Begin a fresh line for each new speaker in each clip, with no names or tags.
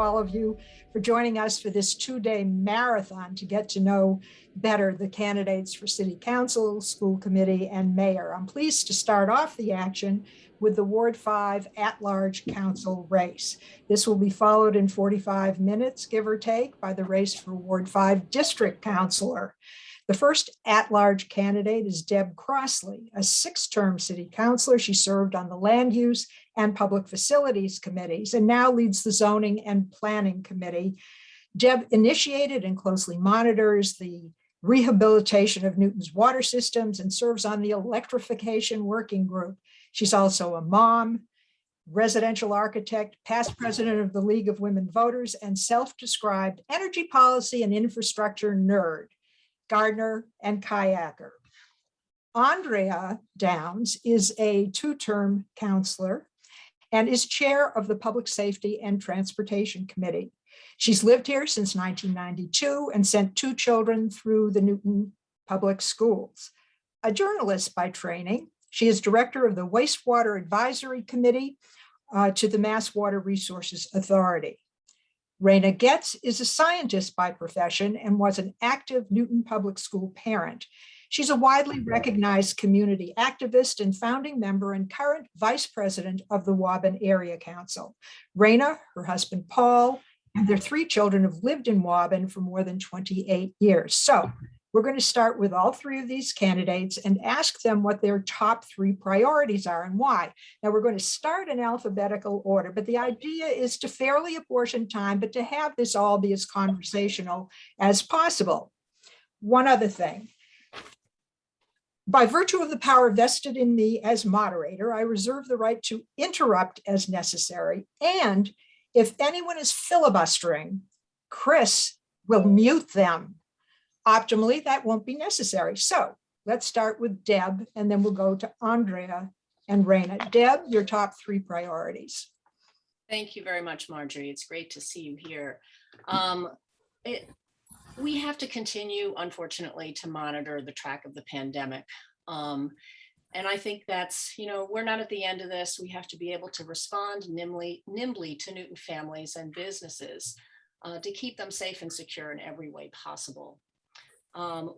all of you for joining us for this two-day marathon to get to know better the candidates for City Council, School Committee, and Mayor. I'm pleased to start off the action with the Ward 5 at-large council race. This will be followed in 45 minutes, give or take, by the race for Ward 5 District Councilor. The first at-large candidate is Deb Crossley, a six-term city councilor. She served on the Land Use and Public Facilities Committees and now leads the Zoning and Planning Committee. Deb initiated and closely monitors the rehabilitation of Newton's water systems and serves on the Electrification Working Group. She's also a mom, residential architect, past president of the League of Women Voters, and self-described energy policy and infrastructure nerd, gardener, and kayaker. Andreae Downs is a two-term councilor and is chair of the Public Safety and Transportation Committee. She's lived here since 1992 and sent two children through the Newton Public Schools. A journalist by training, she is director of the Wastewater Advisory Committee to the Mass Water Resources Authority. Rena Getz is a scientist by profession and was an active Newton Public School parent. She's a widely recognized community activist and founding member and current vice president of the Waban Area Council. Rena, her husband Paul, and their three children have lived in Waban for more than 28 years. So we're going to start with all three of these candidates and ask them what their top three priorities are and why. Now we're going to start in alphabetical order, but the idea is to fairly apportion time, but to have this all be as conversational as possible. One other thing. By virtue of the power vested in me as moderator, I reserve the right to interrupt as necessary. And if anyone is filibustering, Chris will mute them. Optimally, that won't be necessary. So let's start with Deb, and then we'll go to Andreae and Rena. Deb, your top three priorities.
Thank you very much, Marjorie. It's great to see you here. We have to continue, unfortunately, to monitor the track of the pandemic. And I think that's, we're not at the end of this. We have to be able to respond nimbly to Newton families and businesses to keep them safe and secure in every way possible.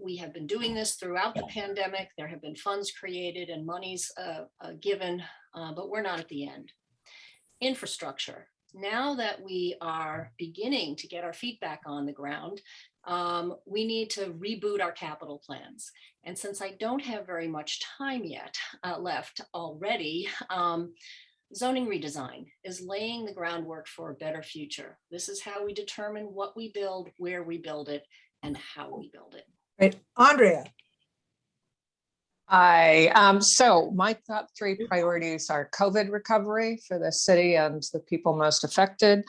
We have been doing this throughout the pandemic. There have been funds created and monies given, but we're not at the end. Infrastructure. Now that we are beginning to get our feet back on the ground, we need to reboot our capital plans. And since I don't have very much time yet left already, zoning redesign is laying the groundwork for a better future. This is how we determine what we build, where we build it, and how we build it.
Right, Andreae.
So my top three priorities are COVID recovery for the city and the people most affected,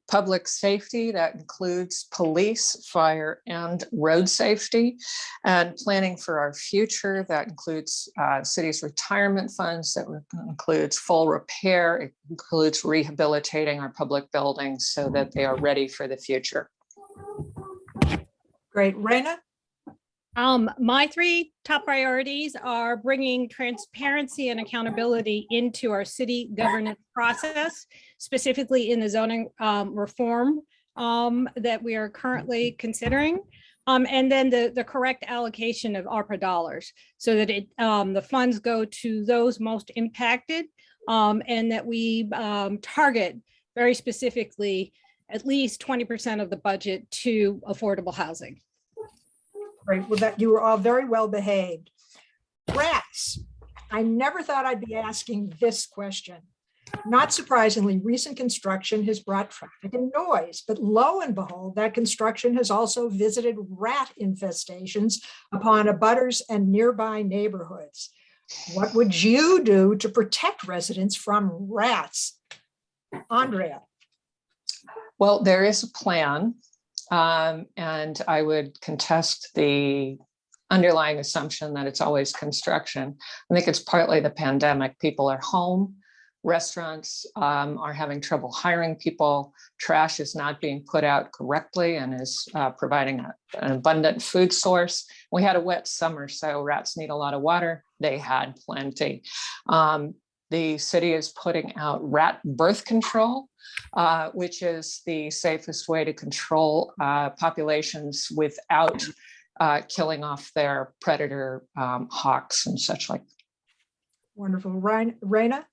public safety, that includes police, fire, and road safety, and planning for our future, that includes city's retirement funds, that includes full repair, it includes rehabilitating our public buildings so that they are ready for the future.
Great. Rena?
My three top priorities are bringing transparency and accountability into our city governance process, specifically in the zoning reform that we are currently considering, and then the correct allocation of ARPA dollars so that the funds go to those most impacted, and that we target very specifically at least 20% of the budget to affordable housing.
Great. Well, that you were all very well behaved. Rats. I never thought I'd be asking this question. Not surprisingly, recent construction has brought traffic and noise, but lo and behold, that construction has also visited rat infestations upon abutters and nearby neighborhoods. What would you do to protect residents from rats? Andreae.
Well, there is a plan, and I would contest the underlying assumption that it's always construction. I think it's partly the pandemic. People are home. Restaurants are having trouble hiring people. Trash is not being put out correctly and is providing an abundant food source. We had a wet summer, so rats need a lot of water. They had plenty. the city is putting out rat birth control, which is the safest way to control populations without killing off their predator hawks and such like.
Wonderful. Rena?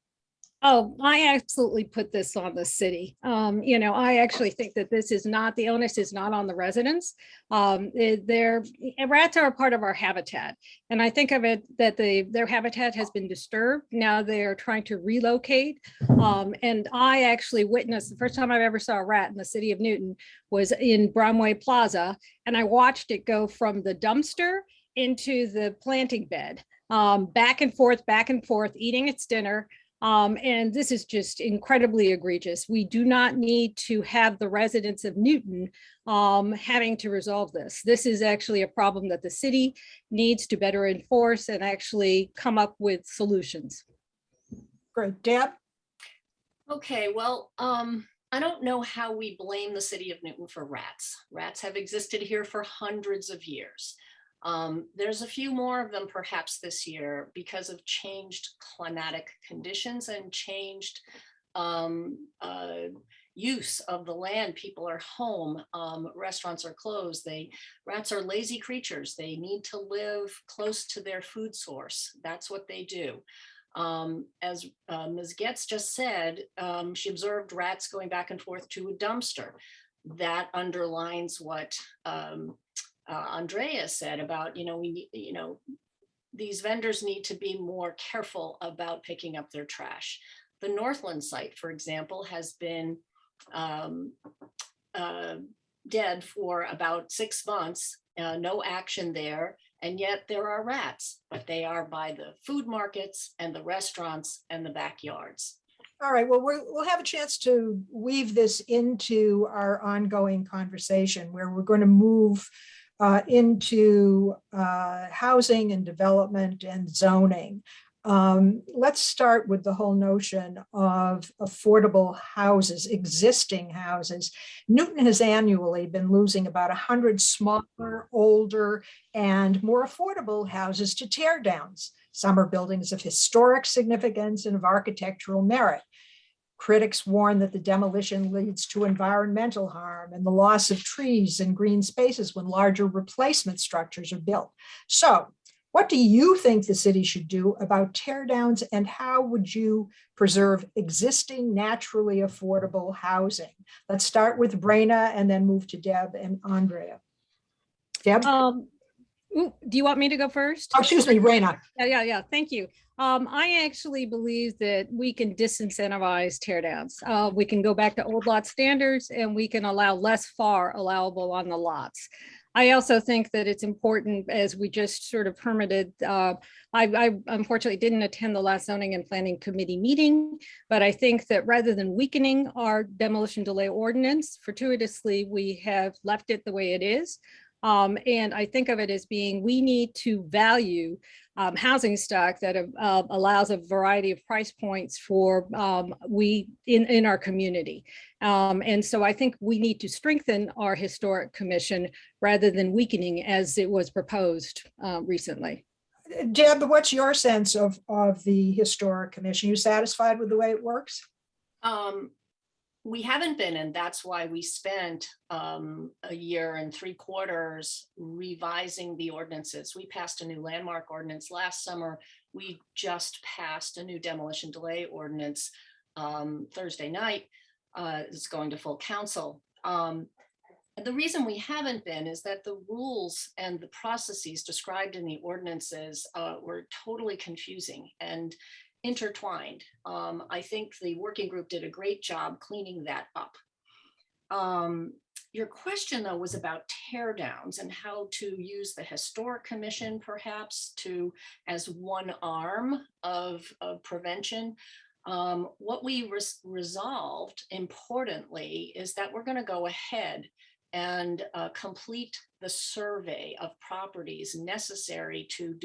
Oh, I absolutely put this on the city. I actually think that this is not, the onus is not on the residents. Rats are a part of our habitat. And I think of it that their habitat has been disturbed. Now they are trying to relocate. And I actually witnessed, the first time I've ever saw a rat in the city of Newton was in Bromway Plaza. And I watched it go from the dumpster into the planting bed, back and forth, eating its dinner. And this is just incredibly egregious. We do not need to have the residents of Newton having to resolve this. This is actually a problem that the city needs to better enforce and actually come up with solutions.
Great. Deb?
Okay, well, I don't know how we blame the city of Newton for rats. Rats have existed here for hundreds of years. There's a few more of them perhaps this year because of changed climatic conditions and changed use of the land. People are home, restaurants are closed. Rats are lazy creatures. They need to live close to their food source. That's what they do. As Ms. Getz just said, she observed rats going back and forth to a dumpster. That underlines what Andrea said about, these vendors need to be more careful about picking up their trash. The Northland site, for example, has been dead for about 6 months, no action there. And yet there are rats, but they are by the food markets and the restaurants and the backyards.
All right, well, we'll have a chance to weave this into our ongoing conversation where we're going to move into housing and development and zoning. Let's start with the whole notion of affordable houses, existing houses. Newton has annually been losing about 100 smaller, older, and more affordable houses to tear downs. Some are buildings of historic significance and of architectural merit. Critics warn that the demolition leads to environmental harm and the loss of trees and green spaces when larger replacement structures are built. So, what do you think the city should do about tear downs, and how would you preserve existing naturally affordable housing? Let's start with Rena and then move to Deb and Andrea. Deb?
Do you want me to go first?
Oh, excuse me, Rena.
Yeah. Thank you. I actually believe that we can disincentivize tear downs. We can go back to old lot standards and we can allow less FAR allowable on the lots. I also think that it's important, as we just sort of permitted, I unfortunately didn't attend the last zoning and planning committee meeting, but I think that rather than weakening our demolition delay ordinance, fortuitously, we have left it the way it is. And I think of it as being, we need to value housing stock that allows a variety of price points for in our community. And so I think we need to strengthen our historic commission rather than weakening as it was proposed recently.
Deb, what's your sense of the historic commission? You satisfied with the way it works?
We haven't been, and that's why we spent 1 year and 3 quarters revising the ordinances. We passed a new landmark ordinance last summer. We just passed a new demolition delay ordinance Thursday night. It's going to full council. And the reason we haven't been is that the rules and the processes described in the ordinances were totally confusing and intertwined. I think the working group did a great job cleaning that up. Your question, though, was about tear downs and how to use the historic commission perhaps as one arm of prevention. What we resolved importantly is that we're going to go ahead and complete the survey of properties necessary to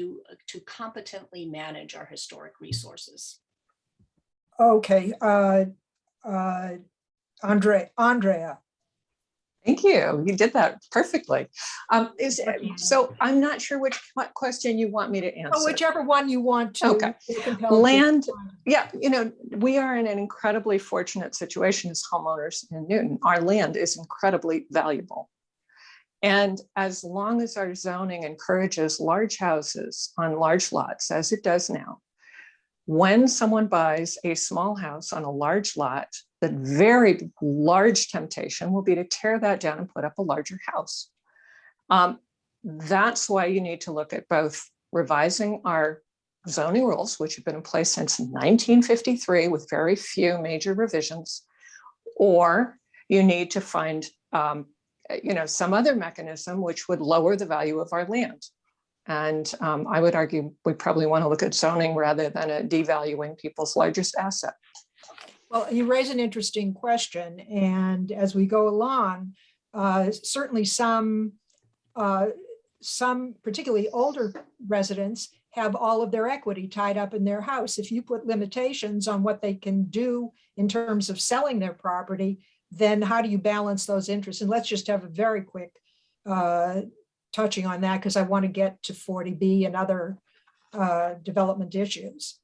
competently manage our historic resources.
Okay, Andrea.
Thank you. You did that perfectly. So I'm not sure what question you want me to answer.
Oh, whichever one you want to.
Okay. Land, yeah, we are in an incredibly fortunate situation as homeowners in Newton. Our land is incredibly valuable. And as long as our zoning encourages large houses on large lots, as it does now, when someone buys a small house on a large lot, the very large temptation will be to tear that down and put up a larger house. That's why you need to look at both revising our zoning rules, which have been in place since 1953 with very few major revisions, or you need to find some other mechanism which would lower the value of our land. And I would argue we probably want to look at zoning rather than at devaluing people's largest asset.
Well, you raise an interesting question. And as we go along, certainly some particularly older residents have all of their equity tied up in their house. If you put limitations on what they can do in terms of selling their property, then how do you balance those interests? And let's just have a very quick touching on that, because I want to get to 40B and other development issues.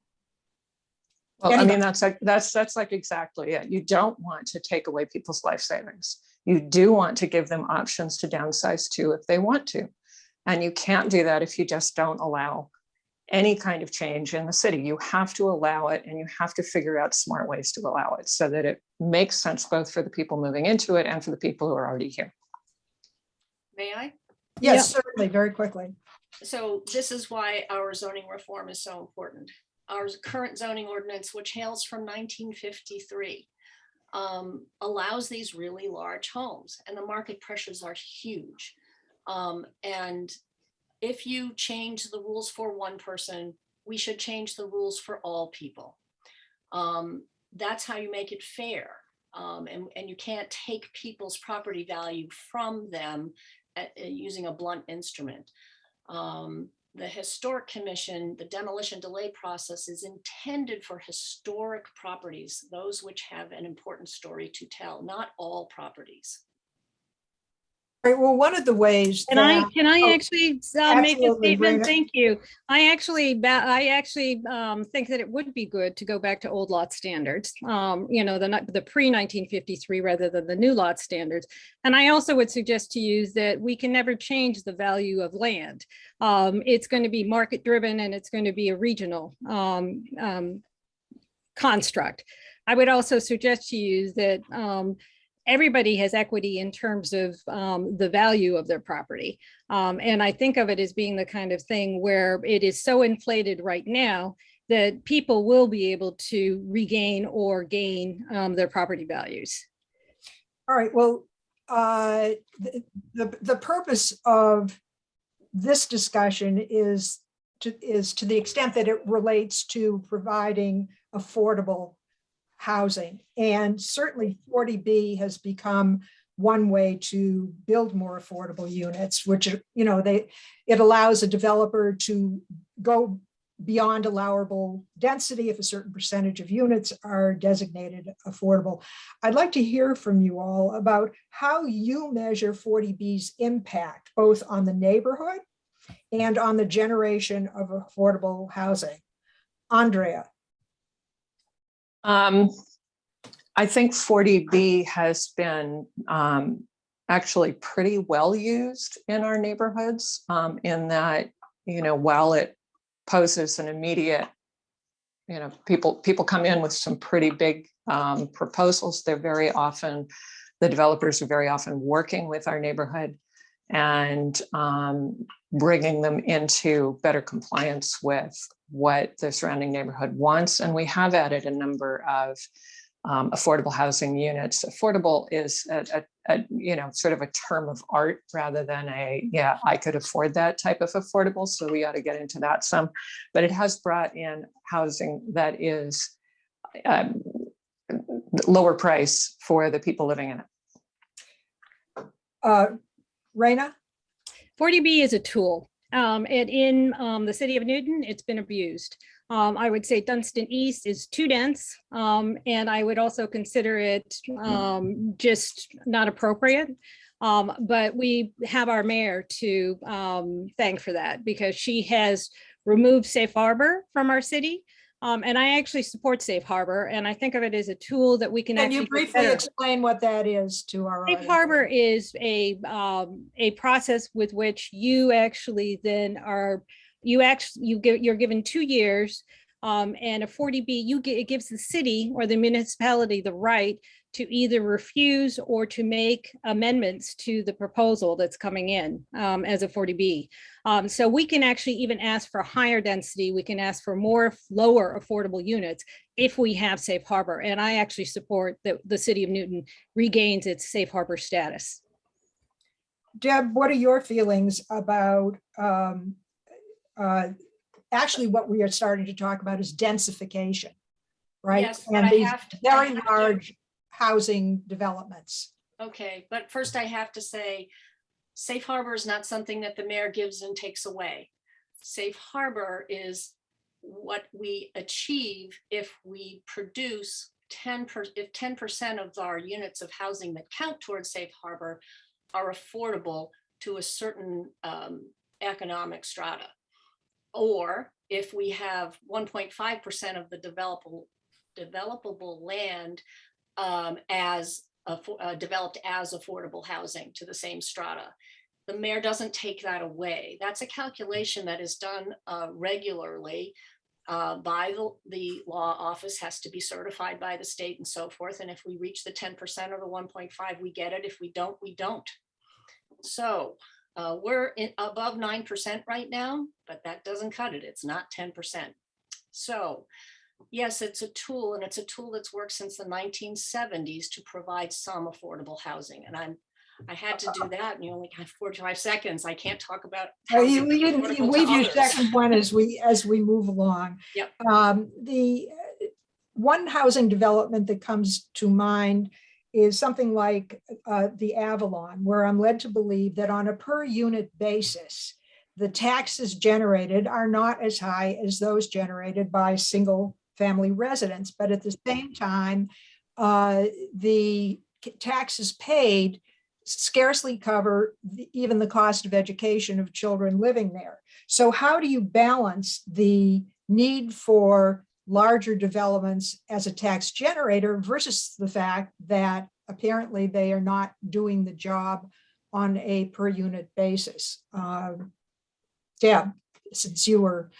Well, anyway. I mean, that's like exactly it. You don't want to take away people's life savings. You do want to give them options to downsize too if they want to. And you can't do that if you just don't allow any kind of change in the city. You have to allow it, and you have to figure out smart ways to allow it so that it makes sense both for the people moving into it and for the people who are already here.
May I?
Yes, certainly, very quickly.
So this is why our zoning reform is so important. Our current zoning ordinance, which hails from 1953, allows these really large homes, and the market pressures are huge. And if you change the rules for one person, we should change the rules for all people. That's how you make it fair. And you can't take people's property value from them using a blunt instrument. The Historic Commission, the demolition delay process is intended for historic properties, those which have an important story to tell, not all properties.
Right. Well, one of the ways
can I actually make a statement?
Rena.
Thank you. I actually think that it would be good to go back to old lot standards, the pre-1953 rather than the new lot standards. And I also would suggest to you that we can never change the value of land. It's going to be market driven, and it's going to be a regional construct. I would also suggest to you that everybody has equity in terms of the value of their property. And I think of it as being the kind of thing where it is so inflated right now that people will be able to regain or gain their property values.
All right, well, the purpose of this discussion is to the extent that it relates to providing affordable housing. And certainly 40B has become one way to build more affordable units, which, it allows a developer to go beyond allowable density if a certain percentage of units are designated affordable. I'd like to hear from you all about how you measure 40B's impact, both on the neighborhood and on the generation of affordable housing. Andrea.
I think 40B has been actually pretty well used in our neighborhoods in that, while it poses an immediate, people come in with some pretty big proposals. The developers are very often working with our neighborhood and bringing them into better compliance with what the surrounding neighborhood wants. And we have added a number of affordable housing units. Affordable is sort of a term of art rather than I could afford that type of affordable. So we ought to get into that some, but it has brought in housing that is lower price for the people living in it.
Rena?
40B is a tool. And in the city of Newton, it's been abused. I would say Dunstan East is too dense, and I would also consider it just not appropriate. But we have our mayor to thank for that, because she has removed safe harbor from our city. And I actually support safe harbor, and I think of it as a tool that we can
Can
actually
you
get
briefly
better.
explain what that is to our
Safe
audience?
harbor is a process with which you actually then are, you're given 2 years, and a 40B, it gives the city or the municipality the right to either refuse or to make amendments to the proposal that's coming in as a 40B. So we can actually even ask for higher density. We can ask for lower affordable units if we have safe harbor. And I actually support that the city of Newton regains its safe harbor status.
Deb, what are your feelings about actually what we are starting to talk about is densification, right?
Yes, but
and
I
these
have to-
very large housing developments.
Okay, but first I have to say, safe harbor is not something that the mayor gives and takes away. Safe harbor is what we achieve if we produce 10% of our units of housing that count towards safe harbor are affordable to a certain economic strata. Or if we have 1.5% of the developable land developed as affordable housing to the same strata. The mayor doesn't take that away. That's a calculation that is done regularly by the law office, has to be certified by the state and so forth. And if we reach the 10% or the 1.5, we get it. If we don't, we don't. So we're above 9% right now, but that doesn't cut it. It's not 10%. So yes, it's a tool, and it's a tool that's worked since the 1970s to provide some affordable housing. And I had to do that, and you only have 45 seconds. I can't talk about
You weave your second one as we move along.
Yep.
The one housing development that comes to mind is something like the Avalon, where I'm led to believe that on a per unit basis, the taxes generated are not as high as those generated by single family residents. But at the same time, the taxes paid scarcely cover even the cost of education of children living there. So how do you balance the need for larger developments as a tax generator versus the fact that apparently they are not doing the job on a per unit basis? Deb, since you were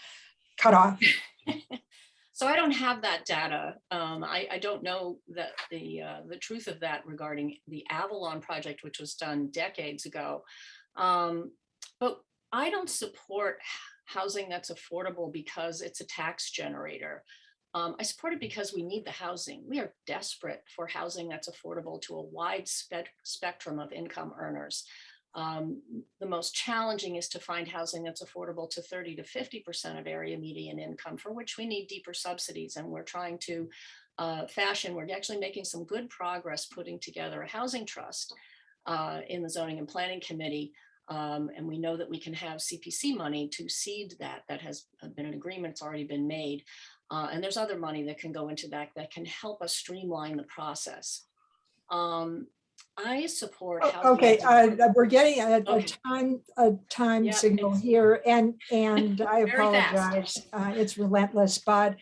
cut off.
So I don't have that data. I don't know that the truth of that regarding the Avalon project, which was done decades ago. But I don't support housing that's affordable because it's a tax generator. I support it because we need the housing. We are desperate for housing that's affordable to a wide spectrum of income earners. The most challenging is to find housing that's affordable to 30 to 50% of area median income, for which we need deeper subsidies. And we're trying to we're actually making some good progress putting together a housing trust in the Zoning and Planning Committee. And we know that we can have CPC money to seed that. That has been an agreement, it's already been made. And there's other money that can go into that can help us streamline the process. I support.
Okay, we're getting a time
Yeah,
signal here, and I
very
apologize. It's relentless, but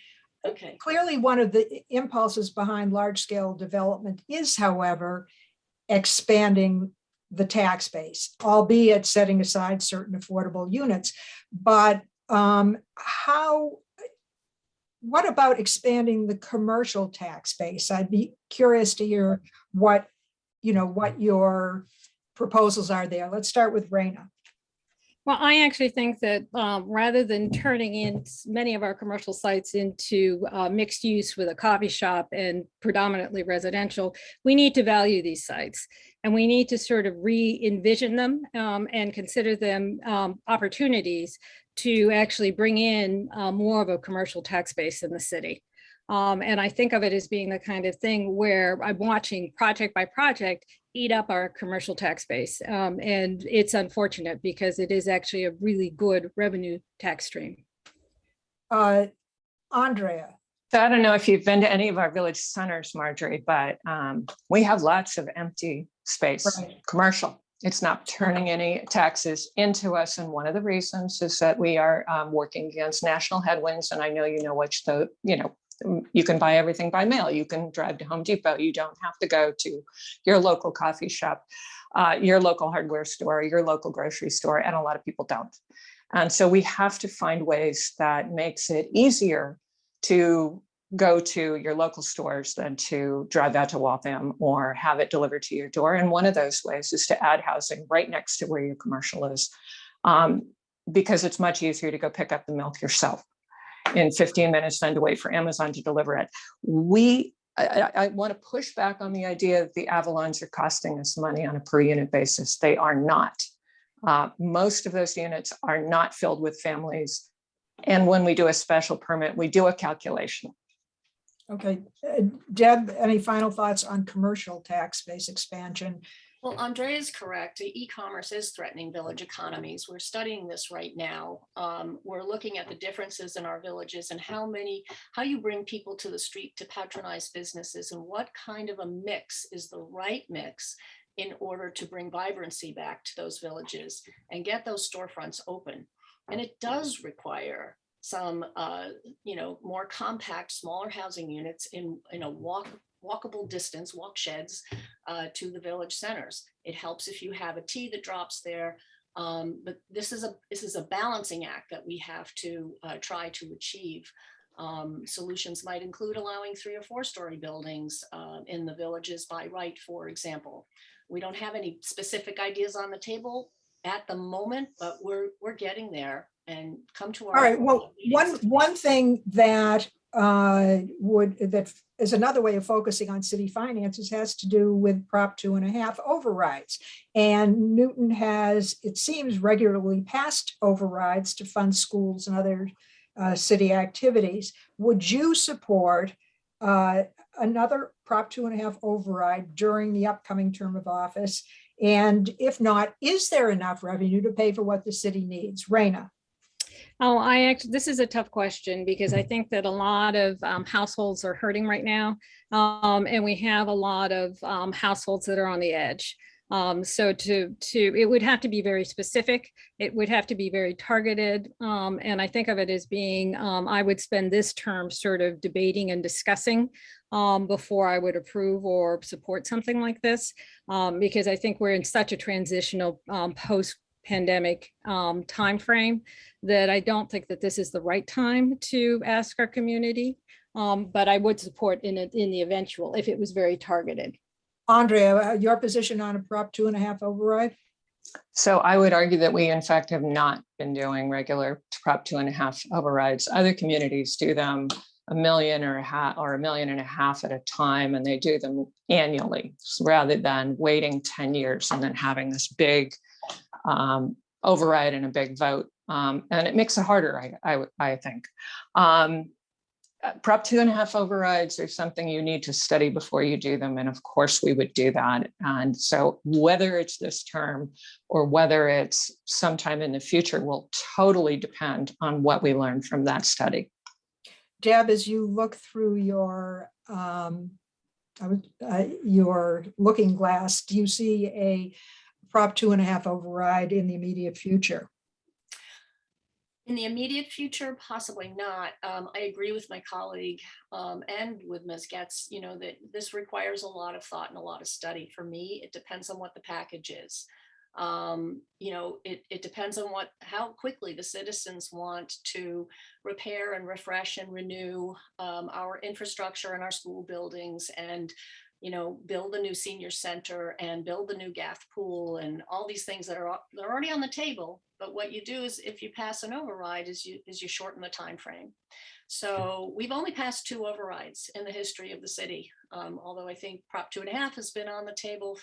okay.
Clearly one of the impulses behind large-scale development is, however, expanding the tax base, albeit setting aside certain affordable units. But what about expanding the commercial tax base? I'd be curious to hear what your proposals are there. Let's start with Rena.
Well, I actually think that rather than turning in many of our commercial sites into mixed use with a coffee shop and predominantly residential, we need to value these sites, and we need to sort of re-envision them and consider them opportunities to actually bring in more of a commercial tax base in the city. And I think of it as being the kind of thing where I'm watching project by project eat up our commercial tax base. And it's unfortunate because it is actually a really good revenue tax stream.
Andrea.
So I don't know if you've been to any of our village centers, Marjorie, but we have lots of empty space,
Right.
commercial. It's not turning any taxes into us. And one of the reasons is that we are working against national headwinds. And I know you know which you can buy everything by mail. You can drive to Home Depot. You don't have to go to your local coffee shop, your local hardware store, your local grocery store. And a lot of people don't. And so we have to find ways that makes it easier to go to your local stores than to drive out to Waltham or have it delivered to your door. And one of those ways is to add housing right next to where your commercial is, because it's much easier to go pick up the milk yourself in 15 minutes than to wait for Amazon to deliver it. I want to push back on the idea that the Avalons are costing us money on a per unit basis. They are not. Most of those units are not filled with families. And when we do a special permit, we do a calculation.
Okay, Deb, any final thoughts on commercial tax base expansion?
Well, Andreae is correct. E-commerce is threatening village economies. We're studying this right now. We're looking at the differences in our villages and how you bring people to the street to patronize businesses and what kind of a mix is the right mix in order to bring vibrancy back to those villages and get those storefronts open. And it does require some, more compact, smaller housing units in a walkable distance, walk sheds to the village centers. It helps if you have a T that drops there, but this is a balancing act that we have to try to achieve. Solutions might include allowing 3 or 4 story buildings in the villages by right, for example. We don't have any specific ideas on the table at the moment, but we're getting there. And come to our.
All right. Well, one thing that that is another way of focusing on city finances has to do with Prop 2.5 overrides. And Newton has, it seems, regularly passed overrides to fund schools and other city activities. Would you support another Prop 2.5 override during the upcoming term of office? And if not, is there enough revenue to pay for what the city needs? Rena.
Oh, this is a tough question because I think that a lot of households are hurting right now. And we have a lot of households that are on the edge. So it would have to be very specific. It would have to be very targeted. And I think of it as being, I would spend this term sort of debating and discussing before I would approve or support something like this, because I think we're in such a transitional post-pandemic timeframe that I don't think that this is the right time to ask our community. But I would support in the eventual if it was very targeted.
Andreae, your position on a Prop 2.5 override?
So I would argue that we, in fact, have not been doing regular Prop 2.5 overrides. Other communities do them $1.5 million or $1.5 million at a time, and they do them annually rather than waiting 10 years and then having this big override and a big vote. And it makes it harder, I think. Prop 2.5 overrides are something you need to study before you do them. And of course we would do that. And so whether it's this term or whether it's sometime in the future will totally depend on what we learn from that study.
Deb, as you look through your looking glass, do you see a Prop 2.5 override in the immediate future?
In the immediate future, possibly not. I agree with my colleague and with Ms. Getz, that this requires a lot of thought and a lot of study. For me, it depends on what the package is. It depends on how quickly the citizens want to repair and refresh and renew our infrastructure and our school buildings and build a new senior center and build a new gaff pool and all these things that are already on the table. But what you do is if you pass an override is you shorten the time frame. So we've only passed 2 overrides in the history of the city. Although I think Prop 2.5 has been on the table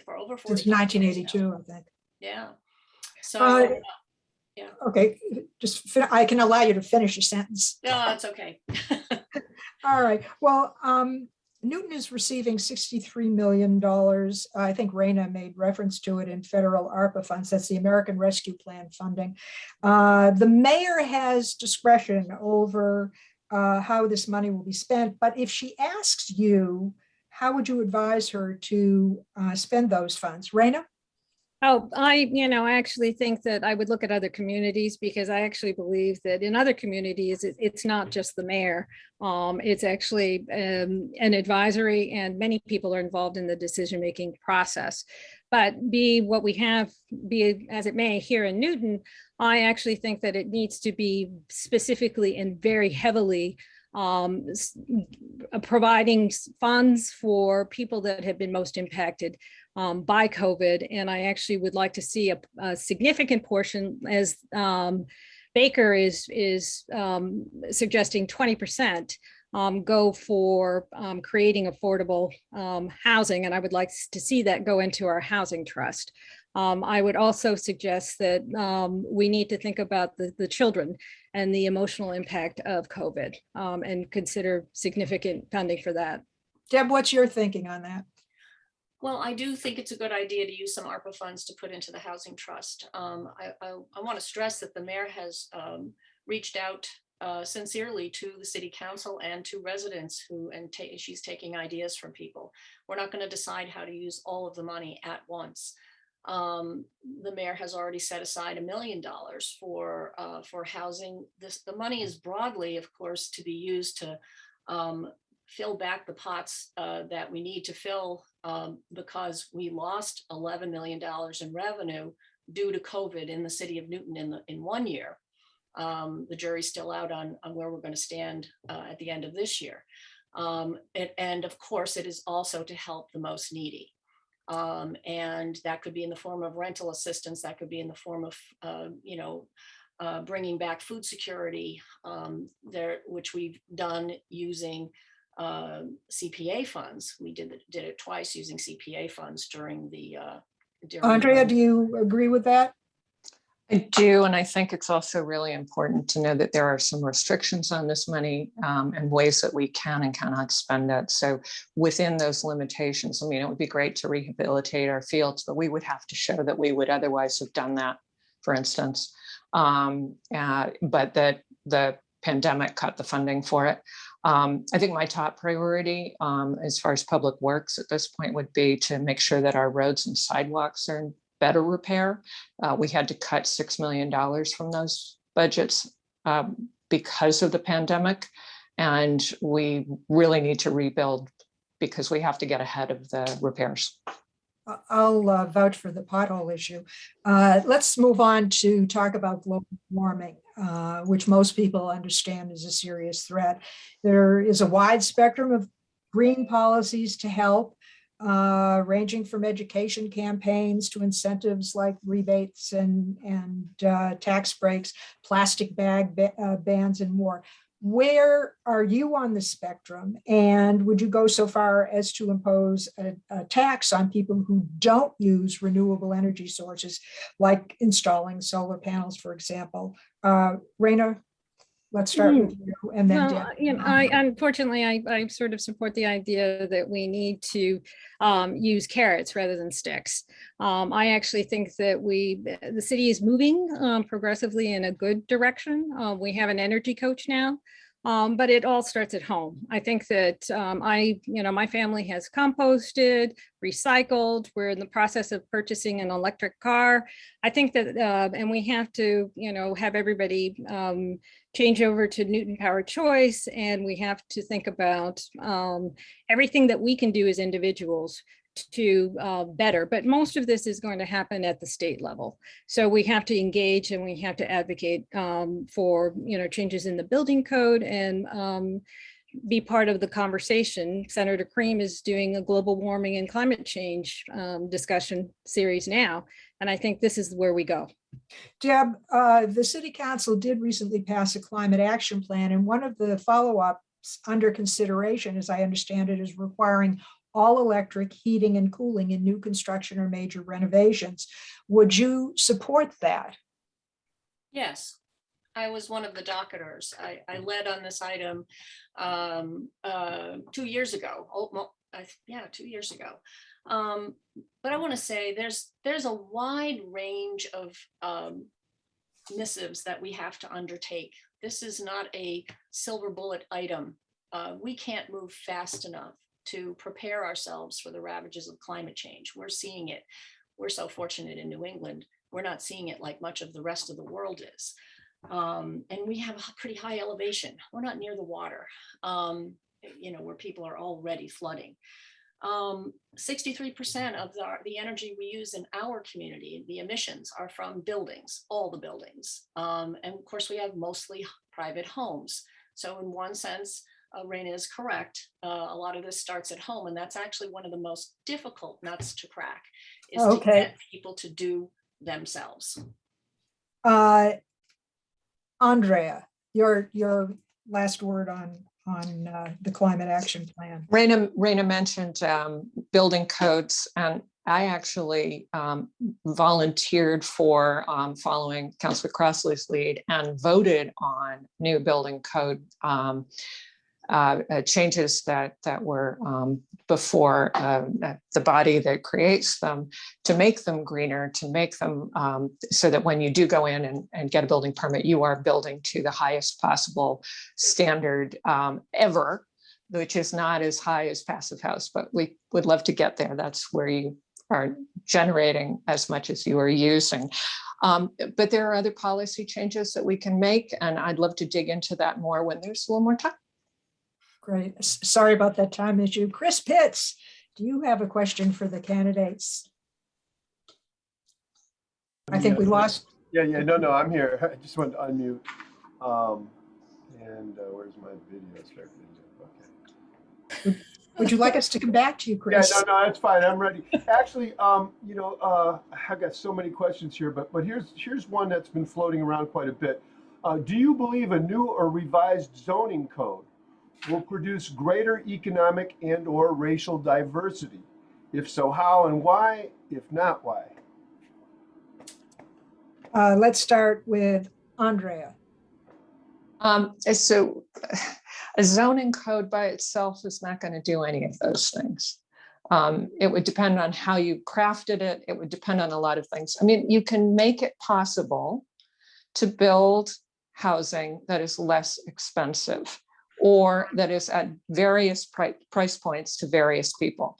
for over 40 years.
Since 1982, I think.
Yeah. So yeah.
Okay, I can allow you to finish a sentence.
No, that's okay.
All right. Well, Newton is receiving $63 million. I think Rena made reference to it in federal ARPA funds. That's the American Rescue Plan funding. The mayor has discretion over how this money will be spent. But if she asks you, how would you advise her to spend those funds? Rena?
Oh, I actually think that I would look at other communities, because I actually believe that in other communities, it's not just the mayor. It's actually an advisory, and many people are involved in the decision-making process. But be what we have, be as it may here in Newton, I actually think that it needs to be specifically and very heavily providing funds for people that have been most impacted by COVID. And I actually would like to see a significant portion, as Baker is suggesting 20%, go for creating affordable housing. And I would like to see that go into our housing trust. I would also suggest that we need to think about the children and the emotional impact of COVID, and consider significant funding for that.
Deb, what's your thinking on that?
Well, I do think it's a good idea to use some ARPA funds to put into the housing trust. I want to stress that the mayor has reached out sincerely to the city council and to residents she's taking ideas from people. We're not going to decide how to use all of the money at once. The mayor has already set aside $1 million for housing. The money is broadly, of course, to be used to fill back the pots that we need to fill, because we lost $11 million in revenue due to COVID in the city of Newton in 1 year. The jury's still out on where we're going to stand at the end of this year. And of course, it is also to help the most needy. And that could be in the form of rental assistance. That could be in the form of, bringing back food security, which we've done using CPA funds. We did it twice using CPA funds during the.
Andrea, do you agree with that?
I do, and I think it's also really important to know that there are some restrictions on this money, and ways that we can and cannot spend it. So within those limitations, I mean, it would be great to rehabilitate our fields, but we would have to show that we would otherwise have done that, for instance. But that the pandemic cut the funding for it. I think my top priority as far as public works at this point would be to make sure that our roads and sidewalks are in better repair. We had to cut $6 million from those budgets because of the pandemic. And we really need to rebuild because we have to get ahead of the repairs.
I'll vouch for the pothole issue. Let's move on to talk about global warming, which most people understand is a serious threat. There is a wide spectrum of green policies to help, ranging from education campaigns to incentives like rebates and tax breaks, plastic bag bans, and more. Where are you on the spectrum? And would you go so far as to impose a tax on people who don't use renewable energy sources, like installing solar panels, for example? Rena, let's start with you, and then
well, unfortunately, I sort of support the idea that we need to use carrots rather than sticks. I actually think that the city is moving progressively in a good direction. We have an energy coach now. But it all starts at home. I think that my family has composted, recycled. We're in the process of purchasing an electric car. I think that, and we have to, have everybody change over to Newton Power Choice, and we have to think about everything that we can do as individuals to better, but most of this is going to happen at the state level. So we have to engage and we have to advocate for changes in the building code and be part of the conversation. Senator Cream is doing a global warming and climate change discussion series now, and I think this is where we go.
Deb, the City Council did recently pass a climate action plan, and one of the follow-ups under consideration, as I understand it, is requiring all electric heating and cooling in new construction or major renovations. Would you support that?
Yes, I was one of the docketers. I led on this item 2 years ago. 2 years ago. But I want to say there's a wide range of missives that we have to undertake. This is not a silver bullet item. We can't move fast enough to prepare ourselves for the ravages of climate change. We're seeing it. we're so fortunate in New England. We're not seeing it like much of the rest of the world is. And we have a pretty high elevation. We're not near the water, where people are already flooding. 63% of the energy we use in our community, the emissions, are from buildings, all the buildings. And of course, we have mostly private homes. So in one sense, Rena is correct. A lot of this starts at home, and that's actually one of the most difficult nuts to crack, is to get people to do themselves.
Andrea, your last word on the climate action plan.
Rena mentioned building codes, and I actually volunteered for following Councilor Crossley's lead and voted on new building code changes that were before the body that creates them, to make them greener, to make them so that when you do go in and get a building permit, you are building to the highest possible standard ever, which is not as high as passive house, but we would love to get there. That's where you are generating as much as you are using. But there are other policy changes that we can make, and I'd love to dig into that more when there's a little more time.
Great. Sorry about that time issue. Chris Pitts, do you have a question for the candidates? I think we lost.
Yeah, no, I'm here. I just went to unmute. Where's my video? Start video. Okay.
Would you like us to come back to you, Chris?
Yeah, no, that's fine. I'm ready. Actually, I've got so many questions here, but here's one that's been floating around quite a bit. Do you believe a new or revised zoning code will produce greater economic and or racial diversity? If so, how and why? If not, why?
Let's start with Andrea.
So a zoning code by itself is not going to do any of those things. It would depend on how you crafted it. It would depend on a lot of things. I mean, you can make it possible to build housing that is less expensive, or that is at various price points to various people,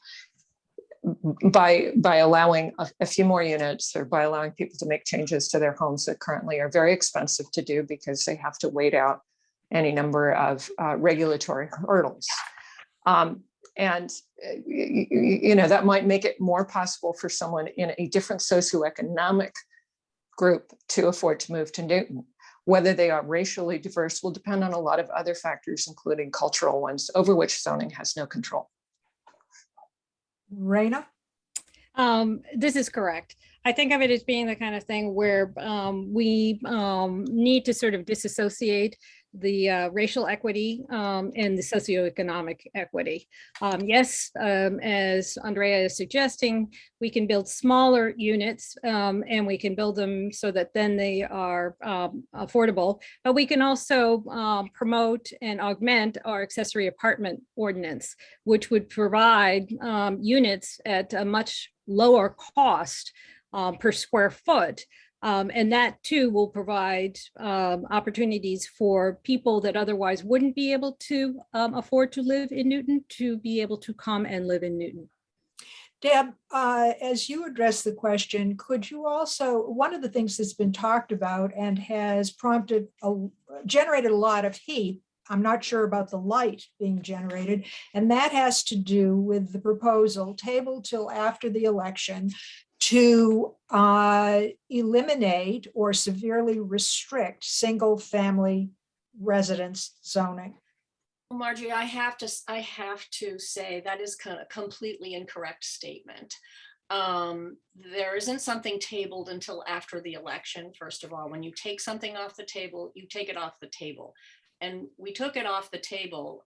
by allowing a few more units, or by allowing people to make changes to their homes that currently are very expensive to do because they have to wait out any number of regulatory hurdles. And that might make it more possible for someone in a different socioeconomic group to afford to move to Newton. Whether they are racially diverse will depend on a lot of other factors, including cultural ones, over which zoning has no control.
Rena?
This is correct. I think of it as being the kind of thing where we need to sort of disassociate the racial equity and the socioeconomic equity. Yes, as Andrea is suggesting, we can build smaller units and we can build them so that then they are affordable, but we can also promote and augment our accessory apartment ordinance, which would provide units at a much lower cost per square foot. And that too will provide opportunities for people that otherwise wouldn't be able to afford to live in Newton to be able to come and live in Newton.
Deb, as you address the question, could you also, one of the things that's been talked about and has generated a lot of heat, I'm not sure about the light being generated, and that has to do with the proposal tabled till after the election to eliminate or severely restrict single-family residence zoning.
Margie, I have to say that is kind of a completely incorrect statement. There isn't something tabled until after the election. First of all, when you take something off the table, you take it off the table. And we took it off the table.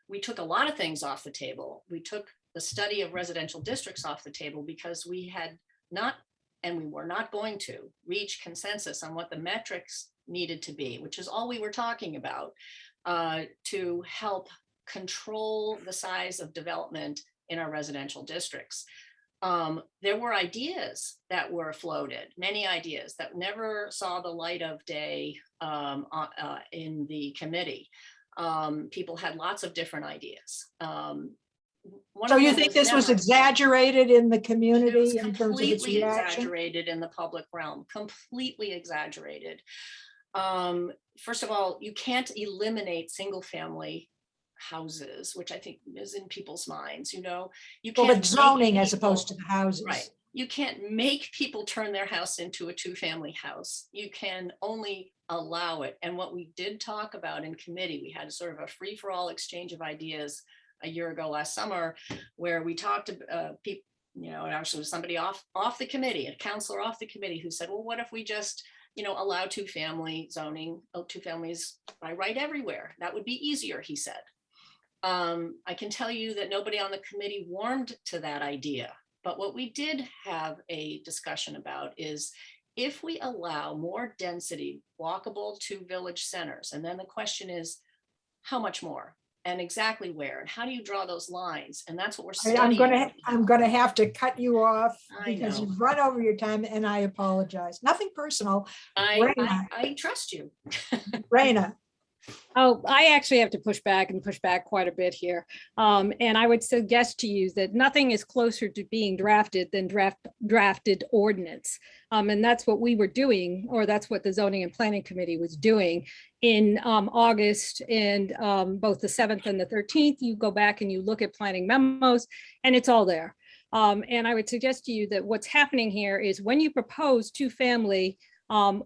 We took a lot of things off the table. We took the study of residential districts off the table because we had not, and we were not going to reach consensus on what the metrics needed to be, which is all we were talking about, to help control the size of development in our residential districts. There were ideas that were floated, many ideas that never saw the light of day in the committee. People had lots of different ideas. one
So
of
you
them
think this was
never-
exaggerated in the
It was
community in terms of its
completely
reaction?
exaggerated in the public realm, completely exaggerated. First of all, you can't eliminate single family houses, which I think is in people's minds, you know. You
Well,
can't
but zoning
make
as opposed to
people-
the houses.
Right. You can't make people turn their house into a two-family house. You can only allow it. And what we did talk about in committee, we had sort of a free-for-all exchange of ideas a year ago last summer, where we talked to people, you know, and actually was somebody off the committee, a counselor off the committee, who said, well, what if we just, you know, allow two-family zoning, two families by right everywhere? That would be easier, he said. I can tell you that nobody on the committee warmed to that idea. But what we did have a discussion about is if we allow more density walkable to village centers, and then the question is how much more and exactly where and how do you draw those lines? And that's what we're studying.
I'm gonna have to cut you off
I
because
know.
you've run over your time and I apologize. Nothing personal. Rena.
I trust you.
Rena,
Oh, I actually have to push back quite a bit here. And I would suggest to you that nothing is closer to being drafted than drafted ordinance. And that's what we were doing, or that's what the Zoning and Planning Committee was doing in August, and both the 7th and the 13th. You go back and you look at planning memos and it's all there. And I would suggest to you that what's happening here is when you propose two-family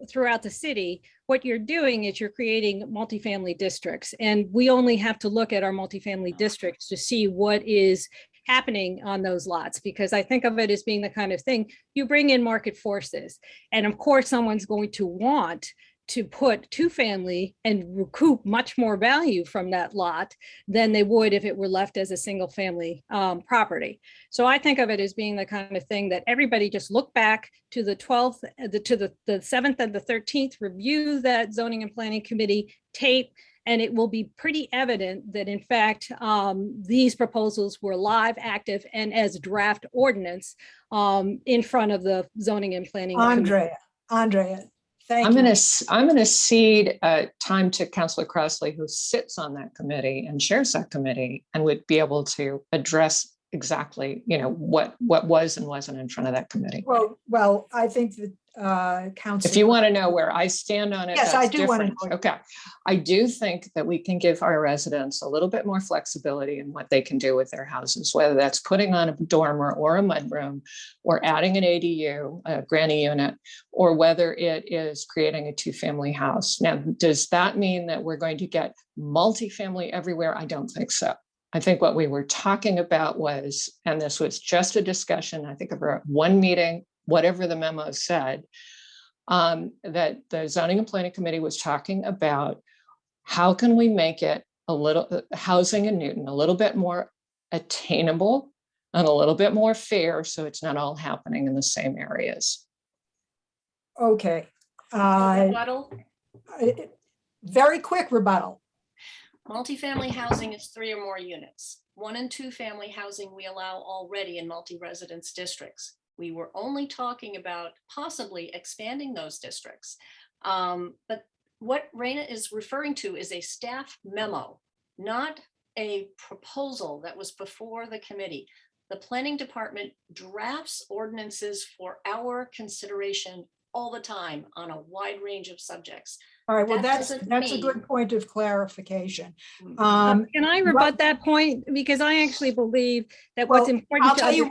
throughout the city, what you're doing is you're creating multifamily districts. And we only have to look at our multifamily districts to see what is happening on those lots, because I think of it as being the kind of thing you bring in market forces. And of course, someone's going to want to put two-family and recoup much more value from that lot than they would if it were left as a single family property. So I think of it as being the kind of thing that everybody just look back to the 12th, to the 7th and the 13th, review that Zoning and Planning Committee tape, and it will be pretty evident that in fact, these proposals were live, active, and as draft ordinance in front of the Zoning and Planning Committee.
Andrea, thank
I'm
you.
gonna cede time to Councilor Crossley, who sits on that committee and chairs that committee, and would be able to address exactly, you know, what was and wasn't in front of that committee.
Well, I think that Councilor.
If you want to know where I stand on it,
Yes,
that's
I do want to
different.
know.
Okay. I do think that we can give our residents a little bit more flexibility in what they can do with their houses, whether that's putting on a dormer or a mudroom, or adding an ADU, a granny unit, or whether it is creating a two-family house. Now, does that mean that we're going to get multifamily everywhere? I don't think so. I think what we were talking about was, and this was just a discussion, I think of one meeting, whatever the memo said, that the Zoning and Planning Committee was talking about how can we make it a little, housing in Newton, a little bit more attainable and a little bit more fair, so it's not all happening in the same areas.
Okay.
Rebuttal.
Very quick rebuttal.
Multifamily housing is 3 or more units. 1 and 2 family housing we allow already in multi-residence districts. We were only talking about possibly expanding those districts. But what Rena is referring to is a staff memo, not a proposal that was before the committee. The planning department drafts ordinances for our consideration all the time on a wide range of subjects.
All right, well,
That
that's
doesn't
a
mean-
good point of clarification.
Mm.
Can I rebut that point? Because I actually believe that what's
Well,
important
I'll
to
tell you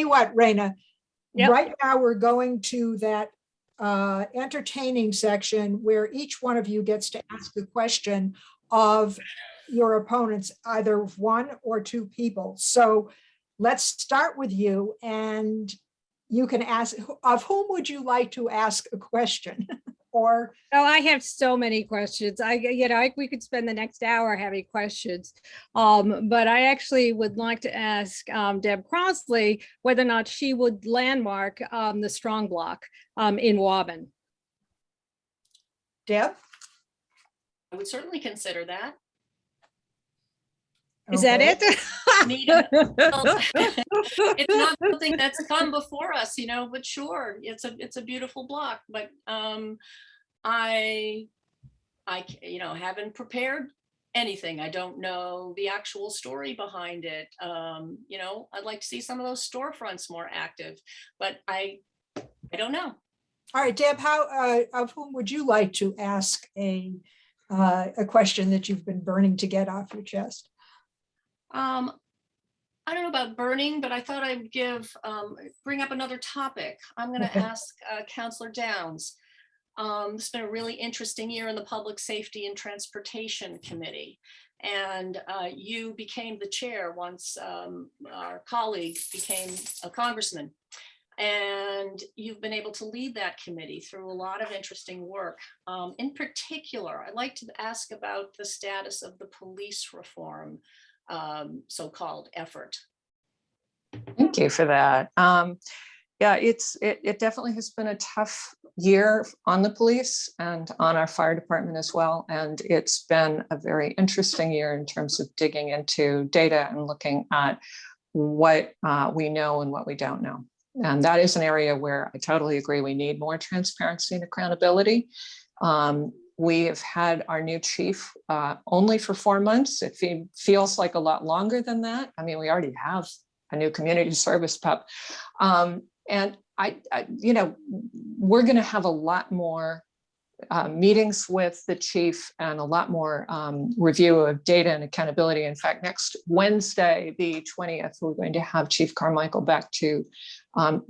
what,
understand.
Rena.
Yep.
Right now, we're going to that entertaining section where each one of you gets to ask a question of your opponents, either 1 or 2 people. So let's start with you, and you can ask, of whom would you like to ask a question? Or
Oh, I have so many questions. We could spend the next hour having questions. But I actually would like to ask Deb Crossley whether or not she would landmark the strong block in Woburn.
Deb?
I would certainly consider that.
Is that
Okay.
it?
It's not something that's come before us, you know, but sure, it's a beautiful block, but I haven't prepared anything. I don't know the actual story behind it. You know, I'd like to see some of those storefronts more active, but I don't know.
All right, Deb, how, of whom would you like to ask a question that you've been burning to get off your chest?
I don't know about burning, but I thought I'd bring up another topic. I'm going to ask Councilor Downs. It's been a really interesting year in the Public Safety and Transportation Committee. And you became the chair once our colleague became a congressman. And you've been able to lead that committee through a lot of interesting work. In particular, I'd like to ask about the status of the police reform so-called effort.
Thank you for that. Yeah, it definitely has been a tough year on the police and on our fire department as well. And it's been a very interesting year in terms of digging into data and looking at what we know and what we don't know. And that is an area where I totally agree. We need more transparency and accountability. We have had our new chief only for 4 months. It feels like a lot longer than that. I mean, we already have a new community service pup. And you know, we're going to have a lot more meetings with the chief and a lot more review of data and accountability. In fact, next Wednesday, the 20th, we're going to have Chief Carmichael back to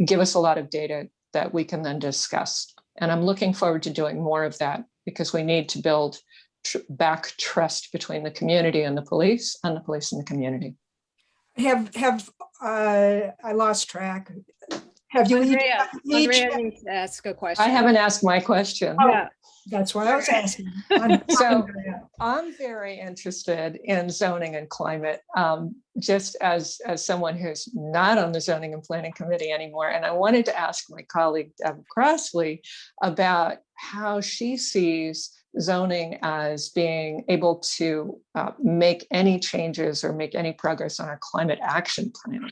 give us a lot of data that we can then discuss. And I'm looking forward to doing more of that because we need to build back trust between the community and the police and the community. I lost track. Have you
Andrea needs to ask a question.
I haven't asked my question.
Yeah.
That's what I was asking.
So I'm very interested in zoning and climate, just as someone who's not on the zoning and planning committee anymore. And I wanted to ask my colleague, Deborah Crossley, about how she sees zoning as being able to make any changes or make any progress on our climate action plan.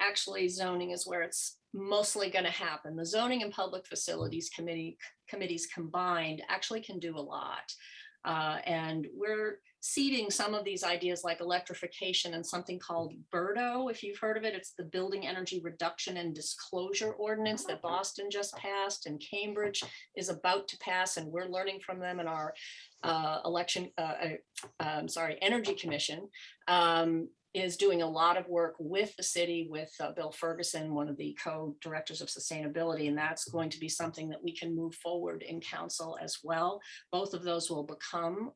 Actually, zoning is where it's mostly going to happen. The zoning and public facilities committees combined actually can do a lot. And we're seeding some of these ideas like electrification and something called BERDO, if you've heard of it. It's the Building Energy Reduction and Disclosure Ordinance that Boston just passed and Cambridge is about to pass, and we're learning from them in our Energy Commission. Is doing a lot of work with the city, with Bill Ferguson, one of the co-directors of sustainability, and that's going to be something that we can move forward in council as well. Both of those will become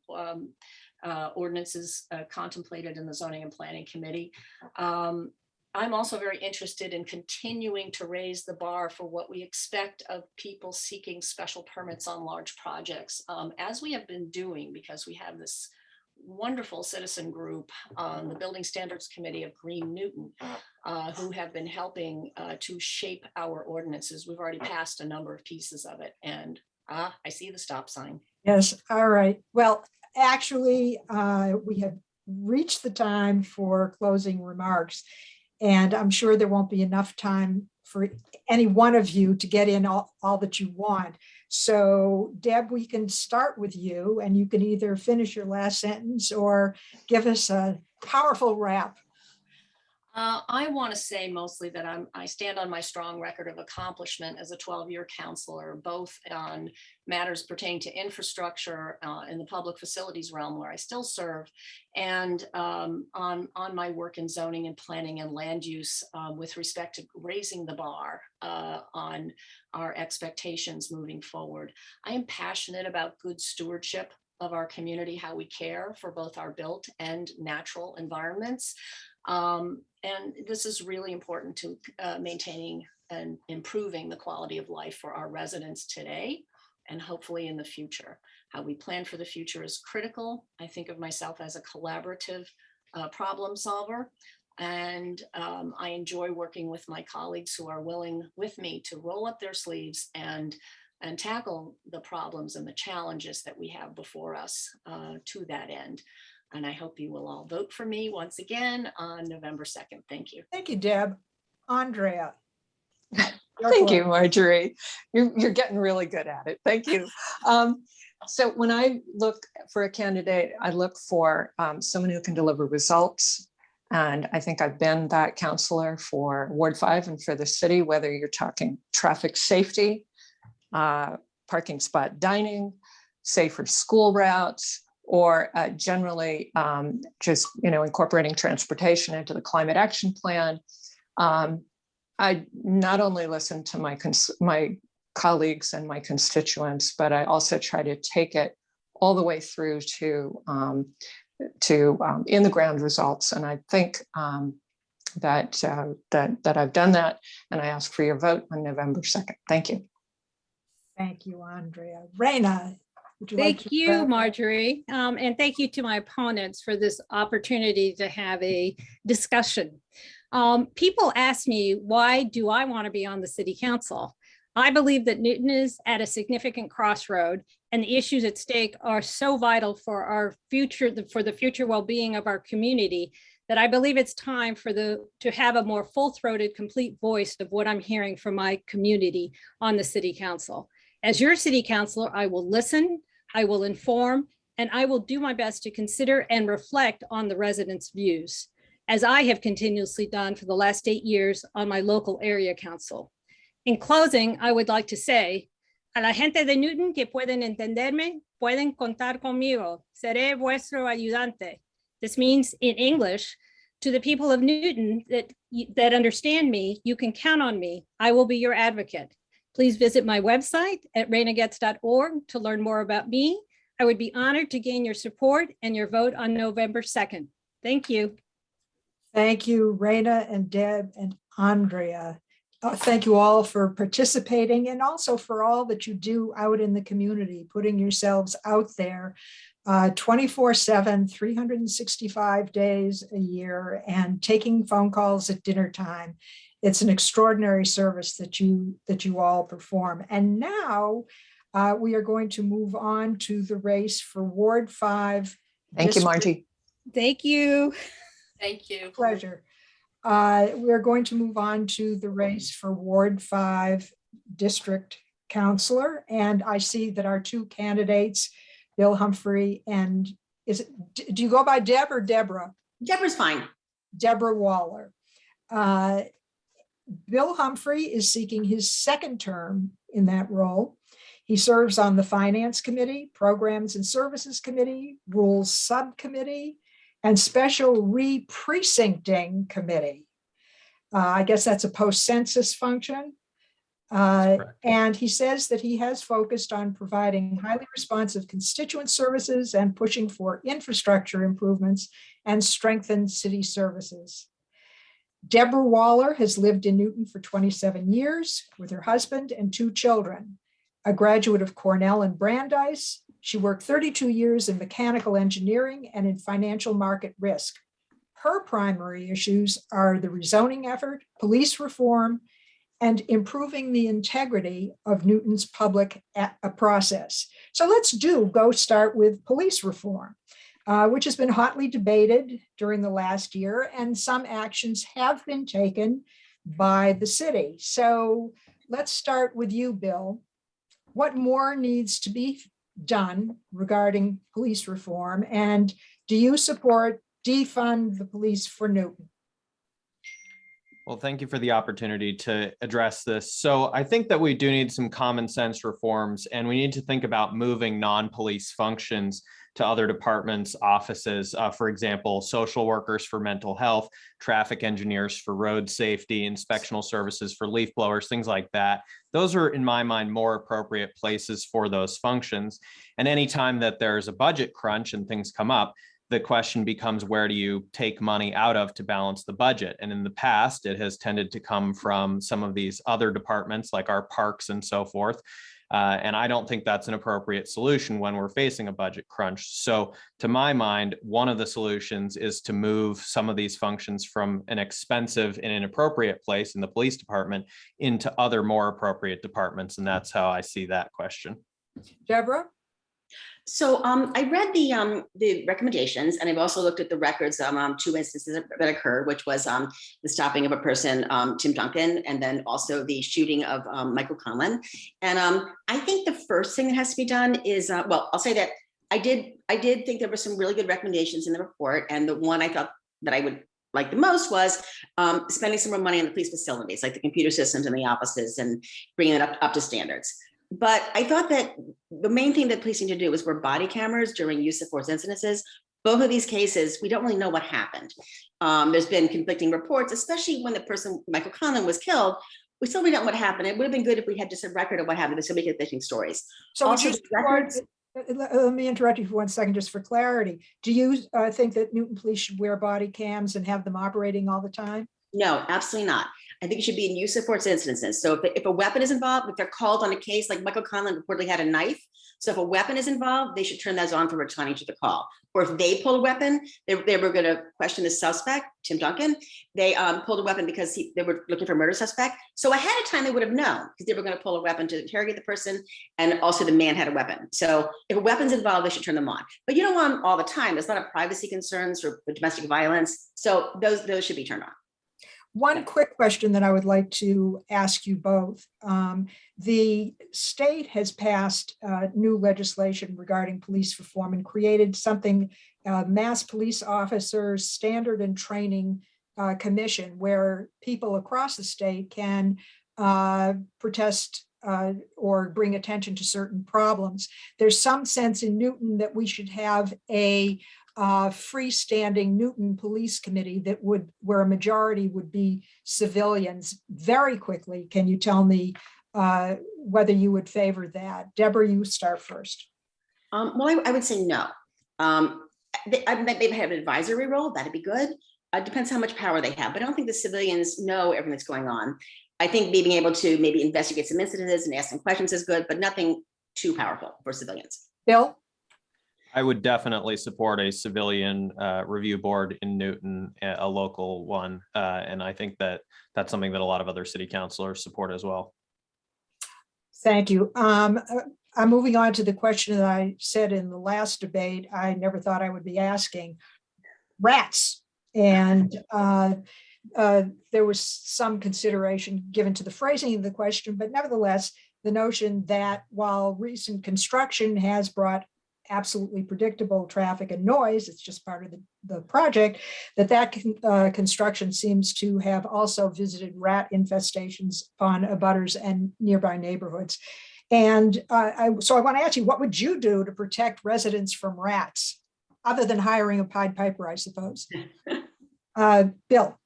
ordinances contemplated in the Zoning and Planning Committee. I'm also very interested in continuing to raise the bar for what we expect of people seeking special permits on large projects, as we have been doing, because we have this wonderful citizen group on the Building Standards Committee of Green Newton, who have been helping to shape our ordinances. We've already passed a number of pieces of it, and I see the stop sign.
Yes, all right. Well, actually, we have reached the time for closing remarks, and I'm sure there won't be enough time for any one of you to get in all that you want. So Deb, we can start with you, and you can either finish your last sentence or give us a powerful wrap.
I want to say mostly that I stand on my strong record of accomplishment as a 12-year counselor, both on matters pertaining to infrastructure in the public facilities realm where I still serve, and on my work in zoning and planning and land use with respect to raising the bar on our expectations moving forward. I am passionate about good stewardship of our community, how we care for both our built and natural environments. And this is really important to maintaining and improving the quality of life for our residents today and hopefully in the future. How we plan for the future is critical. I think of myself as a collaborative problem solver, and I enjoy working with my colleagues who are willing with me to roll up their sleeves and tackle the problems and the challenges that we have before us to that end. And I hope you will all vote for me once again on November 2nd. Thank you.
Thank you, Deb. Andrea.
Thank you, Marjorie. You're getting really good at it. Thank you. So when I look for a candidate, I look for someone who can deliver results. And I think I've been that counselor for Ward 5 and for the city, whether you're talking traffic safety, parking spot dining, safer school routes, or generally just incorporating transportation into the climate action plan. I not only listen to my colleagues and my constituents, but I also try to take it all the way through to in the ground results. And I think that I've done that, and I ask for your vote on November 2nd. Thank you.
Thank you, Andrea. Rena, would you like to?
Thank you, Marjorie. And thank you to my opponents for this opportunity to have a discussion. People ask me, why do I want to be on the city council? I believe that Newton is at a significant crossroad, and the issues at stake are so vital for our future, for the future well-being of our community, that I believe it's time to have a more full-throated, complete voice of what I'm hearing from my community on the city council. As your city councilor, I will listen, I will inform, and I will do my best to consider and reflect on the residents' views, as I have continuously done for the last 8 years on my local area council. In closing, I would like to say, a la gente de Newton que pueden entenderme, pueden contar conmigo. Seré vuestro ayudante. This means in English, to the people of Newton that understand me, you can count on me. I will be your advocate. Please visit my website at renagetz.org to learn more about me. I would be honored to gain your support and your vote on November 2nd. Thank you.
Thank you, Rena and Deb and Andrea. Thank you all for participating, and also for all that you do out in the community, putting yourselves out there 24/7, 365 days a year, and taking phone calls at dinner time. It's an extraordinary service that you all perform. And now we are going to move on to the race for Ward 5.
Thank you, Margie.
Thank you.
Thank you.
Pleasure. We're going to move on to the race for Ward 5 District Councilor. And I see that our two candidates, Bill Humphrey and do you go by Deb or Deborah?
Deborah's fine.
Debra Waller. Bill Humphrey is seeking his second term in that role. He serves on the Finance Committee, Programs and Services Committee, Rules Subcommittee, and Special Re-Precincting Committee. I guess that's a post-census function. And he says that he has focused on providing highly responsive constituent services and pushing for infrastructure improvements and strengthened city services. Debra Waller has lived in Newton for 27 years with her husband and 2 children. A graduate of Cornell and Brandeis, she worked 32 years in mechanical engineering and in financial market risk. Her primary issues are the rezoning effort, police reform, and improving the integrity of Newton's public process. So let's go start with police reform, which has been hotly debated during the last year, and some actions have been taken by the city. So let's start with you, Bill. What more needs to be done regarding police reform, and do you support defund the police for Newton?
Well, thank you for the opportunity to address this. So I think that we do need some common sense reforms, and we need to think about moving non-police functions to other departments, offices, for example, social workers for mental health, traffic engineers for road safety, inspectional services for leaf blowers, things like that. Those are, in my mind, more appropriate places for those functions. And anytime that there's a budget crunch and things come up, the question becomes, where do you take money out of to balance the budget? And in the past, it has tended to come from some of these other departments like our parks and so forth. And I don't think that's an appropriate solution when we're facing a budget crunch. So to my mind, one of the solutions is to move some of these functions from an expensive and inappropriate place in the police department into other more appropriate departments. And that's how I see that question.
Deborah?
So I read the recommendations, and I've also looked at the records of 2 instances that occurred, which was the stopping of a person, Tim Duncan, and then also the shooting of Michael Conlon. And I think the first thing that has to be done is, well, I'll say that I did think there were some really good recommendations in the report, and the one I thought that I would like the most was spending some more money on the police facilities, like the computer systems in the offices, and bringing it up to standards. But I thought that the main thing that police need to do is wear body cameras during use of force incidences. Both of these cases, we don't really know what happened. There's been conflicting reports, especially when the person, Michael Conlon, was killed. We still don't know what happened. It would have been good if we had just a record of what happened. There's so many conflicting stories.
So
Also, the records,
let me interrupt you for 1 second, just for clarity. Do you think that Newton Police should wear body cams and have them operating all the time?
no, absolutely not. I think it should be in use of force incidences. So if a weapon is involved, if they're called on a case, like Michael Conlon reportedly had a knife. So if a weapon is involved, they should turn those on for responding to the call. Or if they pull a weapon, they were going to question the suspect, Tim Duncan. They pulled a weapon because they were looking for a murder suspect. So ahead of time, they would have known because they were going to pull a weapon to interrogate the person. And also the man had a weapon. So if a weapon's involved, they should turn them on. But you don't want them all the time. There's a lot of privacy concerns or domestic violence. So those should be turned on.
One quick question that I would like to ask you both. The state has passed new legislation regarding police reform and created something, Mass Police Officers Standard and Training Commission, where people across the state can protest or bring attention to certain problems. There's some sense in Newton that we should have a freestanding Newton Police Committee that would, where a majority would be civilians. Very quickly, can you tell me whether you would favor that? Deborah, you start first.
Well, I would say no. They have an advisory role, that'd be good. It depends how much power they have, but I don't think the civilians know everything that's going on. I think being able to maybe investigate some incidents and ask some questions is good, but nothing too powerful for civilians.
Bill?
I would definitely support a civilian review board in Newton, a local one. And I think that that's something that a lot of other city councilors support as well.
Thank you. I'm moving on to the question that I said in the last debate. I never thought I would be asking. Rats. And there was some consideration given to the phrasing of the question, but nevertheless, the notion that while recent construction has brought absolutely predictable traffic and noise, it's just part of the project, that construction seems to have also visited rat infestations on abutters and nearby neighborhoods. And so I want to ask you, what would you do to protect residents from rats, other than hiring a Pied Piper, I suppose? Bill.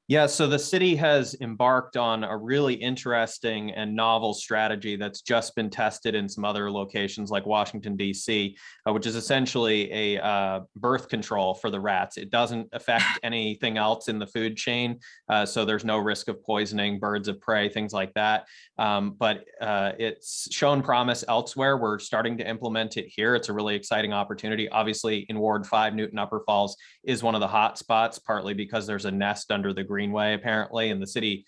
Yeah, so the city has embarked on a really interesting and novel strategy that's just been tested in some other locations like Washington, D.C., which is essentially a birth control for the rats. It doesn't affect anything else in the food chain, so there's no risk of poisoning birds of prey, things like that. But it's shown promise elsewhere. We're starting to implement it here. It's a really exciting opportunity. Obviously, in Ward 5, Newton Upper Falls is one of the hot spots, partly because there's a nest under the Greenway, apparently, and the city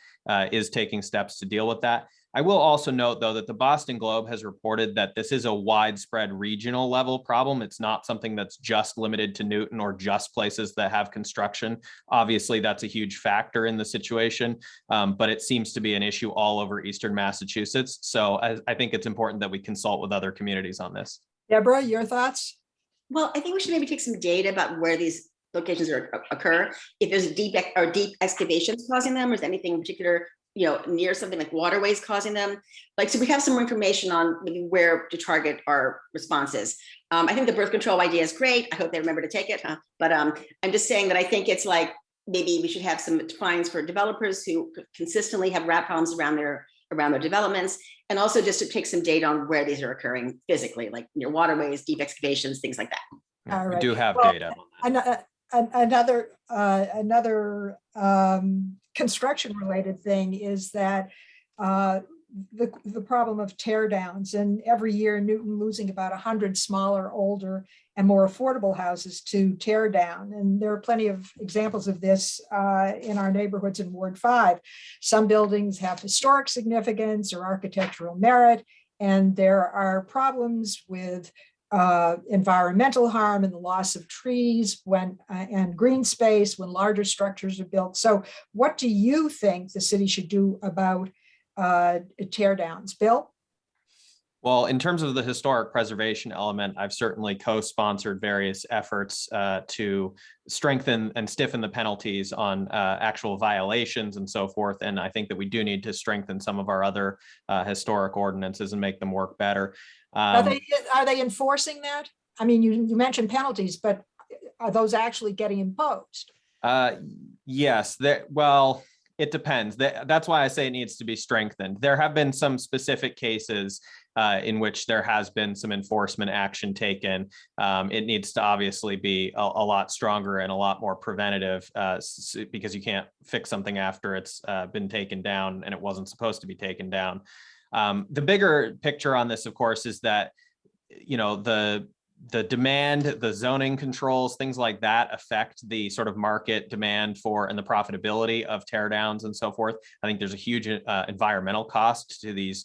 is taking steps to deal with that. I will also note, though, that the Boston Globe has reported that this is a widespread regional level problem. It's not something that's just limited to Newton or just places that have construction. Obviously, that's a huge factor in the situation, but it seems to be an issue all over Eastern Massachusetts. So I think it's important that we consult with other communities on this.
Deborah, your thoughts?
Well, I think we should maybe take some data about where these locations occur. If there's deep excavations causing them, or is anything in particular, near something like waterways causing them? Like, so we have some more information on maybe where to target our responses. I think the birth control idea is great. I hope they remember to take it, But I'm just saying that I think it's like, maybe we should have some fines for developers who consistently have rat problems around their developments, and also just to take some data on where these are occurring physically, like near waterways, deep excavations, things like that.
All right.
We do have data on that.
Another construction related thing is that the problem of tear downs, and every year Newton losing about 100 smaller, older and more affordable houses to tear down. And there are plenty of examples of this in our neighborhoods in Ward 5. Some buildings have historic significance or architectural merit, and there are problems with environmental harm and the loss of trees and green space when larger structures are built. So what do you think the city should do about tear downs? Bill?
Well, in terms of the historic preservation element, I've certainly co-sponsored various efforts to strengthen and stiffen the penalties on actual violations and so forth. And I think that we do need to strengthen some of our other historic ordinances and make them work better.
Are they enforcing that? I mean, you mentioned penalties, but are those actually getting imposed?
Yes. Well, it depends. That's why I say it needs to be strengthened. There have been some specific cases in which there has been some enforcement action taken. It needs to obviously be a lot stronger and a lot more preventative because you can't fix something after it's been taken down and it wasn't supposed to be taken down. The bigger picture on this, of course, is that, you know, the demand, the zoning controls, things like that affect the sort of market demand for and the profitability of tear downs and so forth. I think there's a huge environmental cost to these,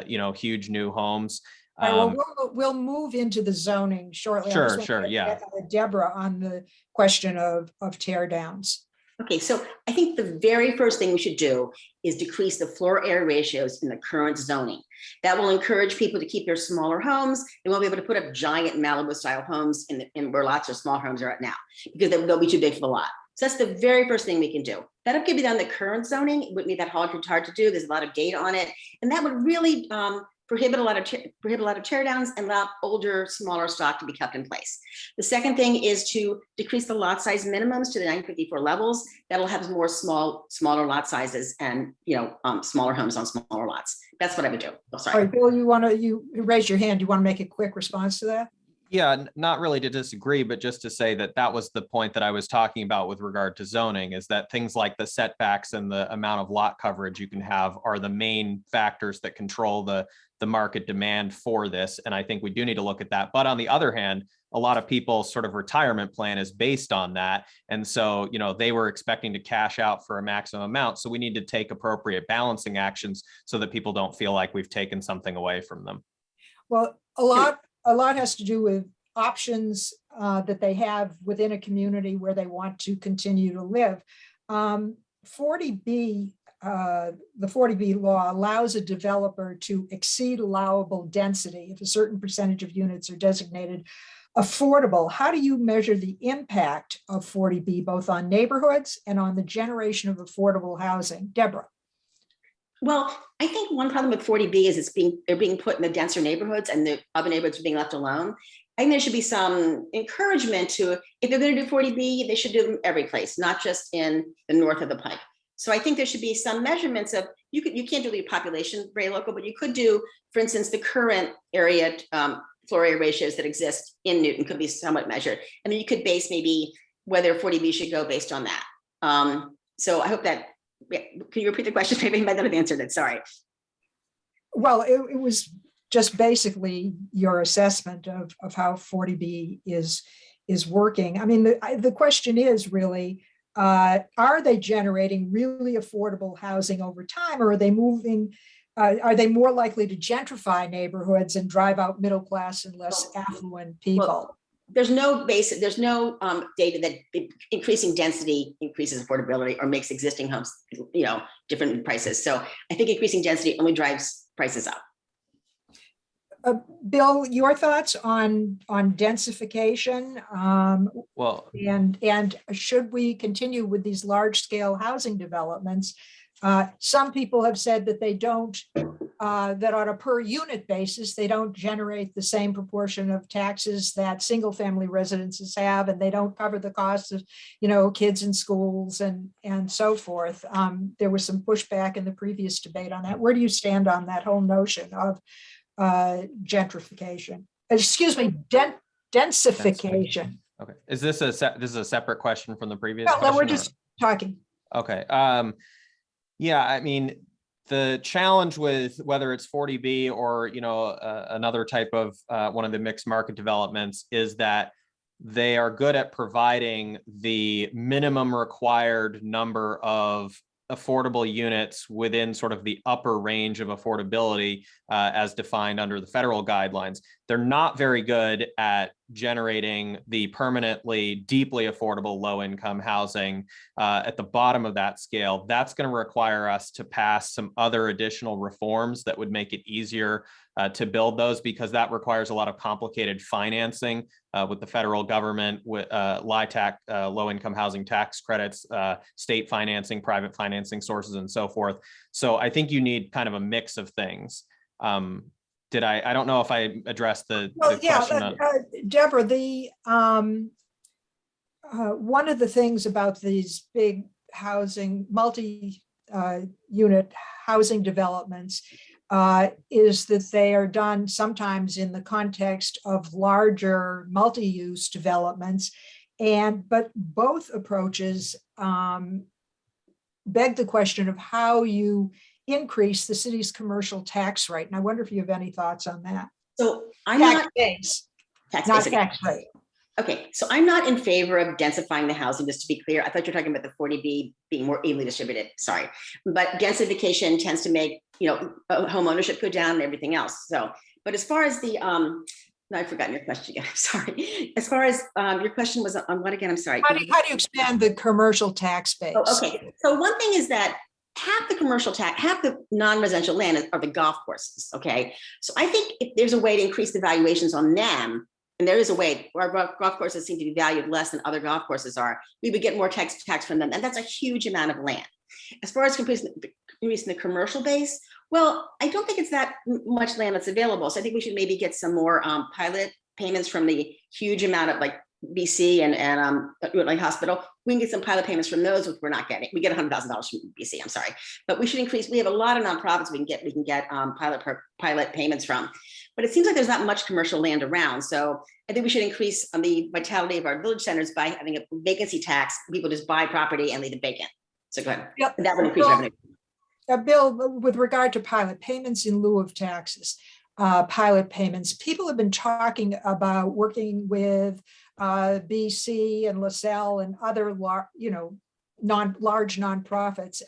you know, huge new homes.
All right, well, we'll move into the zoning shortly.
Sure, yeah.
Deborah, on the question of tear downs.
Okay, so I think the very first thing we should do is decrease the floor area ratios in the current zoning. That will encourage people to keep their smaller homes. They won't be able to put up giant Malibu style homes in where lots of small homes are at now, because they'll be too big for the lot. So that's the very first thing we can do. That'll give you down the current zoning. It wouldn't be that hard to do. There's a lot of data on it. And that would really prohibit a lot of tear downs and allow older, smaller stock to be kept in place. The second thing is to decrease the lot size minimums to the 954 levels. That'll have more smaller lot sizes and, you know, smaller homes on smaller lots. That's what I would do. Oh, sorry.
All right, Bill, you raise your hand. Do you want to make a quick response to that?
Yeah, not really to disagree, but just to say that that was the point that I was talking about with regard to zoning, is that things like the setbacks and the amount of lot coverage you can have are the main factors that control the market demand for this. And I think we do need to look at that. But on the other hand, a lot of people's sort of retirement plan is based on that. And so, you know, they were expecting to cash out for a maximum amount. So we need to take appropriate balancing actions so that people don't feel like we've taken something away from them.
Well, a lot has to do with options that they have within a community where they want to continue to live. 40B, the 40B law allows a developer to exceed allowable density if a certain percentage of units are designated affordable. How do you measure the impact of 40B both on neighborhoods and on the generation of affordable housing? Deborah.
Well, I think one problem with 40B is they're being put in the denser neighborhoods and the other neighborhoods are being left alone. I think there should be some encouragement to, if they're going to do 40B, they should do them every place, not just in the north of the Pike. So I think there should be some measurements of, you can't do the population very local, but you could do, for instance, the current area floor area ratios that exist in Newton could be somewhat measured. And then you could base maybe whether 40B should go based on that. So I hope that, can you repeat the question? Maybe I might not have answered it, sorry.
Well, it was just basically your assessment of how 40B is working. I mean, the question is really, are they generating really affordable housing over time, or are they are they more likely to gentrify neighborhoods and drive out middle class and less affluent people?
Well, there's no data that increasing density increases affordability or makes existing homes, you know, different prices. So I think increasing density only drives prices up.
Bill, your thoughts on densification?
Well,
and should we continue with these large scale housing developments? Some people have said that they don't, that on a per unit basis, they don't generate the same proportion of taxes that single family residences have, and they don't cover the costs of, you know, kids in schools and so forth. There was some pushback in the previous debate on that. Where do you stand on that whole notion of gentrification? Excuse me, densification.
Okay. Is this a separate question from the previous?
No, we're just talking.
Okay. Yeah, I mean, the challenge with whether it's 40B or, you know, another type of one of the mixed market developments is that they are good at providing the minimum required number of affordable units within sort of the upper range of affordability as defined under the federal guidelines. They're not very good at generating the permanently deeply affordable low-income housing at the bottom of that scale. That's going to require us to pass some other additional reforms that would make it easier to build those, because that requires a lot of complicated financing with the federal government, with LIHTC, low-income housing tax credits, state financing, private financing sources, and so forth. So I think you need kind of a mix of things. Did I don't know if I addressed the question.
Deborah, one of the things about these big housing, multi-unit housing developments is that they are done sometimes in the context of larger multi-use developments. But both approaches beg the question of how you increase the city's commercial tax rate. And I wonder if you have any thoughts on that.
So I'm
Tax
not
base,
tax
not
base.
tax rate.
Okay, so I'm not in favor of densifying the housing, just to be clear. I thought you were talking about the 40B being more evenly distributed, sorry. But densification tends to make, home ownership go down and everything else. So, but as far as the, no, I've forgotten your question again, I'm sorry. As far as your question was on what again, I'm sorry.
How do you expand the commercial tax base?
Oh, okay, so one thing is that half the commercial tax, half the non-residential land are the golf courses, okay? So I think if there's a way to increase the valuations on them, and there is a way, our golf courses seem to be valued less than other golf courses are, we would get more tax from them, and that's a huge amount of land. As far as increasing the commercial base, well, I don't think it's that much land that's available. So I think we should maybe get some more pilot payments from the huge amount of like BC and like hospital. We can get some pilot payments from those, which we're not getting. We get $100,000 from BC, I'm sorry. But we should increase, we have a lot of nonprofits we can get pilot payments from. But it seems like there's not much commercial land around. So I think we should increase on the vitality of our village centers by having a vacancy tax. People just buy property and leave it vacant. So go ahead.
Yep.
And that would increase revenue.
Bill, with regard to pilot payments in lieu of taxes, pilot payments, people have been talking about working with BC and LaSalle and other large nonprofits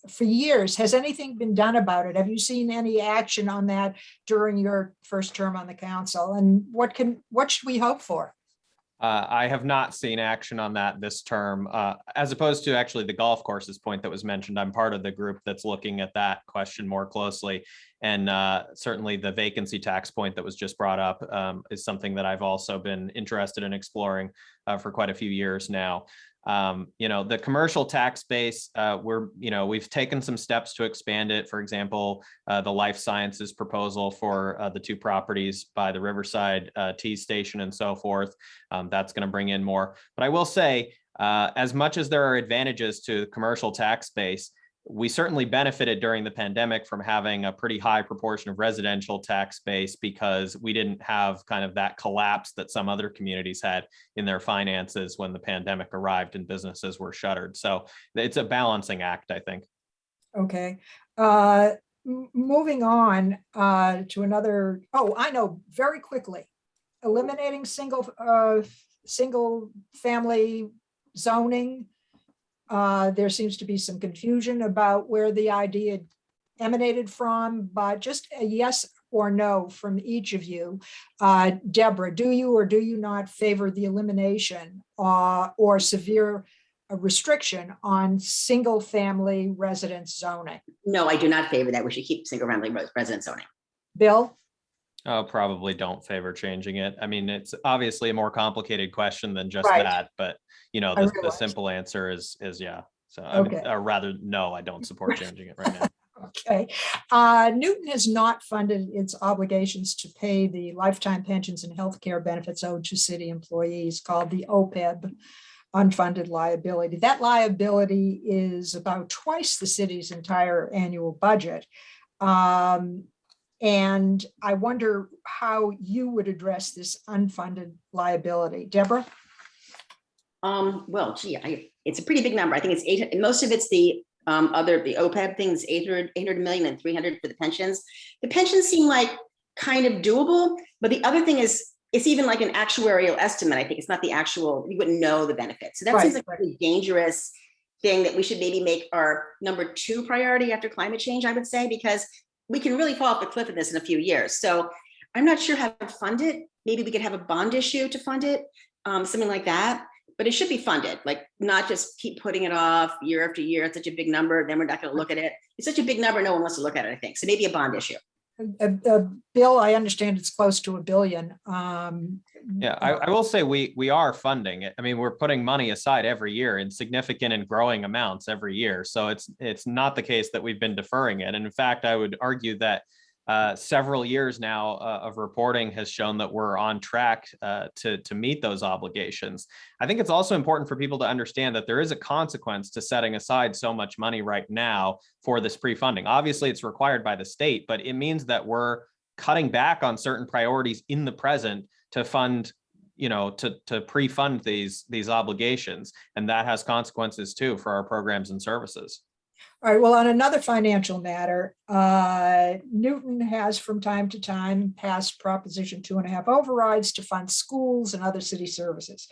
for years. Has anything been done about it? Have you seen any action on that during your first term on the council? And what should we hope for?
I have not seen action on that this term, as opposed to actually the golf courses point that was mentioned. I'm part of the group that's looking at that question more closely. And certainly the vacancy tax point that was just brought up is something that I've also been interested in exploring for quite a few years now. The commercial tax base, we've taken some steps to expand it. For example, the life sciences proposal for the two properties by the Riverside Tea Station and so forth. That's going to bring in more. But I will say, as much as there are advantages to commercial tax base, we certainly benefited during the pandemic from having a pretty high proportion of residential tax base, because we didn't have kind of that collapse that some other communities had in their finances when the pandemic arrived and businesses were shuttered. So it's a balancing act, I think.
Okay. Moving on to another, I know, very quickly, eliminating single family zoning. There seems to be some confusion about where the idea emanated from, but just a yes or no from each of you. Deborah, do you or do you not favor the elimination or severe restriction on single family residence zoning?
No, I do not favor that. We should keep single family residence zoning.
Bill?
Probably don't favor changing it. I mean, it's obviously a more complicated question than just
Right.
that, but the simple answer is yeah. So or rather, no, I don't support changing it right now.
Okay. Newton has not funded its obligations to pay the lifetime pensions and healthcare benefits owed to city employees, called the OPEB, unfunded liability. That liability is about twice the city's entire annual budget. And I wonder how you would address this unfunded liability. Deborah?
Well, it's a pretty big number. I think it's 800, most of it's the OPEB thing is 800 million and 300 for the pensions. The pensions seem like kind of doable, but the other thing is, it's even like an actuarial estimate. I think it's not the actual, you wouldn't know the benefits. So that seems like a really dangerous thing that we should maybe make our number 2 priority after climate change, I would say, because we can really fall off the cliff in this in a few years. So I'm not sure how to fund it. Maybe we could have a bond issue to fund it, something like that. But it should be funded, like not just keep putting it off year after year. It's such a big number, then we're not going to look at it. It's such a big number, no one wants to look at it, I think. So maybe a bond issue.
Bill, I understand it's close to $1 billion.
Yeah, I will say we are funding it. I mean, we're putting money aside every year in significant and growing amounts every year. So it's not the case that we've been deferring it. And in fact, I would argue that several years now of reporting has shown that we're on track to meet those obligations. I think it's also important for people to understand that there is a consequence to setting aside so much money right now for this pre-funding. Obviously, it's required by the state, but it means that we're cutting back on certain priorities in the present to fund, to pre-fund these obligations. And that has consequences too for our programs and services.
All right, well, on another financial matter, Newton has from time to time passed Proposition 2.5 overrides to fund schools and other city services.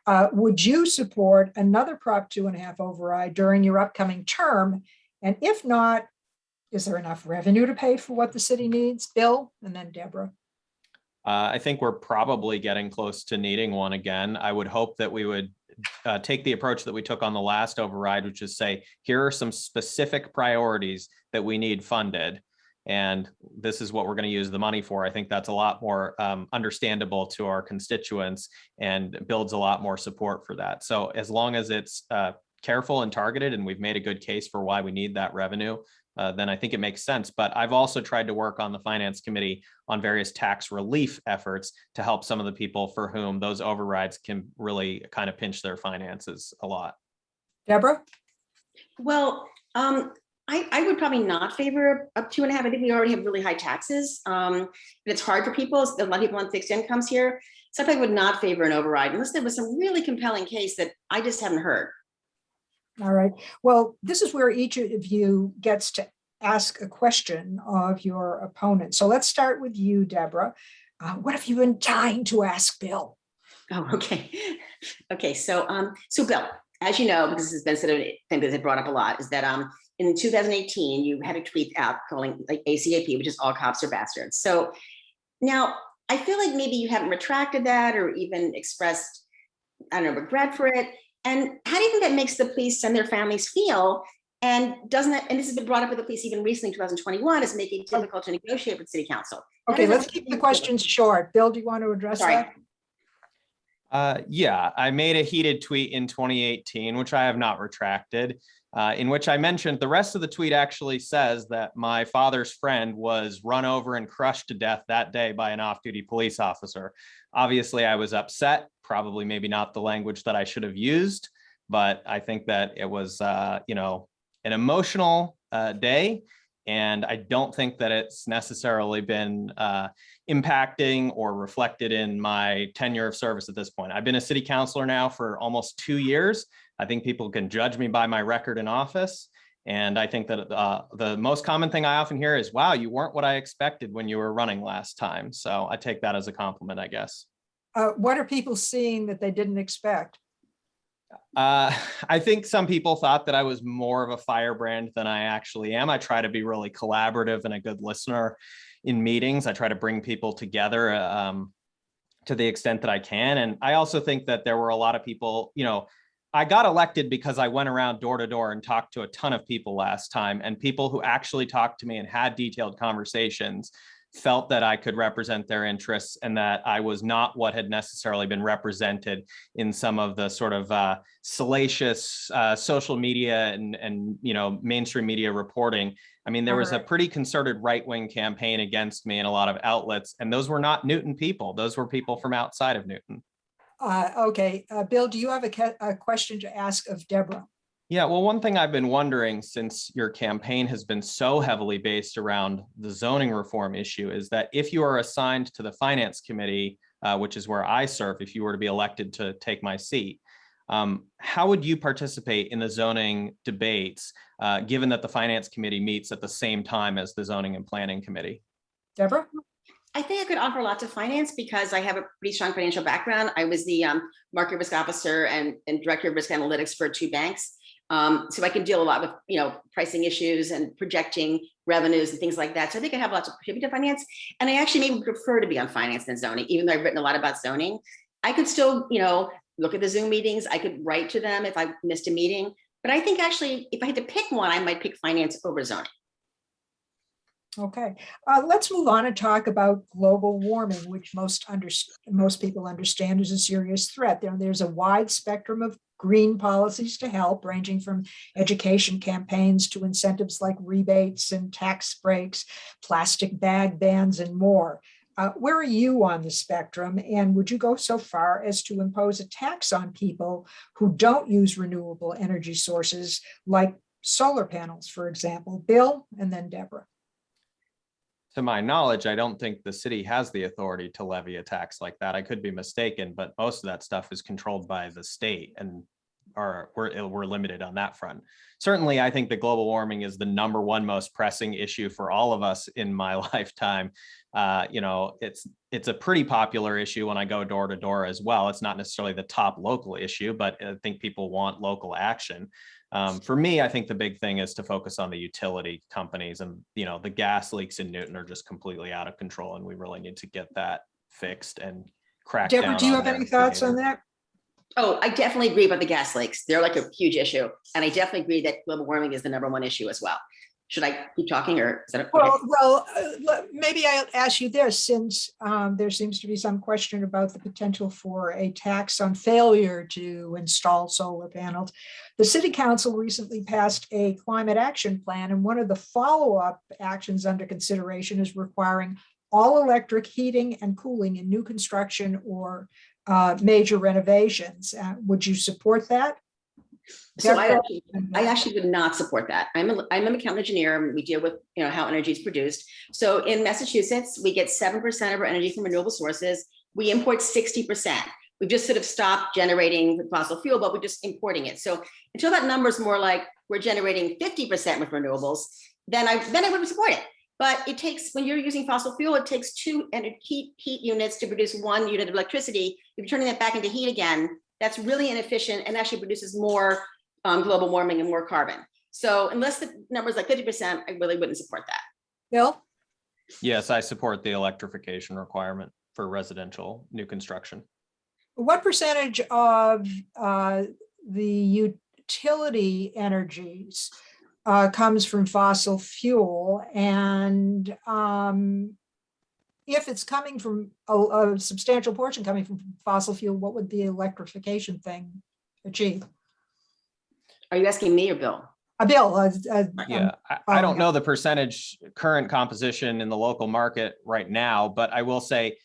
Would you support another Prop 2.5 override during your upcoming term? And if not, is there enough revenue to pay for what the city needs? Bill, and then Deborah.
I think we're probably getting close to needing one again. I would hope that we would take the approach that we took on the last override, which is say, here are some specific priorities that we need funded, and this is what we're going to use the money for. I think that's a lot more understandable to our constituents and builds a lot more support for that. So as long as it's careful and targeted, and we've made a good case for why we need that revenue, then I think it makes sense. But I've also tried to work on the Finance Committee on various tax relief efforts to help some of the people for whom those overrides can really kind of pinch their finances a lot.
Deborah?
Well, I would probably not favor up 2.5. I think we already have really high taxes. But it's hard for people. A lot of people on fixed incomes here. So I probably would not favor an override unless there was some really compelling case that I just haven't heard.
All right. Well, this is where each of you gets to ask a question of your opponent. So let's start with you, Deborah. What have you been dying to ask Bill?
Oh, okay. Okay. So Bill, as you know, because this has been sort of a thing that they brought up a lot, is that in 2018, you had a tweet out calling like ACAP, which is all cops are bastards. So now I feel like maybe you haven't retracted that or even expressed, I don't know, regret for it. And how do you think that makes the police and their families feel? And doesn't that, and this has been brought up with the police even recently in 2021, is making it difficult to negotiate with city council.
Okay, let's keep the questions short. Bill, do you want to address that?
Yeah, I made a heated tweet in 2018, which I have not retracted, in which I mentioned the rest of the tweet actually says that my father's friend was run over and crushed to death that day by an off-duty police officer. Obviously, I was upset, probably maybe not the language that I should have used, but I think that it was, an emotional day. And I don't think that it's necessarily been impacting or reflected in my tenure of service at this point. I've been a city councilor now for almost 2 years. I think people can judge me by my record in office. And I think that the most common thing I often hear is, wow, you weren't what I expected when you were running last time. So I take that as a compliment, I guess.
What are people seeing that they didn't expect?
I think some people thought that I was more of a firebrand than I actually am. I try to be really collaborative and a good listener in meetings. I try to bring people together to the extent that I can. And I also think that there were a lot of people, I got elected because I went around door to door and talked to a ton of people last time, and people who actually talked to me and had detailed conversations felt that I could represent their interests and that I was not what had necessarily been represented in some of the sort of salacious social media and mainstream media reporting. I mean, there was a pretty concerted right-wing campaign against me in a lot of outlets, and those were not Newton people. Those were people from outside of Newton.
Okay, Bill, do you have a question to ask of Deborah?
Yeah, well, one thing I've been wondering since your campaign has been so heavily based around the zoning reform issue is that if you are assigned to the Finance Committee, which is where I serve, if you were to be elected to take my seat, how would you participate in the zoning debates, given that the Finance Committee meets at the same time as the Zoning and Planning Committee?
Deborah?
I think I could offer a lot to finance because I have a pretty strong financial background. I was the market risk officer and director of risk analytics for 2 banks. So I can deal a lot with, pricing issues and projecting revenues and things like that. So I think I have lots of contribute to finance. And I actually maybe prefer to be on finance than zoning, even though I've written a lot about zoning. I could still, look at the Zoom meetings. I could write to them if I missed a meeting. But I think actually, if I had to pick one, I might pick finance over zoning.
Okay, let's move on and talk about global warming, which most people understand is a serious threat. There's a wide spectrum of green policies to help, ranging from education campaigns to incentives like rebates and tax breaks, plastic bag bans, and more. Where are you on the spectrum? And would you go so far as to impose a tax on people who don't use renewable energy sources, like solar panels, for example? Bill, and then Deborah.
To my knowledge, I don't think the city has the authority to levy a tax like that. I could be mistaken, but most of that stuff is controlled by the state, and we're limited on that front. Certainly, I think that global warming is the #1 most pressing issue for all of us in my lifetime. It's a pretty popular issue when I go door to door as well. It's not necessarily the top local issue, but I think people want local action. For me, I think the big thing is to focus on the utility companies, and the gas leaks in Newton are just completely out of control, and we really need to get that fixed and crack down.
Deborah, do you have any thoughts on that?
Oh, I definitely agree about the gas leaks. They're like a huge issue. And I definitely agree that global warming is the #1 issue as well. Should I keep talking, or is that okay?
Well, maybe I'll ask you this, since there seems to be some question about the potential for a tax on failure to install solar panels. The City Council recently passed a climate action plan, and one of the follow-up actions under consideration is requiring all electric heating and cooling in new construction or major renovations. Would you support that?
So I actually would not support that. I'm a mechanical engineer, and we deal with how energy is produced. So in Massachusetts, we get 7% of our energy from renewable sources. We import 60%. We've just sort of stopped generating with fossil fuel, but we're just importing it. So until that number is more like we're generating 50% with renewables, then I would support it. But it takes, when you're using fossil fuel, it takes 2 heat units to produce 1 unit of electricity. If you're turning that back into heat again, that's really inefficient and actually produces more global warming and more carbon. So unless the number is like 50%, I really wouldn't support that.
Bill?
Yes, I support the electrification requirement for residential new construction.
What percentage of the utility energies comes from fossil fuel? And if it's coming from a substantial portion coming from fossil fuel, what would the electrification thing achieve?
Are you asking me or Bill?
Bill.
Yeah, I don't know the percentage current composition in the local market right now, but I will say,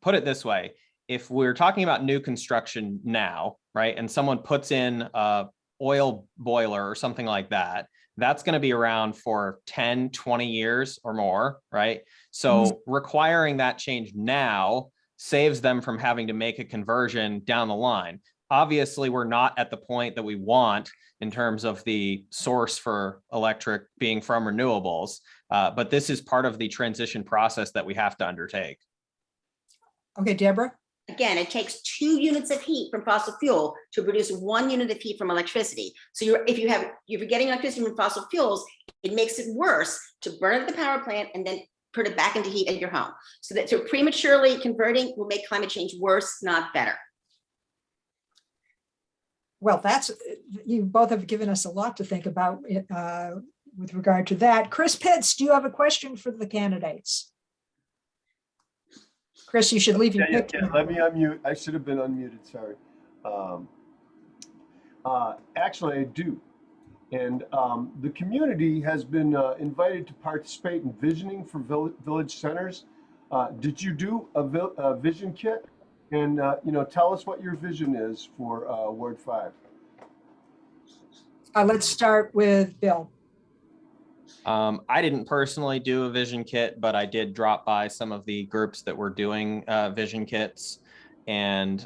put it this way. If we're talking about new construction now, right, and someone puts in a oil boiler or something like that, that's going to be around for 10, 20 years or more, right? So requiring that change now saves them from having to make a conversion down the line. Obviously, we're not at the point that we want in terms of the source for electric being from renewables, but this is part of the transition process that we have to undertake.
Okay, Deborah?
Again, it takes 2 units of heat from fossil fuel to produce 1 unit of heat from electricity. So if you're getting electricity from fossil fuels, it makes it worse to burn it at the power plant and then put it back into heat at your home. So prematurely converting will make climate change worse, not better.
Well, you both have given us a lot to think about with regard to that. Chris Pitts, do you have a question for the candidates? Chris, you should leave your picture.
Yeah, let me unmute. I should have been unmuted, sorry. Actually, I do. And the community has been invited to participate in visioning for village centers. Did you do a vision kit? And tell us what your vision is for Ward 5.
Let's start with Bill.
I didn't personally do a vision kit, but I did drop by some of the groups that were doing vision kits. And,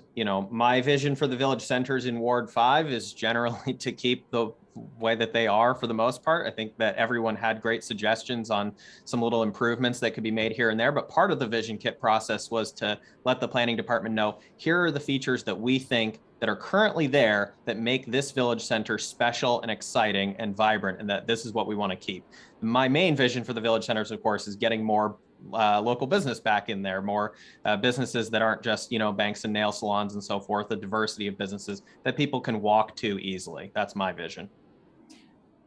my vision for the village centers in Ward 5 is generally to keep the way that they are for the most part. I think that everyone had great suggestions on some little improvements that could be made here and there, but part of the vision kit process was to let the planning department know, here are the features that we think that are currently there that make this village center special and exciting and vibrant, and that this is what we want to keep. My main vision for the village centers, of course, is getting more local business back in there, more businesses that aren't just, banks and nail salons and so forth, a diversity of businesses that people can walk to easily. That's my vision.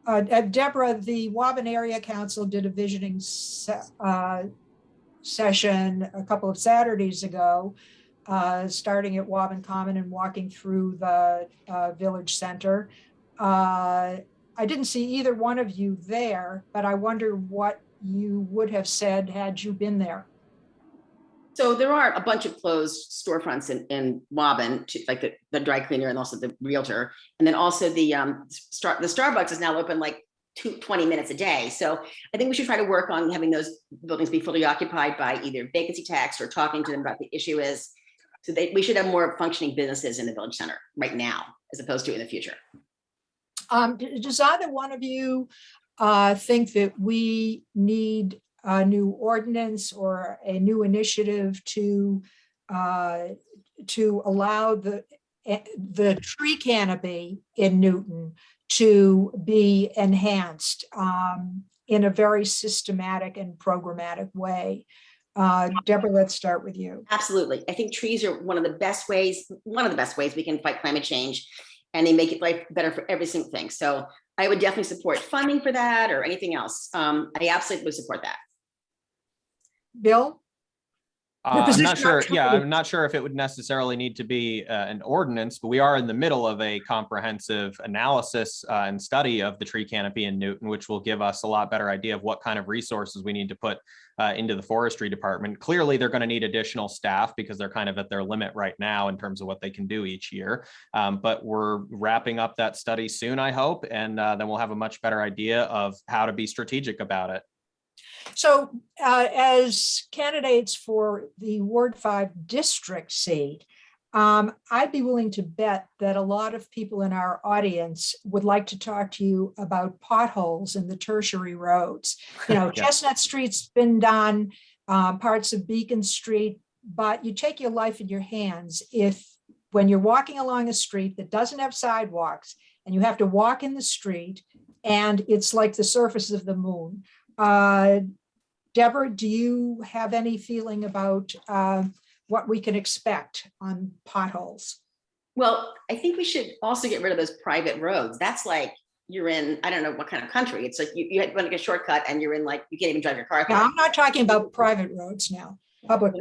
Deborah, the Waban Area Council did a visioning session a couple of Saturdays ago, starting at Waban Common and walking through the village center. I didn't see either one of you there, but I wonder what you would have said had you been there.
So there are a bunch of closed storefronts in Waban, like the dry cleaner and also the realtor. And then also the Starbucks is now open like 20 minutes a day. So I think we should try to work on having those buildings be fully occupied by either vacancy tax or talking to them about the issue is. So we should have more functioning businesses in the village center right now, as opposed to in the future.
Does either one of you think that we need a new ordinance or a new initiative to allow the tree canopy in Newton to be enhanced in a very systematic and programmatic way? Deborah, let's start with you.
Absolutely. I think trees are one of the best ways we can fight climate change, and they make it life better for every single thing. So I would definitely support funding for that or anything else. I absolutely would support that.
Bill?
I'm not sure. Yeah, I'm not sure if it would necessarily need to be an ordinance, but we are in the middle of a comprehensive analysis and study of the tree canopy in Newton, which will give us a lot better idea of what kind of resources we need to put into the forestry department. Clearly, they're going to need additional staff because they're kind of at their limit right now in terms of what they can do each year. But we're wrapping up that study soon, I hope, and then we'll have a much better idea of how to be strategic about it.
So as candidates for the Ward 5 district seat, I'd be willing to bet that a lot of people in our audience would like to talk to you about potholes in the tertiary roads. Yeah. Chestnut Street's been done, parts of Beacon Street, but you take your life in your hands if when you're walking along a street that doesn't have sidewalks and you have to walk in the street and it's like the surface of the moon. Deborah, do you have any feeling about what we can expect on potholes?
Well, I think we should also get rid of those private roads. That's like you're in, I don't know what kind of country. It's like you want to get a shortcut and you're in like, you can't even drive your car.
No, I'm not talking about private roads now. Public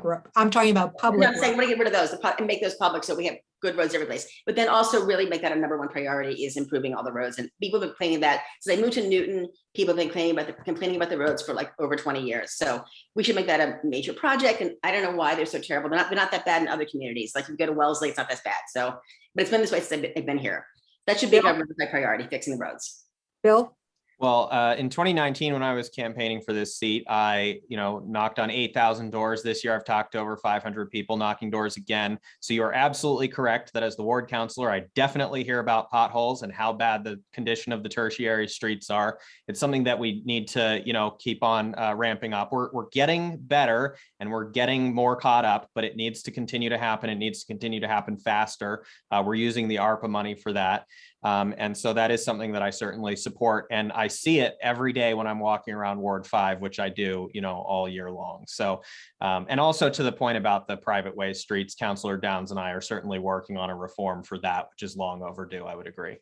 road. I'm talking about public.
I'm saying we want to get rid of those and make those public so we have good roads every place. But then also really make that a #1 priority is improving all the roads. And people have been complaining that since I moved to Newton, people have been complaining about the roads for like over 20 years. So we should make that a major project. And I don't know why they're so terrible. They're not that bad in other communities. Like if you go to Wellesley, it's not that bad. So, but it's been this way since I've been here. That should be my priority, fixing the roads.
Bill?
Well, in 2019, when I was campaigning for this seat, I, knocked on 8,000 doors. This year, I've talked to over 500 people knocking doors again. So you are absolutely correct that as the ward councilor, I definitely hear about potholes and how bad the condition of the tertiary streets are. It's something that we need to, keep on ramping up. We're getting better and we're getting more caught up, but it needs to continue to happen. It needs to continue to happen faster. We're using the ARPA money for that. And so that is something that I certainly support. And I see it every day when I'm walking around Ward 5, which I do, all year long. So, and also to the point about the private way streets, Councilor Downs and I are certainly working on a reform for that, which is long overdue, I would agree.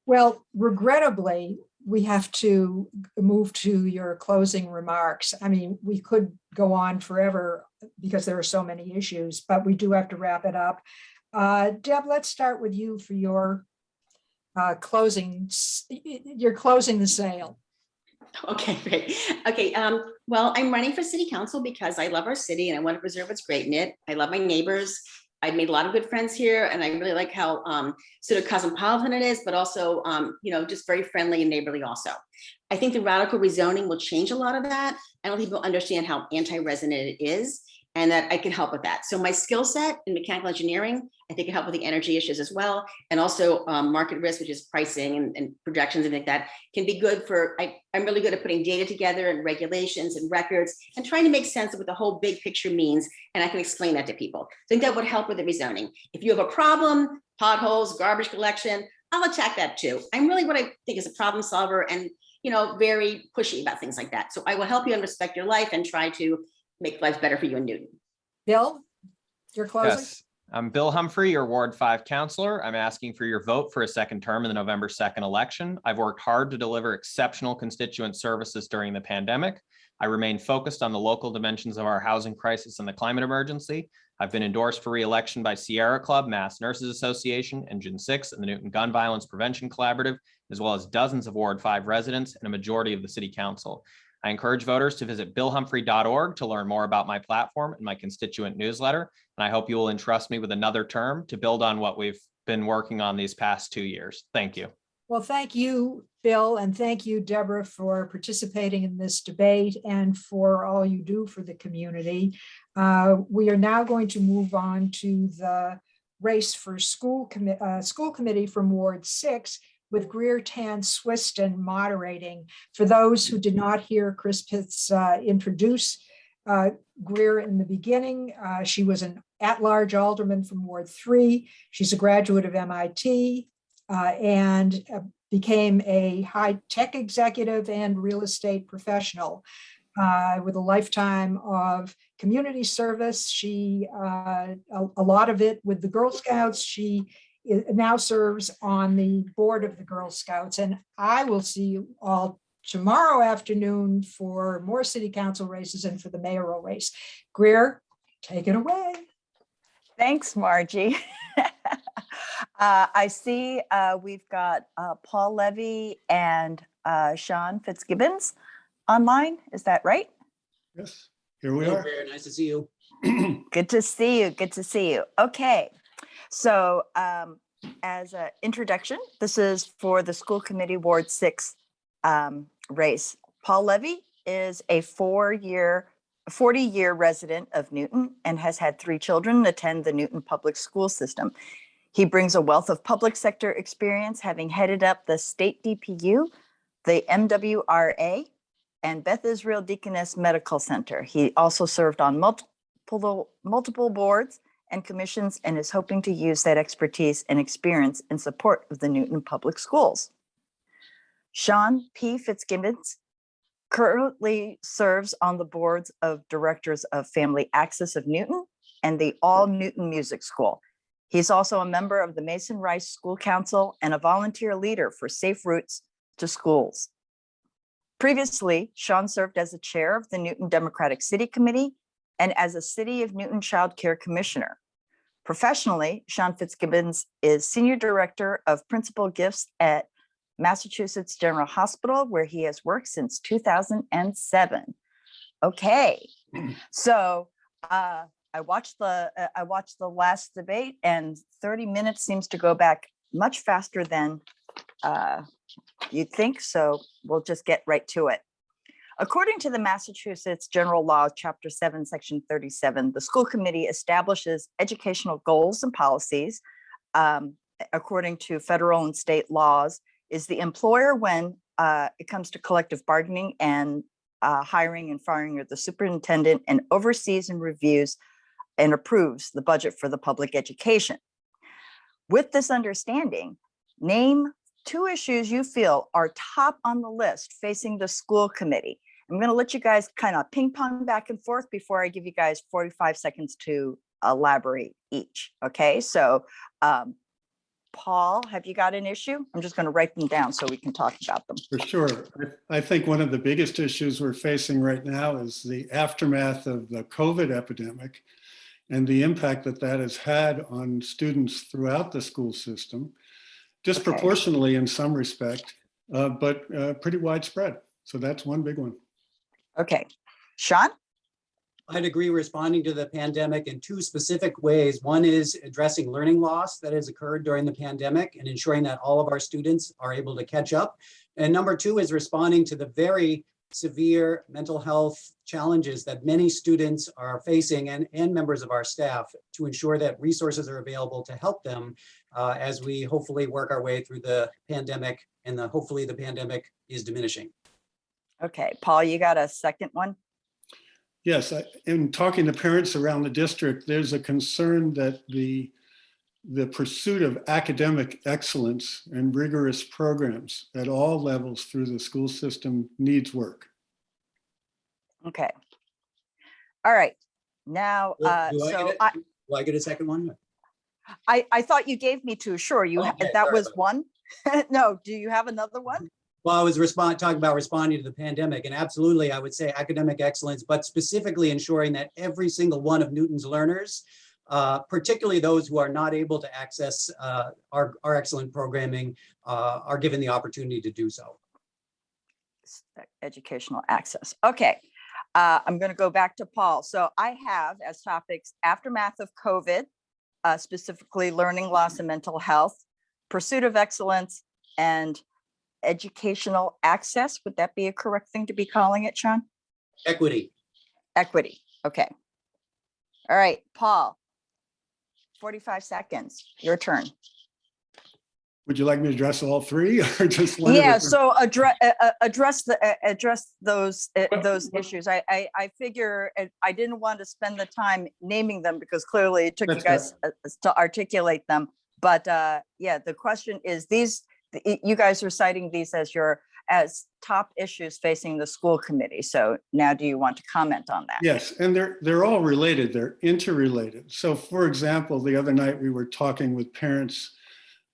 Well, regrettably, we have to move to your closing remarks. I mean, we could go on forever because there are so many issues, but we do have to wrap it up. Deb, let's start with you for your closing. You're closing the sale.
Okay, great. Okay, well, I'm running for city council because I love our city and I want to preserve what's great in it. I love my neighbors. I've made a lot of good friends here, and I really like how sort of cosmopolitan it is, but also, just very friendly and neighborly also. I think the radical rezoning will change a lot of that. I don't think people understand how anti-resident it is. and that I can help with that. So my skill set in mechanical engineering, I think can help with the energy issues as well. And also market risk, which is pricing and projections and like that, can be good for, I'm really good at putting data together and regulations and records and trying to make sense of what the whole big picture means. And I can explain that to people. I think that would help with the rezoning. If you have a problem, potholes, garbage collection, I'll attack that too. I'm really what I think is a problem solver and, you know, very pushy about things like that. So I will help you and respect your life and try to make life better for you in Newton.
Bill, your closing?
Yes, I'm Bill Humphrey, your Ward 5 Councilor. I'm asking for your vote for a second term in the November 2nd election. I've worked hard to deliver exceptional constituent services during the pandemic. I remain focused on the local dimensions of our housing crisis and the climate emergency. I've been endorsed for re-election by Sierra Club, Mass Nurses Association, Engine 6, and the Newton Gun Violence Prevention Collaborative, as well as dozens of Ward 5 residents and a majority of the City Council. I encourage voters to visit billhumphrey.org to learn more about my platform and my constituent newsletter. And I hope you will entrust me with another term to build on what we've been working on these past 2 years. Thank you.
Well, thank you, Bill, and thank you, Deborah, for participating in this debate and for all you do for the community. We are now going to move on to the race for school committee from Ward 6, with Greer Tan Swiston moderating. For those who did not hear Chris Pitts introduce Greer in the beginning, she was an at-large alderman from Ward 3. She's a graduate of MIT and became a high-tech executive and real estate professional with a lifetime of community service. She, a lot of it with the Girl Scouts. She now serves on the board of the Girl Scouts, and I will see you all tomorrow afternoon for more city council races and for the mayoral race. Greer, take it away.
Thanks, Margie. I see we've got Paul Levy and Shawn Fitzgibbons online. Is that right?
Yes, here we are.
Very nice to see you.
Good to see you. Good to see you. Okay. So as an introduction, this is for the school committee Ward 6 race. Paul Levy is a 40-year resident of Newton and has had 3 children attend the Newton public school system. He brings a wealth of public sector experience, having headed up the state DPU, the MWRA, and Beth Israel Deaconess Medical Center. He also served on multiple boards and commissions and is hoping to use that expertise and experience in support of the Newton Public Schools. Shawn P. Fitzgibbons currently serves on the boards of directors of Family Access of Newton and the All Newton Music School. He's also a member of the Mason Rice School Council and a volunteer leader for Safe Routes to Schools. Previously, Shawn served as the chair of the Newton Democratic City Committee and as a City of Newton Child Care Commissioner. Professionally, Shawn Fitzgibbons is Senior Director of Principal Gifts at Massachusetts General Hospital, where he has worked since 2007. Okay, so I watched the last debate, and 30 minutes seems to go back much faster than you'd think, so we'll just get right to it. According to the Massachusetts General Law, Chapter 7, Section 37, the school committee establishes educational goals and policies. According to federal and state laws, is the employer when it comes to collective bargaining and hiring and firing of the superintendent, and oversees and reviews and approves the budget for the public education. With this understanding, name 2 issues you feel are top on the list facing the school committee. I'm going to let you guys kind of ping pong back and forth before I give you guys 45 seconds to elaborate each. Okay, so Paul, have you got an issue? I'm just going to write them down so we can talk about them.
For sure. I think one of the biggest issues we're facing right now is the aftermath of the COVID epidemic and the impact that that has had on students throughout the school system, disproportionately in some respect, but pretty widespread. So that's one big one.
Okay, Shawn?
I'd agree, responding to the pandemic in 2 specific ways. One is addressing learning loss that has occurred during the pandemic and ensuring that all of our students are able to catch up. And number 2 is responding to the very severe mental health challenges that many students are facing and members of our staff, to ensure that resources are available to help them as we hopefully work our way through the pandemic, and hopefully the pandemic is diminishing.
Okay, Paul, you got a second one?
Yes, in talking to parents around the district, there's a concern that the pursuit of academic excellence and rigorous programs at all levels through the school system needs work.
Okay. All right. Now,
Do I get a second one?
I thought you gave me two. Sure,
Okay,
that
sorry
was
about
one. No, do you have another one?
Well, I was talking about responding to the pandemic, and absolutely, I would say academic excellence, but specifically ensuring that every single one of Newton's learners, particularly those who are not able to access our excellent programming, are given the opportunity to do so.
Educational access. Okay. I'm going to go back to Paul. So I have as topics aftermath of COVID, specifically learning loss and mental health, pursuit of excellence, and educational access. Would that be a correct thing to be calling it, Shawn?
Equity.
Equity. Okay. All right, Paul, 45 seconds, your turn.
Would you like me to address all three or just one?
Yeah, so address those issues. I figure I didn't want to spend the time naming them because clearly it took you guys to articulate them. But yeah, the question is you guys are citing these as top issues facing the school committee. So now do you want to comment on that?
Yes, and they're all related. They're interrelated. So for example, the other night we were talking with parents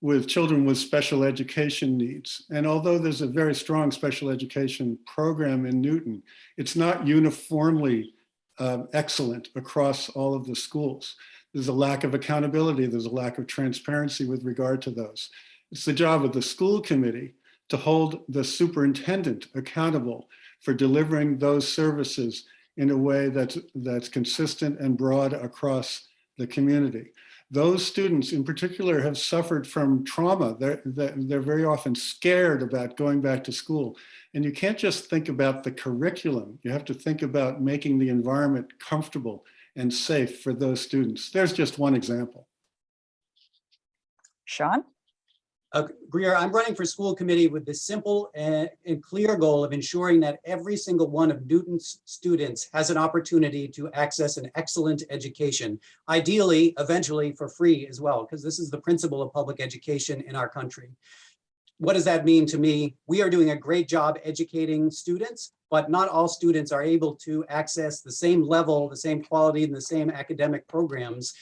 with children with special education needs. And although there's a very strong special education program in Newton, it's not uniformly excellent across all of the schools. There's a lack of accountability. There's a lack of transparency with regard to those. It's the job of the school committee to hold the superintendent accountable for delivering those services in a way that's consistent and broad across the community. Those students in particular have suffered from trauma. They're very often scared about going back to school. And you can't just think about the curriculum. You have to think about making the environment comfortable and safe for those students. There's just one example.
Shawn?
Greer, I'm running for school committee with the simple and clear goal of ensuring that every single one of Newton's students has an opportunity to access an excellent education, ideally, eventually for free as well, because this is the principle of public education in our country. What does that mean to me? We are doing a great job educating students, but not all students are able to access the same level, the same quality, and the same academic programs.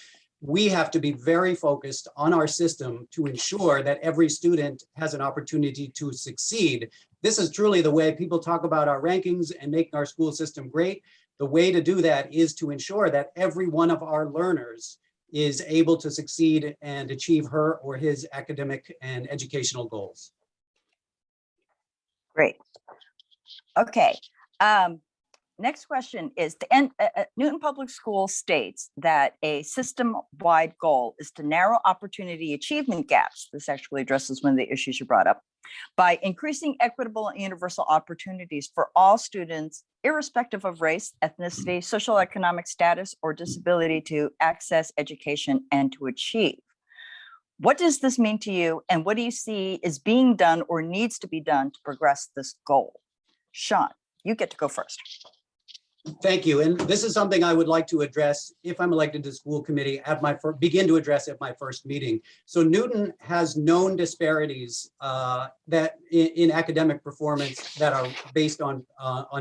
We have to be very focused on our system to ensure that every student has an opportunity to succeed. This is truly the way people talk about our rankings and making our school system great. The way to do that is to ensure that every one of our learners is able to succeed and achieve her or his academic and educational goals.
Great. Okay. Next question is, Newton Public Schools states that a system-wide goal is to narrow opportunity achievement gaps. This actually addresses one of the issues you brought up by increasing equitable and universal opportunities for all students, irrespective of race, ethnicity, socioeconomic status, or disability to access education and to achieve. What does this mean to you? And what do you see is being done or needs to be done to progress this goal? Shawn, you get to go first.
Thank you. And this is something I would like to address if I'm elected to school committee begin to address at my first meeting. So Newton has known disparities that in academic performance that are based on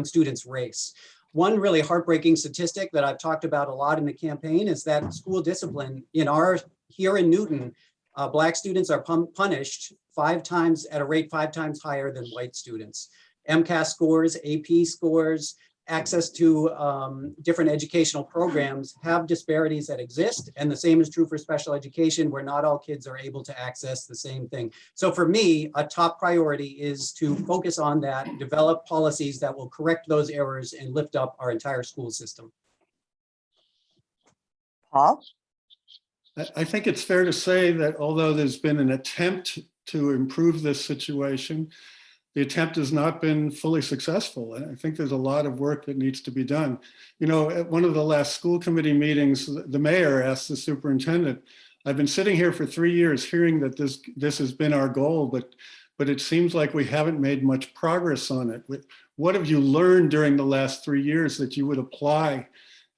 students' race. One really heartbreaking statistic that I've talked about a lot in the campaign is that school discipline here in Newton, Black students are punished 5 times at a rate 5 times higher than white students. MCAS scores, AP scores, access to different educational programs have disparities that exist. And the same is true for special education, where not all kids are able to access the same thing. So for me, a top priority is to focus on that, develop policies that will correct those errors and lift up our entire school system.
Paul?
I think it's fair to say that although there's been an attempt to improve this situation, the attempt has not been fully successful. And I think there's a lot of work that needs to be done. You know, at one of the last school committee meetings, the mayor asked the superintendent, I've been sitting here for 3 years hearing that this has been our goal, but it seems like we haven't made much progress on it. What have you learned during the last 3 years that you would apply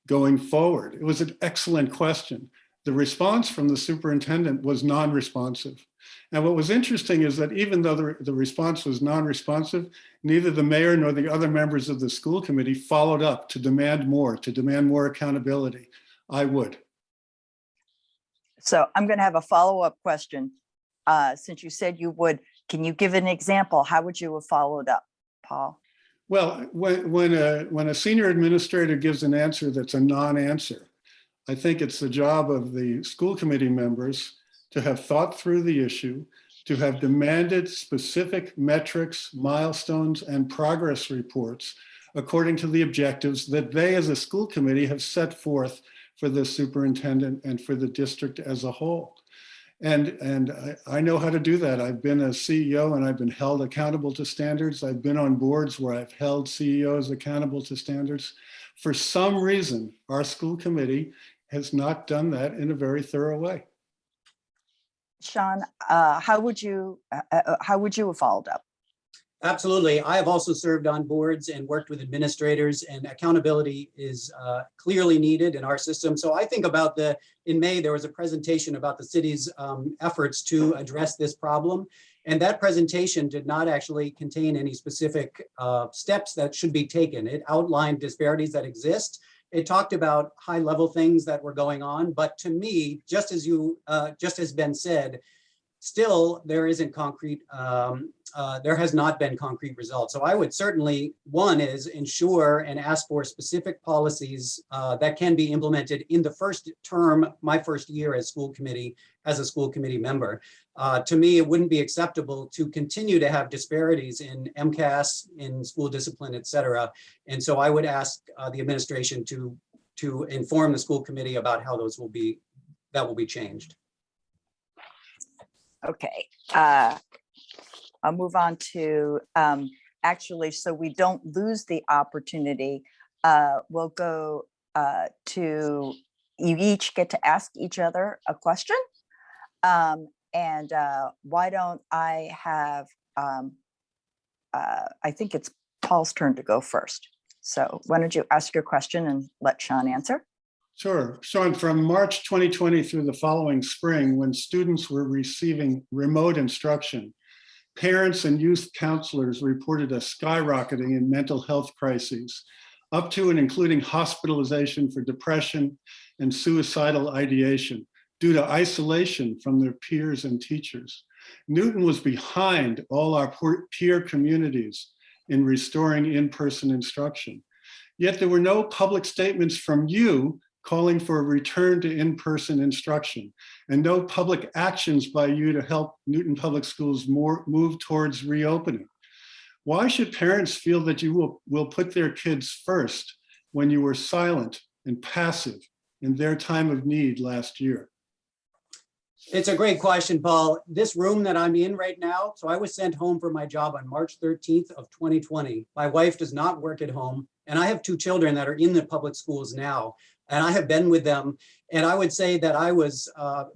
going forward? It was an excellent question. The response from the superintendent was non-responsive. And what was interesting is that even though the response was non-responsive, neither the mayor nor the other members of the school committee followed up to demand more accountability. I would.
So I'm going to have a follow-up question. Since you said you would, can you give an example? How would you have followed up, Paul?
Well, when a senior administrator gives an answer that's a non-answer, I think it's the job of the school committee members to have thought through the issue, to have demanded specific metrics, milestones, and progress reports according to the objectives that they as a school committee have set forth for the superintendent and for the district as a whole. And I know how to do that. I've been a CEO and I've been held accountable to standards. I've been on boards where I've held CEOs accountable to standards. For some reason, our school committee has not done that in a very thorough way.
Shawn, how would you have followed up?
Absolutely. I have also served on boards and worked with administrators, and accountability is clearly needed in our system. So I think about in May, there was a presentation about the city's efforts to address this problem. And that presentation did not actually contain any specific steps that should be taken. It outlined disparities that exist. It talked about high level things that were going on. But to me, just as Ben said, still there isn't concrete, there has not been concrete results. So I would certainly, one is ensure and ask for specific policies that can be implemented in the first term, my first year as a school committee member. To me, it wouldn't be acceptable to continue to have disparities in MCAS, in school discipline, et cetera. And so I would ask the administration to inform the school committee about how that will be changed.
Okay, I'll move on to actually, so we don't lose the opportunity, we'll go to, you each get to ask each other a question. And why don't I have, I think it's Paul's turn to go first. So why don't you ask your question and let Shawn answer?
Sure. Shawn, from March 2020 through the following spring, when students were receiving remote instruction, parents and youth counselors reported a skyrocketing in mental health crises, up to and including hospitalization for depression and suicidal ideation due to isolation from their peers and teachers. Newton was behind all our peer communities in restoring in-person instruction. Yet there were no public statements from you calling for a return to in-person instruction, and no public actions by you to help Newton Public Schools move towards reopening. Why should parents feel that you will put their kids first when you were silent and passive in their time of need last year?
It's a great question, Paul. This room that I'm in right now, so I was sent home from my job on March 13th of 2020. My wife does not work at home, and I have 2 children that are in the public schools now, and I have been with them. And I would say that I was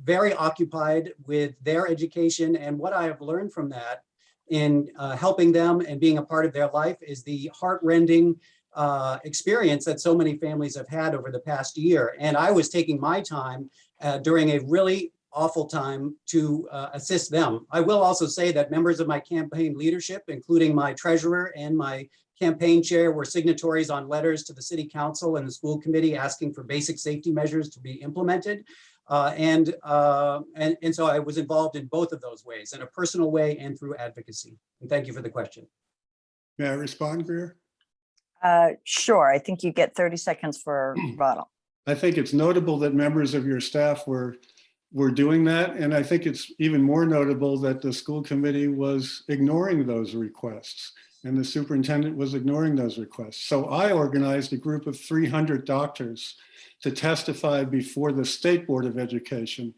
very occupied with their education, and what I have learned from that in helping them and being a part of their life is the heartrending experience that so many families have had over the past year. And I was taking my time during a really awful time to assist them. I will also say that members of my campaign leadership, including my treasurer and my campaign chair, were signatories on letters to the city council and the school committee asking for basic safety measures to be implemented. And so I was involved in both of those ways, in a personal way and through advocacy. And thank you for the question.
May I respond, Greer?
Sure, I think you get 30 seconds for rebuttal.
I think it's notable that members of your staff were doing that. And I think it's even more notable that the school committee was ignoring those requests and the superintendent was ignoring those requests. So I organized a group of 300 doctors to testify before the State Board of Education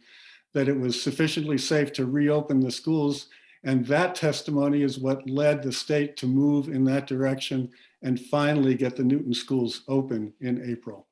that it was sufficiently safe to reopen the schools And that testimony is what led the state to move in that direction and finally get the Newton schools open in April.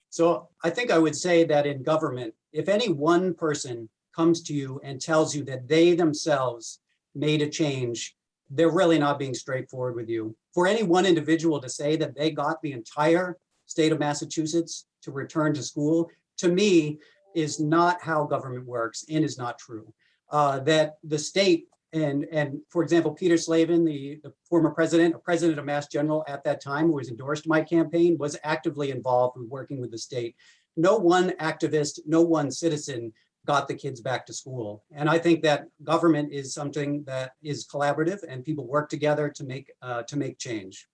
So I think I would say that in government, if any one person comes to you and tells you that they themselves made a change, they're really not being straightforward with you. For any one individual to say that they got the entire state of Massachusetts to return to school, to me, is not how government works and is not true. That the state and for example, Peter Slavin, the former president of Mass General at that time, who was endorsed my campaign, was actively involved with working with the state. No one activist, no one citizen got the kids back to school. And I think that government is something that is collaborative and people work together to make change.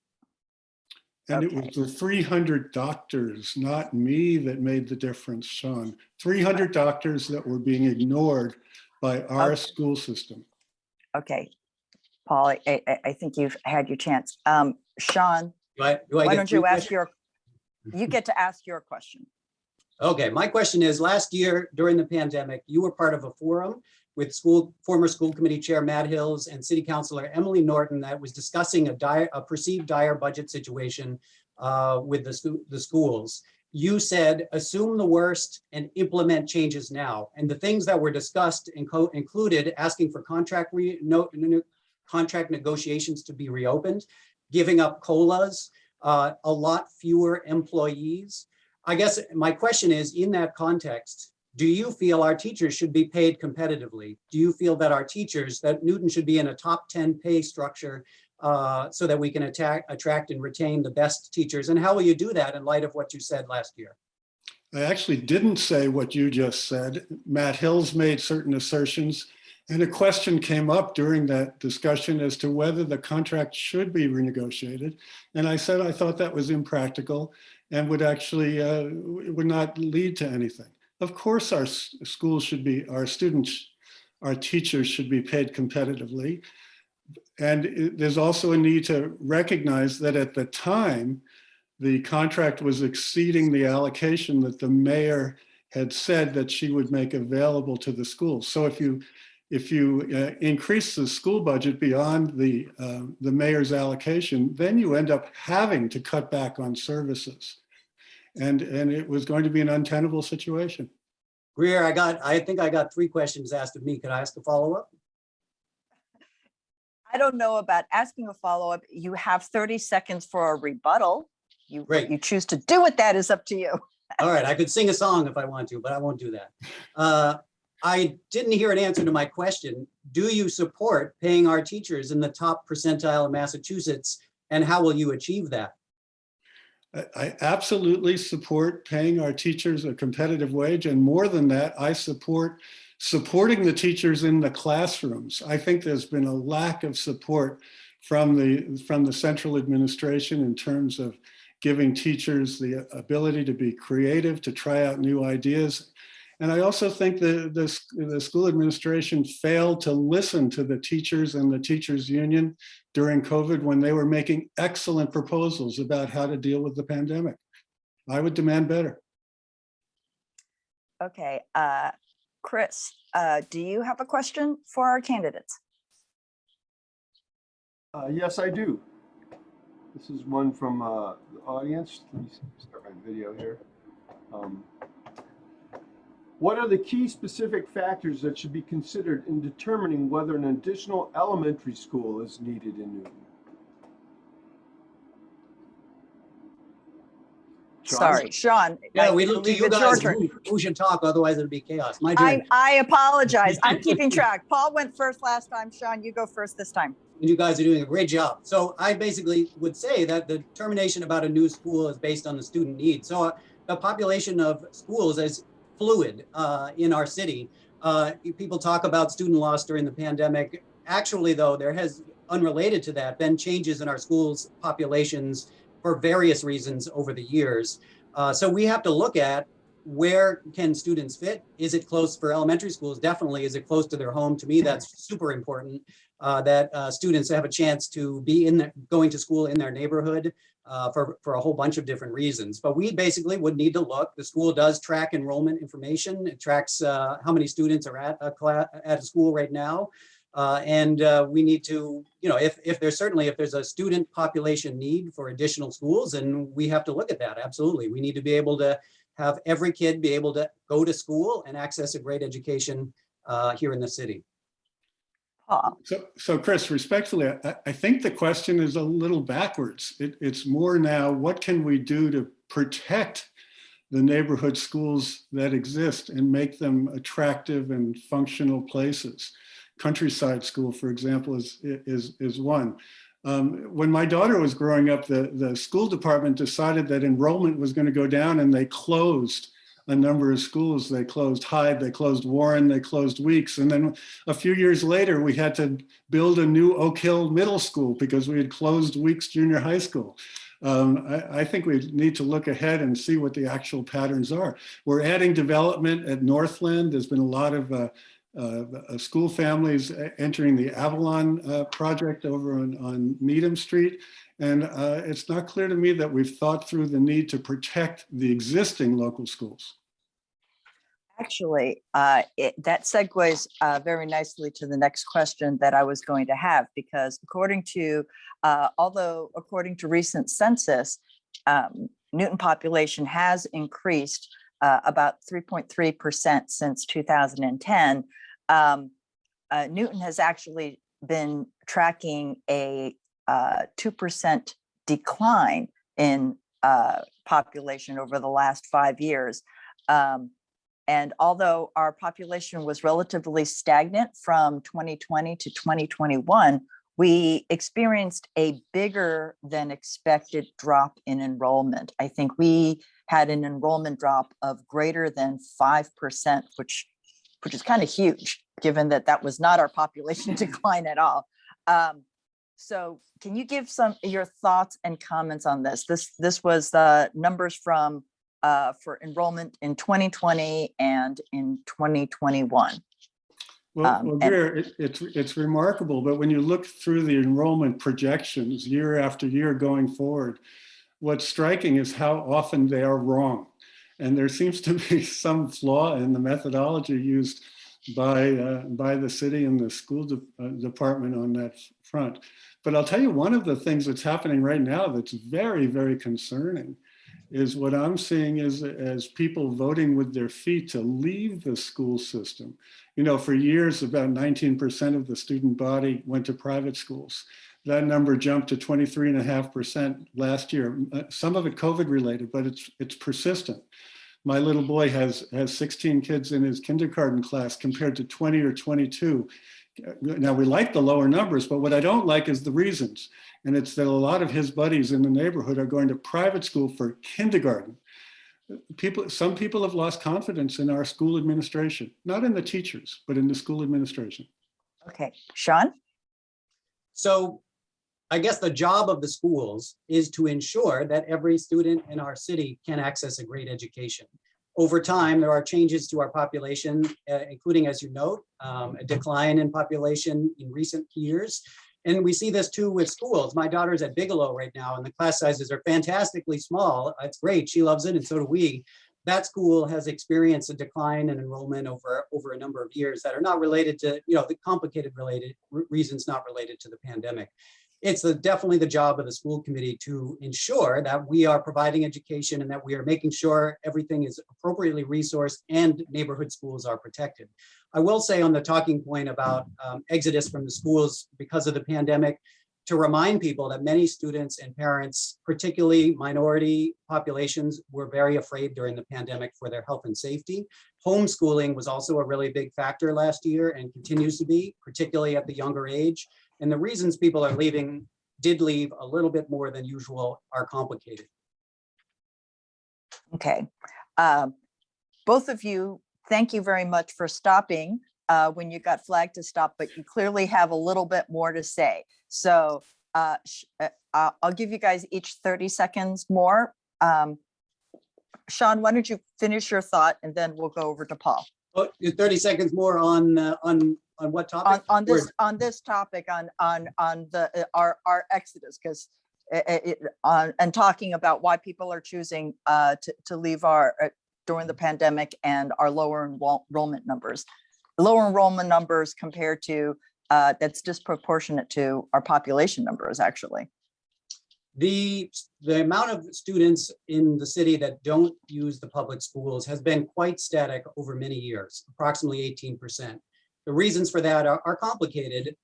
And it was the 300 doctors, not me, that made the difference, Shawn. 300 doctors that were being ignored by our school system.
Okay, Paul, I think you've had your chance. Shawn, why don't you ask you get to ask your question.
Okay, my question is, last year during the pandemic, you were part of a forum with former school committee chair Matt Hills and city councilor Emily Norton that was discussing a perceived dire budget situation with the schools. You said, assume the worst and implement changes now. And the things that were discussed included asking for contract negotiations to be reopened, giving up COLAs, a lot fewer employees. I guess my question is, in that context, do you feel our teachers should be paid competitively? Do you feel that our teachers, that Newton should be in a top 10 pay structure so that we can attract and retain the best teachers? And how will you do that in light of what you said last year?
I actually didn't say what you just said. Matt Hills made certain assertions, and a question came up during that discussion as to whether the contract should be renegotiated. And I said I thought that was impractical and would actually would not lead to anything. Of course, our schools should be, our students, our teachers should be paid competitively. And there's also a need to recognize that at the time, the contract was exceeding the allocation that the mayor had said that she would make available to the schools. So if you increase the school budget beyond the mayor's allocation, then you end up having to cut back on services. And it was going to be an untenable situation.
Greer, I think I got 3 questions asked of me. Could I ask a follow-up?
I don't know about asking a follow-up. You have 30 seconds for a rebuttal. What you choose to do with that is up to you.
All right, I could sing a song if I want to, but I won't do that. I didn't hear an answer to my question. Do you support paying our teachers in the top percentile of Massachusetts, and how will you achieve that?
I absolutely support paying our teachers a competitive wage, and more than that, I support supporting the teachers in the classrooms. I think there's been a lack of support from the central administration in terms of giving teachers the ability to be creative, to try out new ideas. And I also think the school administration failed to listen to the teachers and the teachers union during COVID when they were making excellent proposals about how to deal with the pandemic. I would demand better.
Okay, Chris, do you have a question for our candidates?
Yes, I do. This is one from the audience. Let me start my video here. What are the key specific factors that should be considered in determining whether an additional elementary school is needed in Newton? Shawn?
Sorry, Shawn.
Yeah, we look to you guys who should talk, otherwise it'll be chaos. My turn.
I apologize. I'm keeping track. Paul went first last time. Shawn, you go first this time.
And you guys are doing a great job. So I basically would say that the determination about a new school is based on the student need. So the population of schools is fluid in our city. People talk about student loss during the pandemic. Actually, though, there has, unrelated to that, been changes in our schools' populations for various reasons over the years. So we have to look at where can students fit? Is it close for elementary schools? Definitely. Is it close to their home? To me, that's super important, that students have a chance to be going to school in their neighborhood for a whole bunch of different reasons. But we basically would need to look. The school does track enrollment information. It tracks how many students are at a school right now. And we need to, if there's a student population need for additional schools, and we have to look at that. Absolutely. We need to be able to have every kid be able to go to school and access a great education here in the city.
So Chris, respectfully, I think the question is a little backwards. It's more now, what can we do to protect the neighborhood schools that exist and make them attractive and functional places? Countryside School, for example, is one. When my daughter was growing up, the school department decided that enrollment was going to go down, and they closed a number of schools. They closed Hyde, they closed Warren, they closed Weeks. And then a few years later, we had to build a new Oak Hill Middle School because we had closed Weeks Junior High School. I think we need to look ahead and see what the actual patterns are. We're adding development at Northland. There's been a lot of school families entering the Avalon project over on Needham Street. And it's not clear to me that we've thought through the need to protect the existing local schools.
Actually, that segues very nicely to the next question that I was going to have, because according to recent census, Newton population has increased about 3.3% since 2010. Newton has actually been tracking a 2% decline in population over the last 5 years. And although our population was relatively stagnant from 2020 to 2021, we experienced a bigger than expected drop in enrollment. I think we had an enrollment drop of greater than 5%, which is kind of huge, given that that was not our population decline at all. So can you give your thoughts and comments on this? This was the numbers from for enrollment in 2020 and in 2021.
Well, Greer, it's remarkable, but when you look through the enrollment projections year after year going forward, what's striking is how often they are wrong. And there seems to be some flaw in the methodology used by the city and the school department on that front. But I'll tell you, one of the things that's happening right now that's very, very concerning is what I'm seeing is as people voting with their feet to leave the school system. For years, about 19% of the student body went to private schools. That number jumped to 23.5% last year. Some of it COVID related, but it's persistent. My little boy has 16 kids in his kindergarten class compared to 20 or 22. Now, we like the lower numbers, but what I don't like is the reasons. And it's that a lot of his buddies in the neighborhood are going to private school for kindergarten. Some people have lost confidence in our school administration, not in the teachers, but in the school administration.
Okay, Shawn?
So I guess the job of the schools is to ensure that every student in our city can access a great education. Over time, there are changes to our population, including, as you note, a decline in population in recent years. And we see this too with schools. My daughter's at Bigelow right now, and the class sizes are fantastically small. It's great. She loves it, and so do we. That school has experienced a decline in enrollment over a number of years that are not related to, the complicated reasons not related to the pandemic. It's definitely the job of the school committee to ensure that we are providing education and that we are making sure everything is appropriately resourced and neighborhood schools are protected. I will say on the talking point about exodus from the schools because of the pandemic, to remind people that many students and parents, particularly minority populations, were very afraid during the pandemic for their health and safety. Homeschooling was also a really big factor last year and continues to be, particularly at the younger age. And the reasons people are did leave a little bit more than usual are complicated.
Okay. Both of you, thank you very much for stopping when you got flagged to stop, but you clearly have a little bit more to say. So I'll give you guys each 30 seconds more. Shawn, why don't you finish your thought and then we'll go over to Paul.
Oh, 30 seconds more on what topic?
On this topic on the our exodus, because and talking about why people are choosing to leave our during the pandemic and our lower enrollment numbers. Lower enrollment numbers compared to that's disproportionate to our population numbers, actually.
The amount of students in the city that don't use the public schools has been quite static over many years, approximately 18%. The reasons for that are complicated.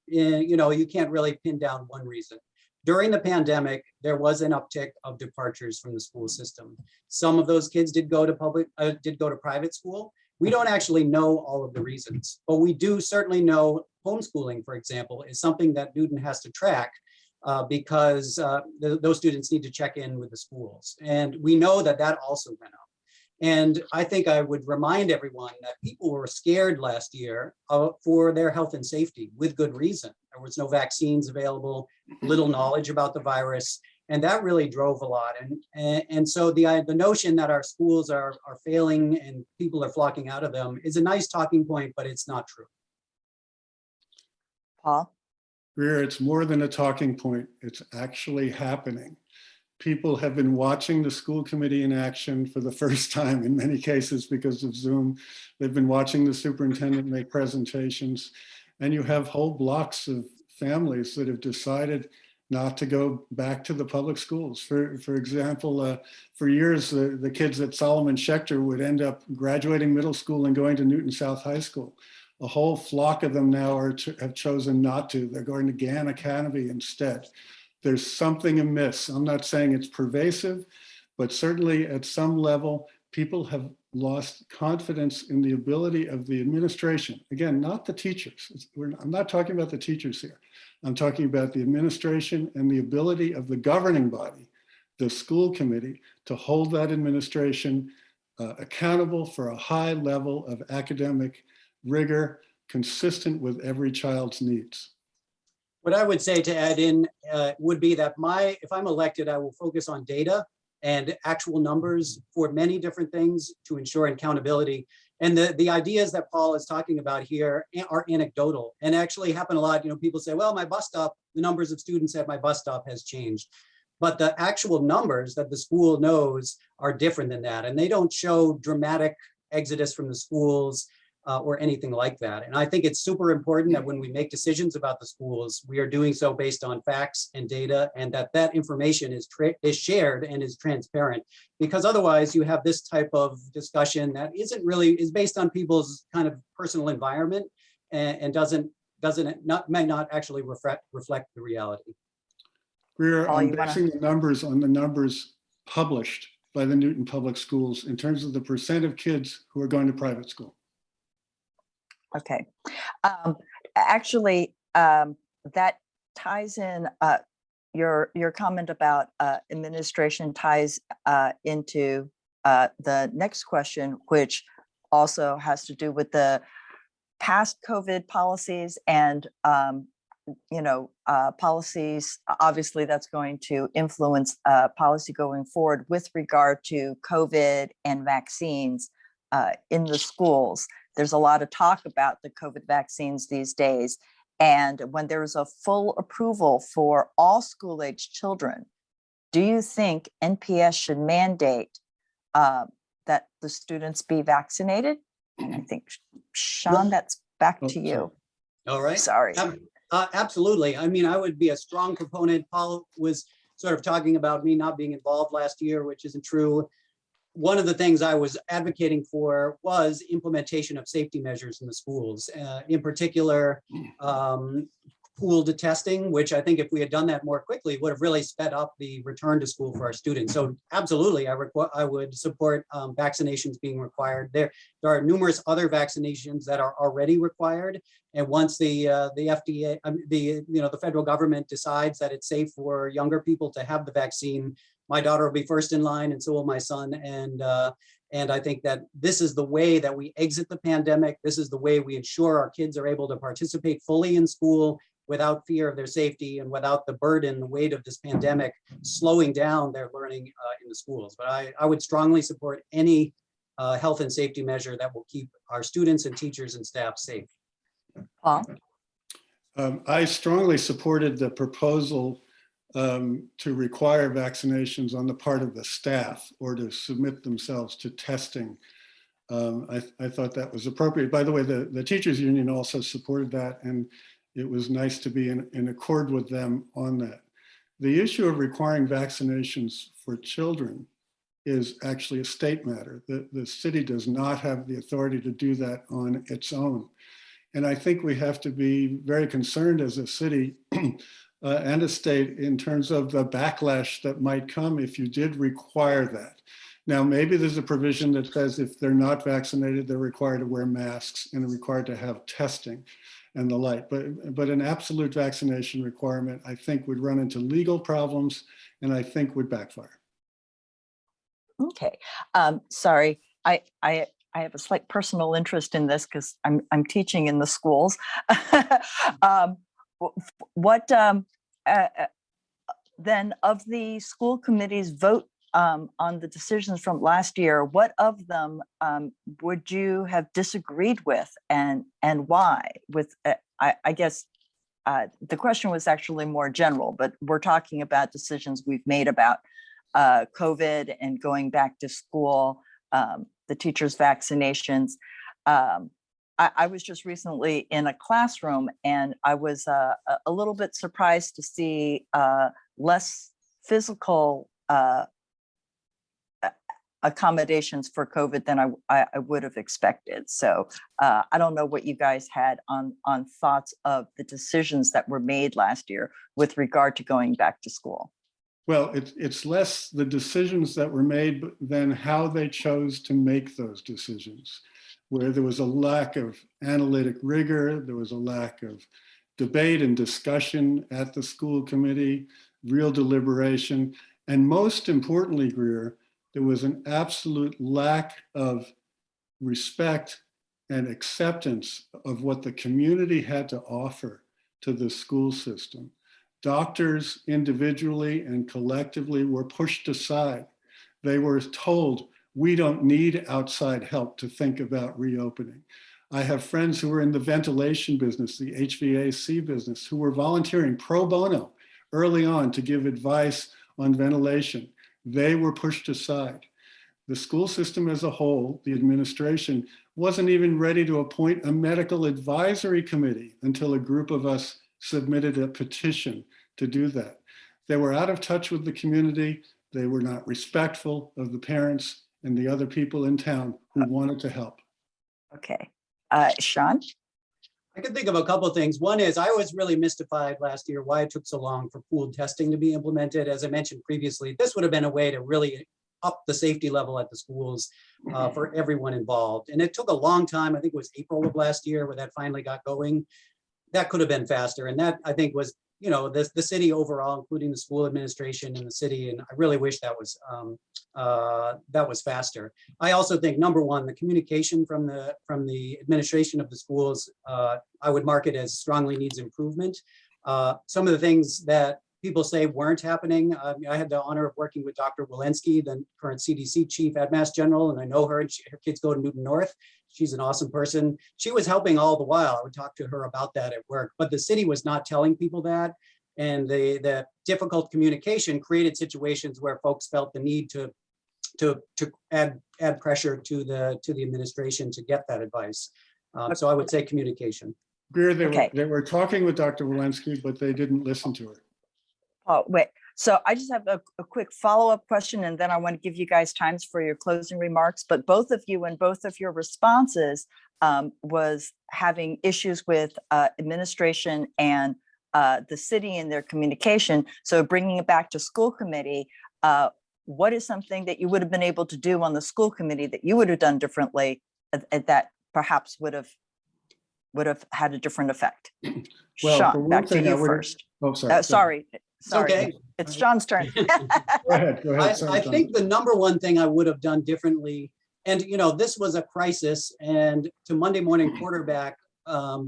You can't really pin down one reason. During the pandemic, there was an uptick of departures from the school system. Some of those kids did go to private school. We don't actually know all of the reasons, but we do certainly know homeschooling, for example, is something that Newton has to track because those students need to check in with the schools. And we know that that also went up. And I think I would remind everyone that people were scared last year for their health and safety with good reason. There was no vaccines available, little knowledge about the virus, and that really drove a lot. And so the notion that our schools are failing and people are flocking out of them is a nice talking point, but it's not true.
Paul?
Greer, it's more than a talking point. It's actually happening. People have been watching the school committee in action for the first time in many cases because of Zoom. They've been watching the superintendent make presentations, and you have whole blocks of families that have decided not to go back to the public schools. For example, for years, the kids at Solomon Schechter would end up graduating middle school and going to Newton South High School. A whole flock of them now have chosen not to. They're going to Gann Academy instead. There's something amiss. I'm not saying it's pervasive, but certainly at some level, people have lost confidence in the ability of the administration. Again, not the teachers. I'm not talking about the teachers here. I'm talking about the administration and the ability of the governing body, the school committee, to hold that administration accountable for a high level of academic rigor consistent with every child's needs.
What I would say to add in would be that if I'm elected, I will focus on data and actual numbers for many different things to ensure accountability. And the ideas that Paul is talking about here are anecdotal and actually happen a lot. People say, well, my bus stop, the numbers of students at my bus stop has changed. But the actual numbers that the school knows are different than that. And they don't show dramatic exodus from the schools or anything like that. And I think it's super important that when we make decisions about the schools, we are doing so based on facts and data, and that information is shared and is transparent. Because otherwise, you have this type of discussion that is based on people's kind of personal environment and may not actually reflect the reality.
Greer, I'm basing the numbers on the numbers published by the Newton Public Schools in terms of the percent of kids who are going to private school.
Okay. Actually, that ties in, your comment about administration ties into the next question, which also has to do with the past COVID policies and, policies. Obviously, that's going to influence policy going forward with regard to COVID and vaccines in the schools. There's a lot of talk about the COVID vaccines these days. And when there's a full approval for all school-age children, do you think NPS should mandate that the students be vaccinated? And I think, Shawn, that's back to you.
All right.
Sorry.
Absolutely. I mean, I would be a strong proponent. Paul was sort of talking about me not being involved last year, which isn't true. One of the things I was advocating for was implementation of safety measures in the schools, in particular, pooled testing, which I think if we had done that more quickly would have really sped up the return to school for our students. So absolutely, I would support vaccinations being required. There are numerous other vaccinations that are already required. And once the FDA, the federal government decides that it's safe for younger people to have the vaccine, my daughter will be first in line, and so will my son. And I think that this is the way that we exit the pandemic. This is the way we ensure our kids are able to participate fully in school without fear of their safety and without the burden, the weight of this pandemic slowing down their learning in the schools. But I would strongly support any health and safety measure that will keep our students and teachers and staff safe.
Paul?
I strongly supported the proposal to require vaccinations on the part of the staff or to submit themselves to testing. I thought that was appropriate. By the way, the teachers union also supported that, and it was nice to be in accord with them on that. The issue of requiring vaccinations for children is actually a state matter. The city does not have the authority to do that on its own. And I think we have to be very concerned as a city and a state in terms of the backlash that might come if you did require that. Now, maybe there's a provision that says if they're not vaccinated, they're required to wear masks and are required to have testing and the like. But an absolute vaccination requirement, I think, would run into legal problems and I think would backfire.
Okay, sorry, I have a slight personal interest in this because I'm teaching in the schools. Then of the school committee's vote on the decisions from last year, what of them would you have disagreed with and why? With I guess the question was actually more general, but we're talking about decisions we've made about COVID and going back to school, the teachers' vaccinations. I was just recently in a classroom and I was a little bit surprised to see less physical accommodations for COVID than I would have expected. So I don't know what you guys had on thoughts of the decisions that were made last year with regard to going back to school.
Well, it's less the decisions that were made than how they chose to make those decisions, where there was a lack of analytic rigor, there was a lack of debate and discussion at the school committee, real deliberation, and most importantly, Greer, there was an absolute lack of respect and acceptance of what the community had to offer to the school system. Doctors individually and collectively were pushed aside. They were told, we don't need outside help to think about reopening. I have friends who are in the ventilation business, the HVAC business, who were volunteering pro bono early on to give advice on ventilation. They were pushed aside. The school system as a whole, the administration, wasn't even ready to appoint a medical advisory committee until a group of us submitted a petition to do that. They were out of touch with the community. They were not respectful of the parents and the other people in town who wanted to help.
Okay, Shawn?
I can think of a couple of things. One is I was really mystified last year why it took so long for pooled testing to be implemented. As I mentioned previously, this would have been a way to really up the safety level at the schools for everyone involved. And it took a long time. I think it was April of last year where that finally got going. That could have been faster. And that I think was, you know, the city overall, including the school administration and the city. And I really wish that was faster. I also think, number one, the communication from the administration of the schools, I would mark it as strongly needs improvement. Some of the things that people say weren't happening. I had the honor of working with Dr. Walensky, the current CDC chief at Mass General, and I know her and her kids go to Newton North. She's an awesome person. She was helping all the while. I would talk to her about that at work, but the city was not telling people that. And the difficult communication created situations where folks felt the need to add pressure to the administration to get that advice. So I would say communication.
Greer, they were talking with Dr. Walensky, but they didn't listen to her.
Oh, wait. So I just have a quick follow-up question, and then I want to give you guys times for your closing remarks. But both of you and both of your responses was having issues with administration and the city and their communication. So bringing it back to school committee, what is something that you would have been able to do on the school committee that you would have done differently that perhaps would have had a different effect?
Well,
Shawn, back to you first.
Oh, sorry.
Sorry.
Okay.
It's Shawn's turn.
Go ahead.
I think the number one thing I would have done differently, and you know, this was a crisis, and to Monday morning quarterback,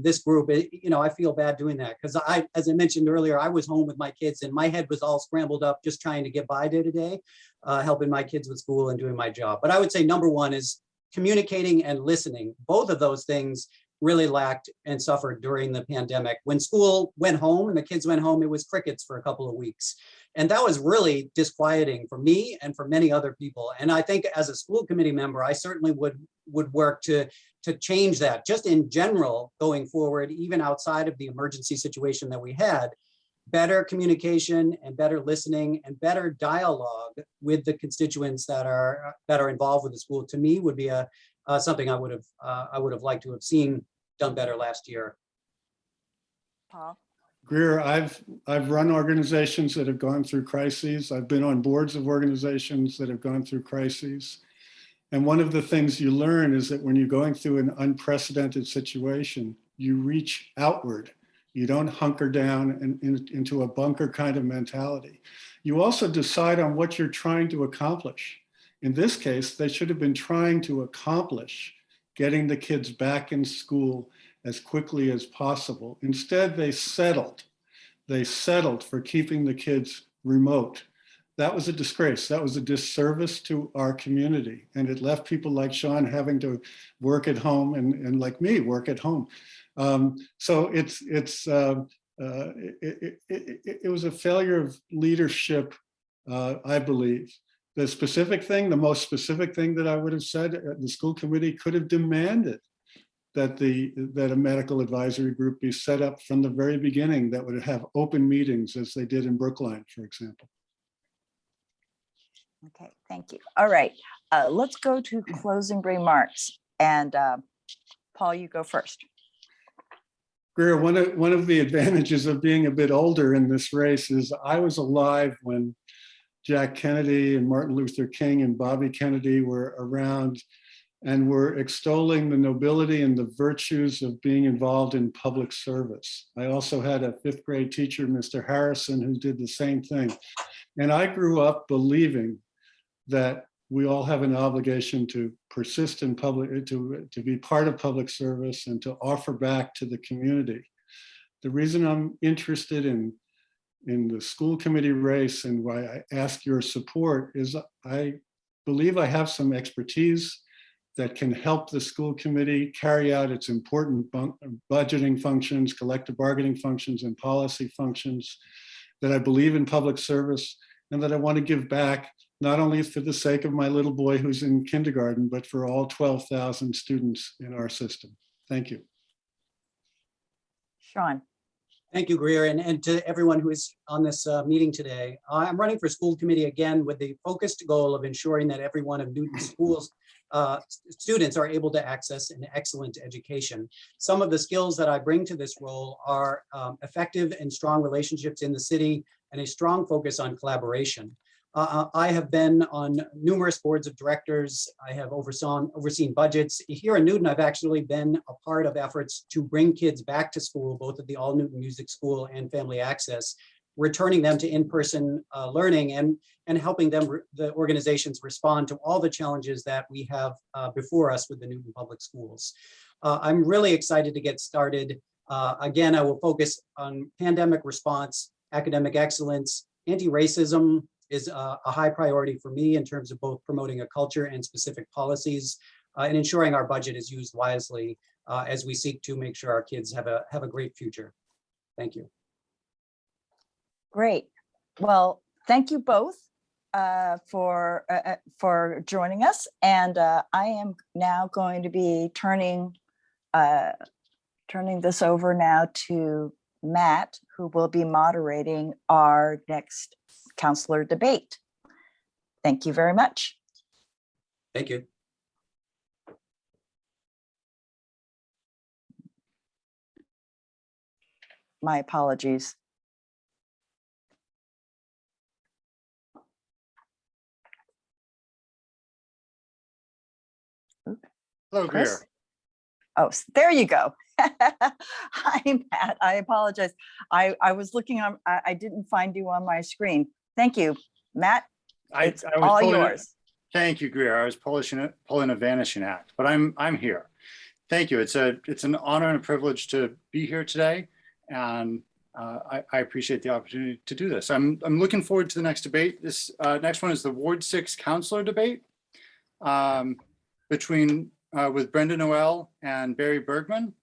this group, I feel bad doing that because as I mentioned earlier, I was home with my kids and my head was all scrambled up just trying to get by day to day, helping my kids with school and doing my job. But I would say number one is communicating and listening. Both of those things really lacked and suffered during the pandemic. When school went home and the kids went home, it was crickets for a couple of weeks. And that was really disquieting for me and for many other people. And I think as a school committee member, I certainly would work to change that just in general going forward, even outside of the emergency situation that we had. Better communication and better listening and better dialogue with the constituents that are involved with the school, to me, would be something I would have liked to have seen done better last year.
Paul?
Greer, I've run organizations that have gone through crises. I've been on boards of organizations that have gone through crises. And one of the things you learn is that when you're going through an unprecedented situation, you reach outward. You don't hunker down into a bunker kind of mentality. You also decide on what you're trying to accomplish. In this case, they should have been trying to accomplish getting the kids back in school as quickly as possible. Instead, they settled. They settled for keeping the kids remote. That was a disgrace. That was a disservice to our community. And it left people like Shawn having to work at home and like me, work at home. So it was a failure of leadership, I believe. The most specific thing that I would have said, the school committee could have demanded that a medical advisory group be set up from the very beginning that would have open meetings as they did in Brookline, for example.
Okay, thank you. All right, let's go to closing remarks. And Paul, you go first.
Greer, one of the advantages of being a bit older in this race is I was alive when Jack Kennedy and Martin Luther King and Bobby Kennedy were around and were extolling the nobility and the virtues of being involved in public service. I also had a 5th grade teacher, Mr. Harrison, who did the same thing. And I grew up believing that we all have an obligation to persist in public, to be part of public service and to offer back to the community. The reason I'm interested in the school committee race and why I ask your support is I believe I have some expertise that can help the school committee carry out its important budgeting functions, collective bargaining functions, and policy functions, that I believe in public service, and that I want to give back, not only for the sake of my little boy who's in kindergarten, but for all 12,000 students in our system. Thank you.
Shawn.
Thank you, Greer, and to everyone who is on this meeting today. I'm running for school committee again with the focused goal of ensuring that every one of Newton's schools students are able to access an excellent education. Some of the skills that I bring to this role are effective and strong relationships in the city and a strong focus on collaboration. I have been on numerous boards of directors. I have overseen budgets. Here in Newton, I've actually been a part of efforts to bring kids back to school, both at the All Newton Music School and Family Access, returning them to in-person learning and helping them, the organizations, respond to all the challenges that we have before us with the Newton Public Schools. I'm really excited to get started. Again, I will focus on pandemic response, academic excellence. Anti-racism is a high priority for me in terms of both promoting a culture and specific policies and ensuring our budget is used wisely as we seek to make sure our kids have a great future. Thank you.
Great. Well, thank you both for joining us. And I am now going to be turning this over now to Matt, who will be moderating our next Councilor debate. Thank you very much.
Thank you.
My apologies.
Hello, Greer.
Oh, there you go. Hi, Matt. I apologize. I was looking on, I didn't find you on my screen. Thank you, Matt. It's all yours.
Thank you, Greer. I was pulling a vanishing act, but I'm here. Thank you. It's an honor and a privilege to be here today, and I appreciate the opportunity to do this. I'm looking forward to the next debate. This next one is the Ward 6 Councilor debate with Brenda Noel and Barry Bergman.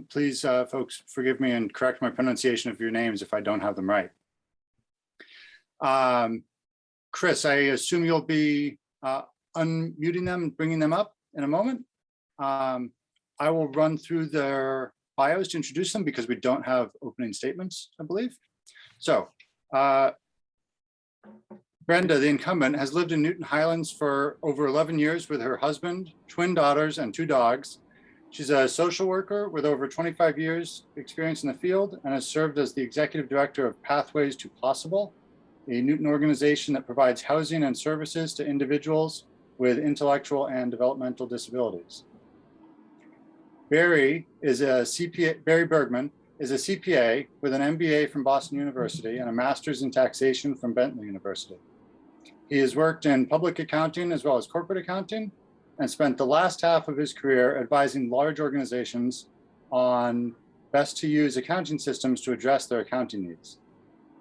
Please, folks, forgive me and correct my pronunciation of your names if I don't have them right. Chris, I assume you'll be unmuting them and bringing them up in a moment. I will run through their bios to introduce them because we don't have opening statements, I believe. So Brenda, the incumbent, has lived in Newton Highlands for over 11 years with her husband, twin daughters, and 2 dogs. She's a social worker with over 25 years experience in the field and has served as the executive director of Pathways to Possible, a Newton organization that provides housing and services to individuals with intellectual and developmental disabilities. Barry Bergman is a CPA with an MBA from Boston University and a master's in taxation from Bentley University. He has worked in public accounting as well as corporate accounting and spent the last half of his career advising large organizations on best to use accounting systems to address their accounting needs.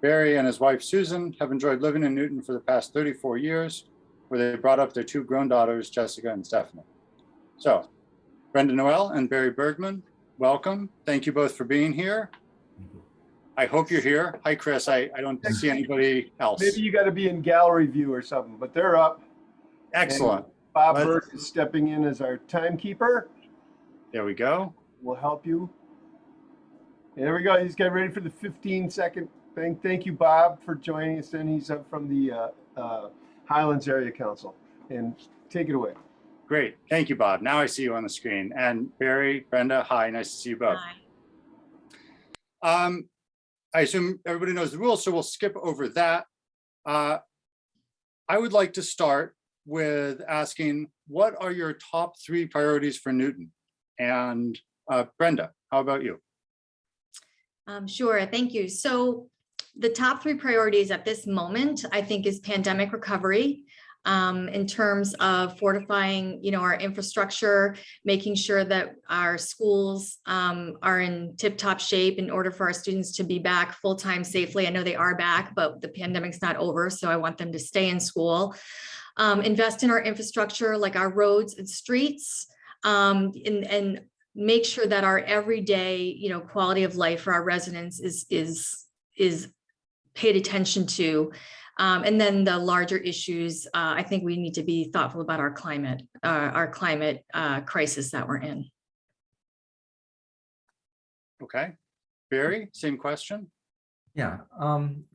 Barry and his wife, Susan, have enjoyed living in Newton for the past 34 years, where they brought up their 2 grown daughters, Jessica and Stephanie. So, Brenda Noel and Barry Bergman, welcome. Thank you both for being here. I hope you're here. Hi, Chris. I don't see anybody else.
Maybe you got to be in gallery view or something, but they're up.
Excellent.
And Bob Burke is stepping in as our timekeeper.
There we go.
We'll help you. There we go. He's getting ready for the 15-second thing. Thank you, Bob, for joining us. And he's up from the Highlands Area Council. And take it away.
Great. Thank you, Bob. Now I see you on the screen. And Barry, Brenda, hi. Nice to see you both. Hi. I assume everybody knows the rules, so we'll skip over that. I would like to start with asking, what are your top 3 priorities for Newton? And Brenda, how about you?
Sure, thank you. So the top 3 priorities at this moment, I think, is pandemic recovery. In terms of fortifying, our infrastructure, making sure that our schools are in tip-top shape in order for our students to be back full-time safely. I know they are back, but the pandemic's not over, so I want them to stay in school. Invest in our infrastructure, like our roads and streets, and make sure that our everyday, quality of life for our residents is paid attention to. And then the larger issues, I think we need to be thoughtful about our climate crisis that we're in.
Okay. Barry, same question.
Yeah,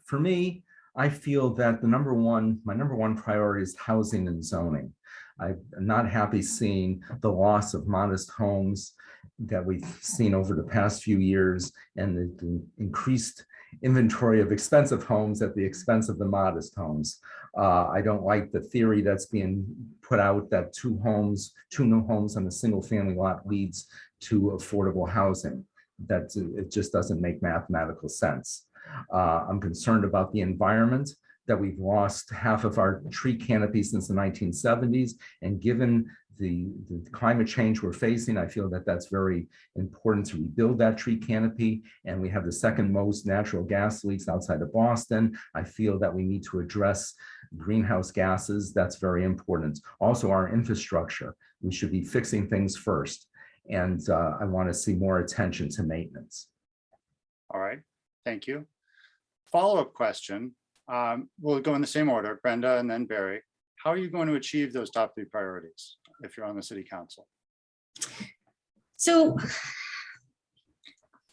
for me, I feel that my number one priority is housing and zoning. I'm not happy seeing the loss of modest homes that we've seen over the past few years and the increased inventory of expensive homes at the expense of the modest homes. I don't like the theory that's being put out that 2 new homes on a single family lot leads to affordable housing. It just doesn't make mathematical sense. I'm concerned about the environment, that we've lost half of our tree canopy since the 1970s. And given the climate change we're facing, I feel that that's very important to rebuild that tree canopy. And we have the 2nd most natural gas leaks outside of Boston. I feel that we need to address greenhouse gases. That's very important. Also, our infrastructure, we should be fixing things first. And I want to see more attention to maintenance.
All right, thank you. Follow-up question. We'll go in the same order, Brenda and then Barry. How are you going to achieve those top 3 priorities if you're on the city council?
So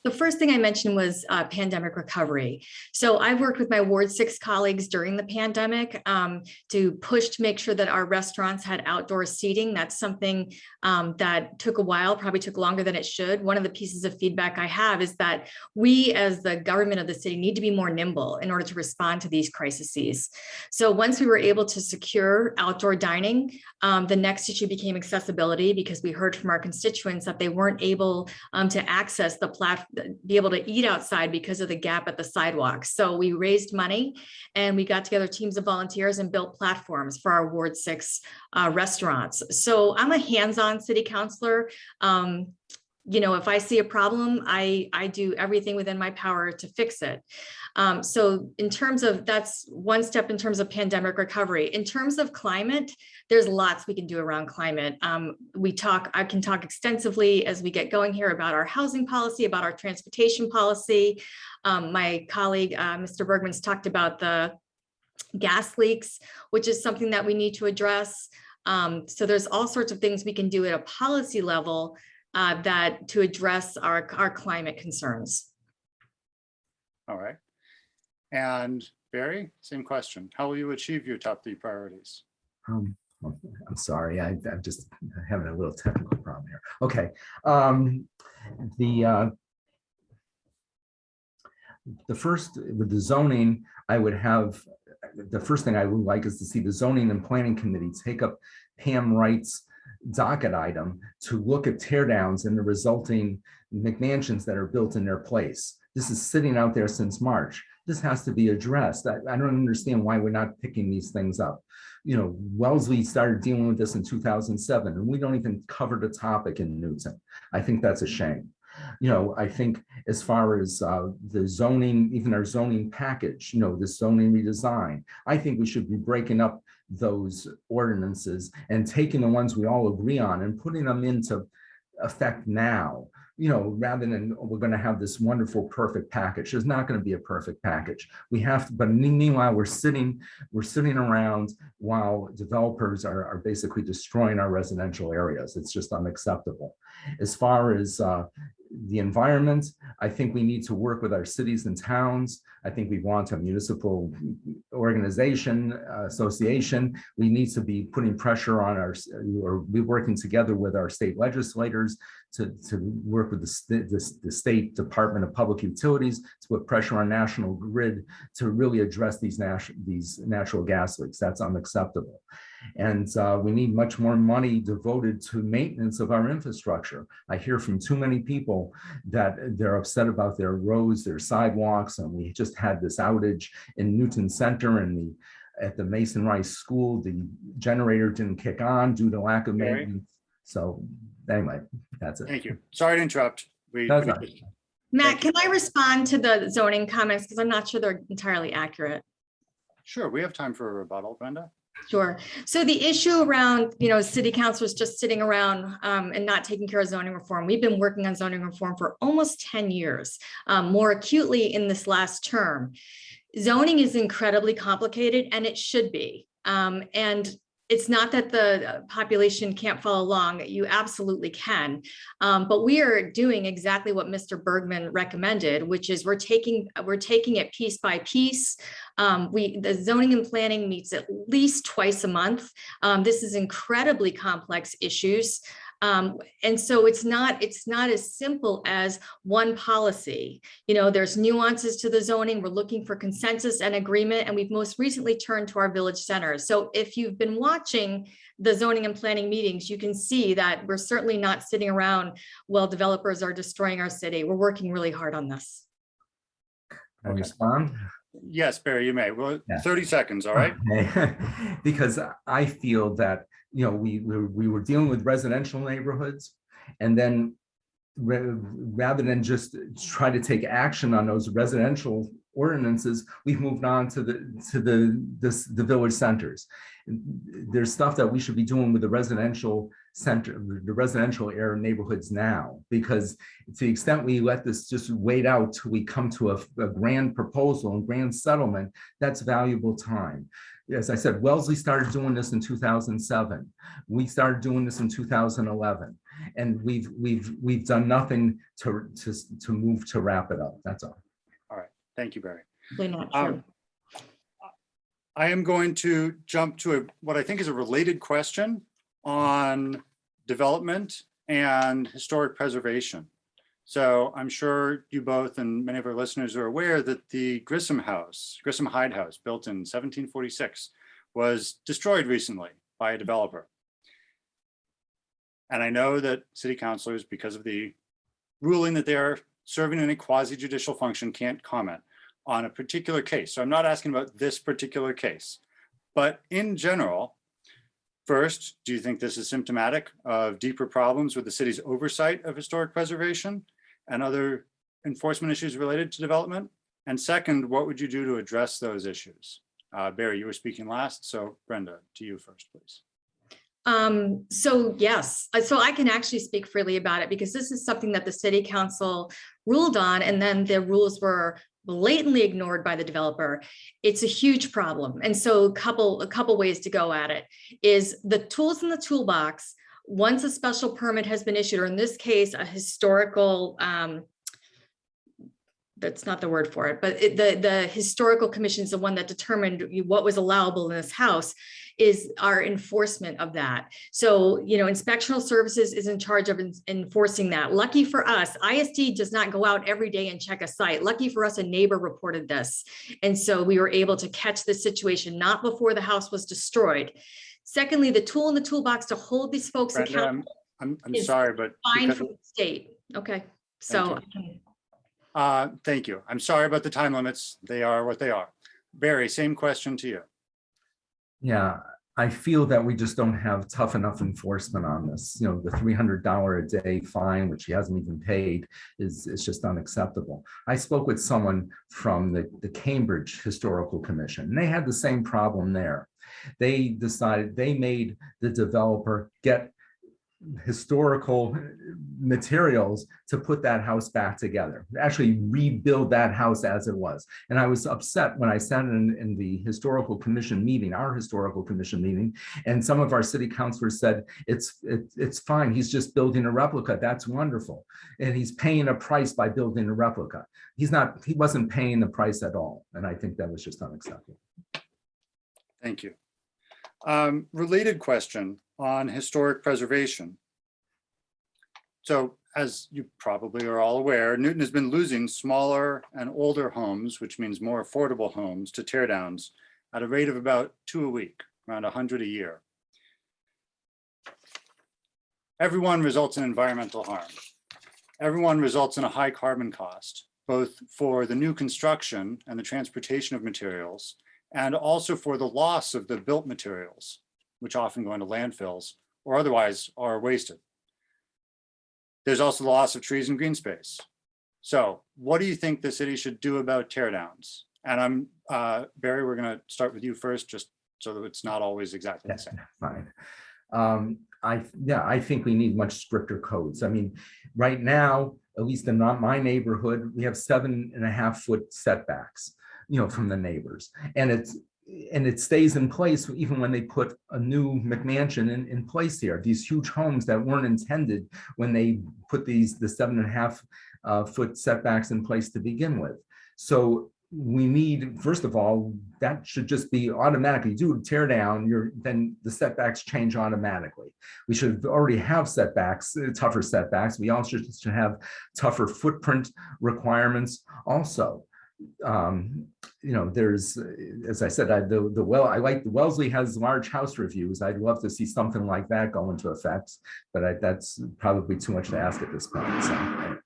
the first thing I mentioned was pandemic recovery. So I worked with my Ward 6 colleagues during the pandemic to push to make sure that our restaurants had outdoor seating. That's something that took a while, probably took longer than it should. One of the pieces of feedback I have is that we as the government of the city need to be more nimble in order to respond to these crises. So once we were able to secure outdoor dining, the next issue became accessibility, because we heard from our constituents that they weren't able to access the be able to eat outside because of the gap at the sidewalk. So we raised money and we got together teams of volunteers and built platforms for our Ward 6 restaurants. So I'm a hands-on city councilor. You know, if I see a problem, I do everything within my power to fix it. So in terms of, that's one step in terms of pandemic recovery. In terms of climate, there's lots we can do around climate. I can talk extensively as we get going here about our housing policy, about our transportation policy. My colleague, Mr. Bergman's talked about the gas leaks, which is something that we need to address. So there's all sorts of things we can do at a policy level that to address our climate concerns.
All right. And Barry, same question. How will you achieve your top 3 priorities?
I'm sorry, I'm just having a little technical problem here. Okay. The first, with the zoning, I would have, the first thing I would like is to see the zoning and planning committee take up Pam Wright's docket item to look at tear downs and the resulting McMansions that are built in their place. This is sitting out there since March. This has to be addressed. I don't understand why we're not picking these things up. You know, Wellesley started dealing with this in 2007, and we don't even cover the topic in Newton. I think that's a shame. You know, I think as far as the zoning, even our zoning package, you know, the zoning redesign, I think we should be breaking up those ordinances and taking the ones we all agree on and putting them into effect now, you know, rather than we're going to have this wonderful perfect package. There's not going to be a perfect package. We have to, but meanwhile we're sitting around while developers are basically destroying our residential areas. It's just unacceptable. As far as the environment, I think we need to work with our cities and towns. I think we want a municipal organization, association. We need to be putting pressure on or be working together with our state legislators to work with the State Department of Public Utilities to put pressure on National Grid to really address these natural gas leaks. That's unacceptable. And we need much more money devoted to maintenance of our infrastructure. I hear from too many people that they're upset about their roads, their sidewalks, and we just had this outage in Newton Center and at the Mason Rice School. The generator didn't kick on due to lack of maintenance. So anyway, that's it.
Thank you. Sorry to interrupt.
Matt, can I respond to the zoning comments? Because I'm not sure they're entirely accurate.
Sure, we have time for a rebuttal, Brenda.
Sure. So the issue around, you know, city councilors just sitting around and not taking care of zoning reform. We've been working on zoning reform for almost 10 years, more acutely in this last term. Zoning is incredibly complicated, and it should be. And it's not that the population can't follow along. You absolutely can. But we are doing exactly what Mr. Bergman recommended, which is we're taking it piece by piece. The zoning and planning meets at least twice a month. This is incredibly complex issues. And so it's not as simple as one policy. You know, there's nuances to the zoning. We're looking for consensus and agreement, and we've most recently turned to our village centers. So if you've been watching the zoning and planning meetings, you can see that we're certainly not sitting around while developers are destroying our city. We're working really hard on this.
Can I respond?
Yes, Barry, you may. Well,
Yeah.
30 seconds, all right?
Okay. Because I feel that, you know, we were dealing with residential neighborhoods, and then rather than just try to take action on those residential ordinances, we've moved on to the village centers. There's stuff that we should be doing with the residential center, the residential area neighborhoods now, because to the extent we let this just wait out till we come to a grand proposal and grand settlement, that's valuable time. As I said, Wellesley started doing this in 2007. We started doing this in 2011, and we've done nothing to move to wrap it up. That's all.
All right, thank you, Barry.
Not true.
I am going to jump to what I think is a related question on development and historic preservation. So I'm sure you both and many of our listeners are aware that the Grissom Hyde House, built in 1746, was destroyed recently by a developer. And I know that city councilors, because of the ruling that they are serving in a quasi-judicial function, can't comment on a particular case. So I'm not asking about this particular case, but in general, first, do you think this is symptomatic of deeper problems with the city's oversight of historic preservation and other enforcement issues related to development? And second, what would you do to address those issues? Barry, you were speaking last, so Brenda, to you first, please.
So yes, so I can actually speak freely about it because this is something that the city council ruled on, and then the rules were blatantly ignored by the developer. It's a huge problem. And so a couple ways to go at it is the tools in the toolbox. Once a special permit has been issued, or in this case, a historical, that's not the word for it, but the historical commission is the one that determined what was allowable in this house, is our enforcement of that. So, you know, inspectional services is in charge of enforcing that. Lucky for us, ISD does not go out every day and check a site. Lucky for us, a neighbor reported this. And so we were able to catch the situation, not before the house was destroyed. Secondly, the tool in the toolbox to hold these folks
Brenda,
accountable.
I'm sorry, but
Fine
because
from the state. Okay,
Thank
so.
thank you. I'm sorry about the time limits. They are what they are. Barry, same question to you.
Yeah, I feel that we just don't have tough enough enforcement on this. You know, the $300 a day fine, which he hasn't even paid, is just unacceptable. I spoke with someone from the Cambridge Historical Commission, and they had the same problem there. They decided, they made the developer get historical materials to put that house back together, actually rebuild that house as it was. And I was upset when I sat in the historical commission meeting, our historical commission meeting, and some of our city councilors said, it's fine, he's just building a replica, that's wonderful. And he's paying a price by building a replica. He wasn't paying the price at all. And I think that was just unacceptable.
Thank you. Related question on historic preservation. So as you probably are all aware, Newton has been losing smaller and older homes, which means more affordable homes, to tear downs at a rate of about 2 a week, around 100 a year. Everyone results in environmental harm. Everyone results in a high carbon cost, both for the new construction and the transportation of materials, and also for the loss of the built materials, which often go into landfills or otherwise are wasted. There's also the loss of trees and green space. So what do you think the city should do about tear downs? And Barry, we're gonna start with you first, just so that it's not always exactly the same.
Fine. I think we need much stricter codes. I mean, right now, at least in my neighborhood, we have 7.5 foot setbacks, you know, from the neighbors. And it stays in place even when they put a new McMansion in place here. These huge homes that weren't intended when they put the 7.5 foot setbacks in place to begin with. So we need, first of all, that should just be automatically. You do a tear down, then the setbacks change automatically. We should already have setbacks, tougher setbacks. We also should have tougher footprint requirements also. You know, there's, as I said, I like the Wellesley has large house reviews. I'd love to see something like that go into effect, but that's probably too much to ask at this point. So.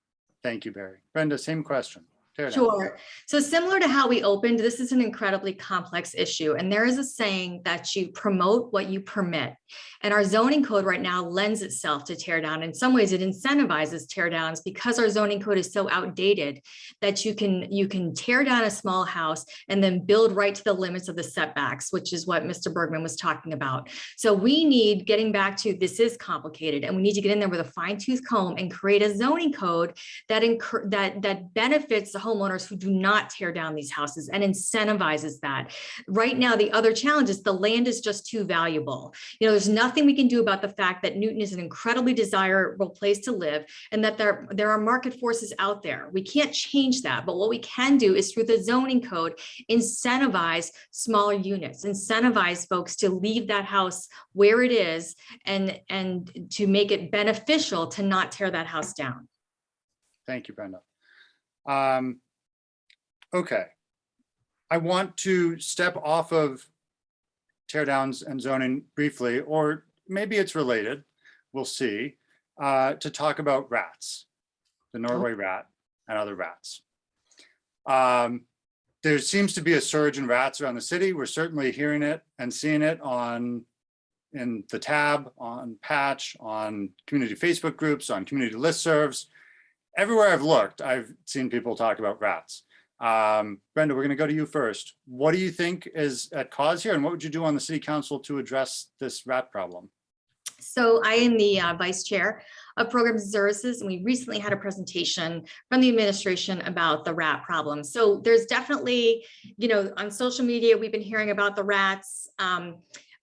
Thank you, Barry. Brenda, same question.
Sure. So similar to how we opened, this is an incredibly complex issue. And there is a saying that you promote what you permit. And our zoning code right now lends itself to tear down. In some ways, it incentivizes tear downs because our zoning code is so outdated that you can tear down a small house and then build right to the limits of the setbacks, which is what Mr. Bergman was talking about. So we need, getting back to, this is complicated, and we need to get in there with a fine-tooth comb and create a zoning code that benefits the homeowners who do not tear down these houses and incentivizes that. Right now, the other challenge is the land is just too valuable. You know, there's nothing we can do about the fact that Newton is an incredibly desirable place to live and that there are market forces out there. We can't change that, but what we can do is through the zoning code, incentivize smaller units, incentivize folks to leave that house where it is and to make it beneficial to not tear that house down.
Thank you, Brenda. Okay, I want to step off of tear downs and zoning briefly, or maybe it's related, we'll see, to talk about rats, the Norway rat. and other rats. There seems to be a surge in rats around the city. We're certainly hearing it and seeing it in the tab, on Patch, on community Facebook groups, on community listservs. Everywhere I've looked, I've seen people talk about rats. Brenda, we're going to go to you first. What do you think is at cause here, and what would you do on the city council to address this rat problem?
So I am the vice chair of programs and services, and we recently had a presentation from the administration about the rat problem. So there's definitely, on social media, we've been hearing about the rats.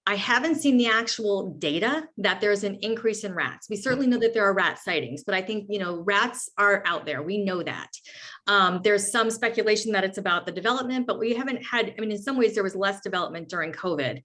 I haven't seen the actual data that there's an increase in rats. We certainly know that there are rat sightings, but I think, rats are out there. We know that. There's some speculation that it's about the development, but we haven't had, in some ways there was less development during COVID.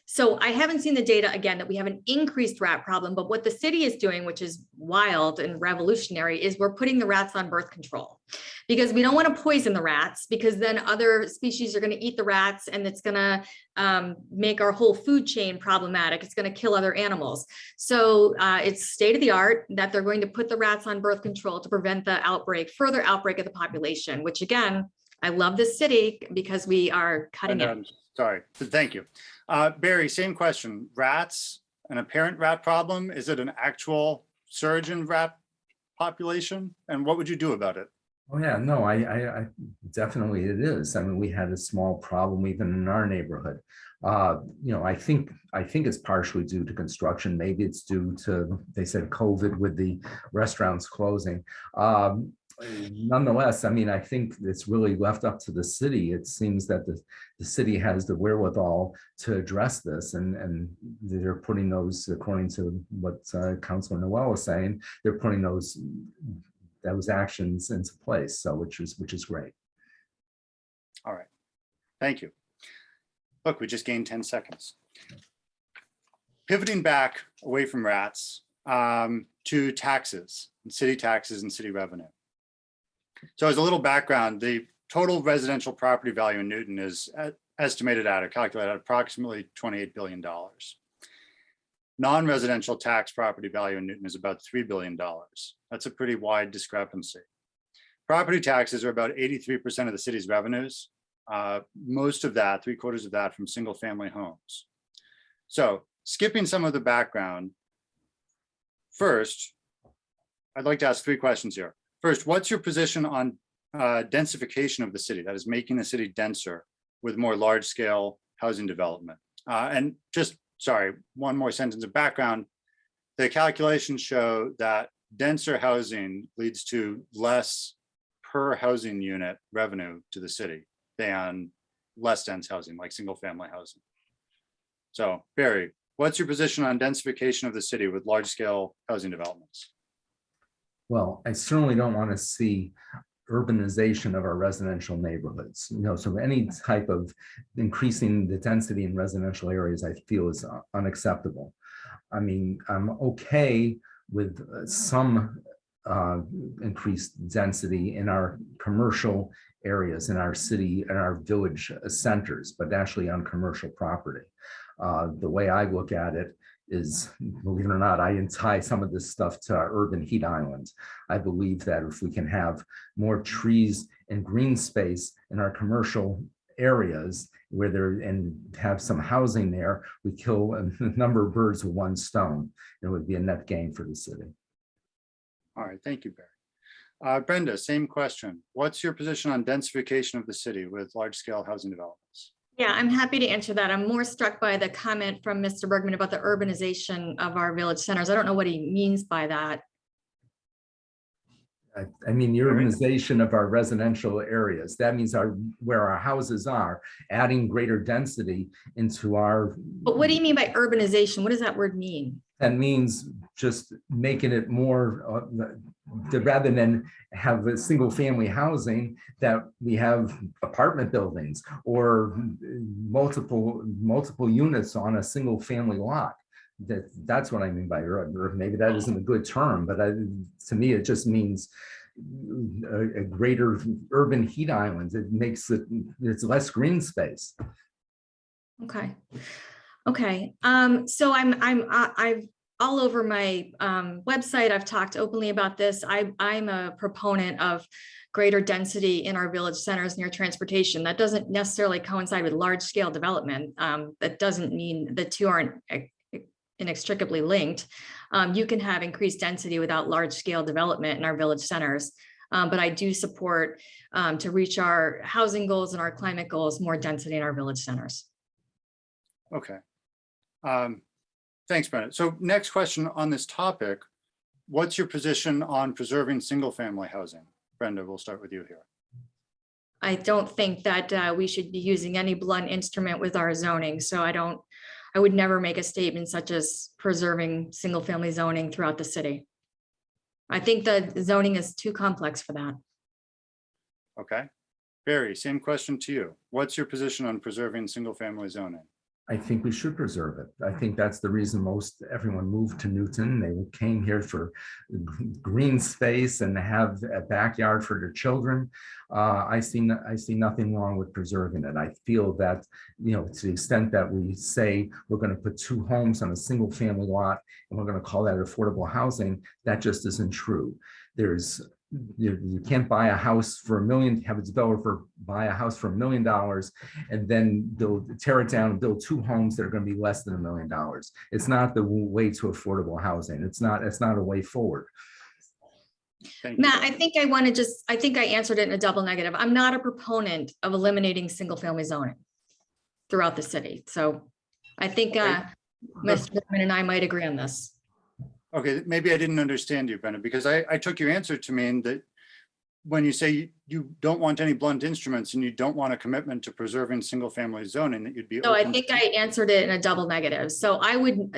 So I haven't seen the data again that we have an increased rat problem, but what the city is doing, which is wild and revolutionary, is we're putting the rats on birth control because we don't want to poison the rats, because then other species are going to eat the rats and it's going to make our whole food chain problematic. It's going to kill other animals. So it's state of the art that they're going to put the rats on birth control to prevent the further outbreak of the population, which again, I love this city because we are cutting it.
Sorry, thank you. Barry, same question. Rats, an apparent rat problem. Is it an actual surge in rat population? And what would you do about it?
Oh yeah, no, I definitely it is. We had a small problem even in our neighborhood. I think it's partially due to construction. Maybe it's due to, they said, COVID with the restaurants closing. Nonetheless, I think it's really left up to the city. It seems that the city has the wherewithal to address this, and they're putting those, according to what Councilor Noel was saying, they're putting those actions into place. So which is great.
All right, thank you. Look, we just gained 10 seconds. Pivoting back away from rats to taxes, and city revenue. So as a little background, the total residential property value in Newton is estimated at or calculated at approximately $28 billion. Non-residential tax property value in Newton is about $3 billion. That's a pretty wide discrepancy. Property taxes are about 83% of the city's revenues. Most of that, 3/4 of that, from single family homes. So skipping some of the background, first, I'd like to ask 3 questions here. First, what's your position on densification of the city, that is making the city denser with more large scale housing development? And just, sorry, one more sentence of background. The calculations show that denser housing leads to less per housing unit revenue to the city than less dense housing, like single family housing. So Barry, what's your position on densification of the city with large scale housing developments?
Well, I certainly don't want to see urbanization of our residential neighborhoods. So any type of increasing the density in residential areas, I feel is unacceptable. I'm okay with some increased density in our commercial areas, in our city, in our village centers, but actually on commercial property. The way I look at it is, believe it or not, I tie some of this stuff to our urban heat islands. I believe that if we can have more trees and green space in our commercial areas where and have some housing there, we kill a number of birds with one stone. It would be a net gain for the city.
All right, thank you, Barry. Brenda, same question. What's your position on densification of the city with large scale housing developments?
Yeah, I'm happy to answer that. I'm more struck by the comment from Mr. Bergman about the urbanization of our village centers. I don't know what he means by that.
The urbanization of our residential areas. That means where our houses are, adding greater density into our.
But what do you mean by urbanization? What does that word mean?
That means just making it more, rather than have a single family housing, that we have apartment buildings or multiple units on a single family lot. That's what I mean by urban. Maybe that isn't a good term, but to me, it just means a greater urban heat islands. It makes it's less green space.
Okay. So I've all over my website. I've talked openly about this. I'm a proponent of greater density in our village centers near transportation. That doesn't necessarily coincide with large scale development. That doesn't mean the two aren't inextricably linked. You can have increased density without large scale development in our village centers. But I do support to reach our housing goals and our climate goals, more density in our village centers.
Okay. Thanks, Brenda. So next question on this topic, what's your position on preserving single family housing? Brenda, we'll start with you here.
I don't think that we should be using any blunt instrument with our zoning. So I would never make a statement such as preserving single family zoning throughout the city. I think the zoning is too complex for that.
Okay. Barry, same question to you. What's your position on preserving single family zoning?
I think we should preserve it. I think that's the reason everyone moved to Newton. They came here for green space and have a backyard for their children. I see nothing wrong with preserving it. I feel that, to the extent that we say we're going to put 2 homes on a single family lot and we're going to call that affordable housing, that just isn't true. You can't buy a house for $1 million, have a developer buy a house for $1 million and then tear it down and build 2 homes that are going to be less than $1 million. It's not the way to affordable housing. It's not a way forward.
Matt, I think I answered it in a double negative. I'm not a proponent of eliminating single family zoning throughout the city. So I think Mr. Bergman and I might agree on this.
Okay, maybe I didn't understand you, Brenda, because I took your answer to mean that when you say you don't want any blunt instruments and you don't want a commitment to preserving single family zoning, that you'd be
So I think I answered it in a double negative. So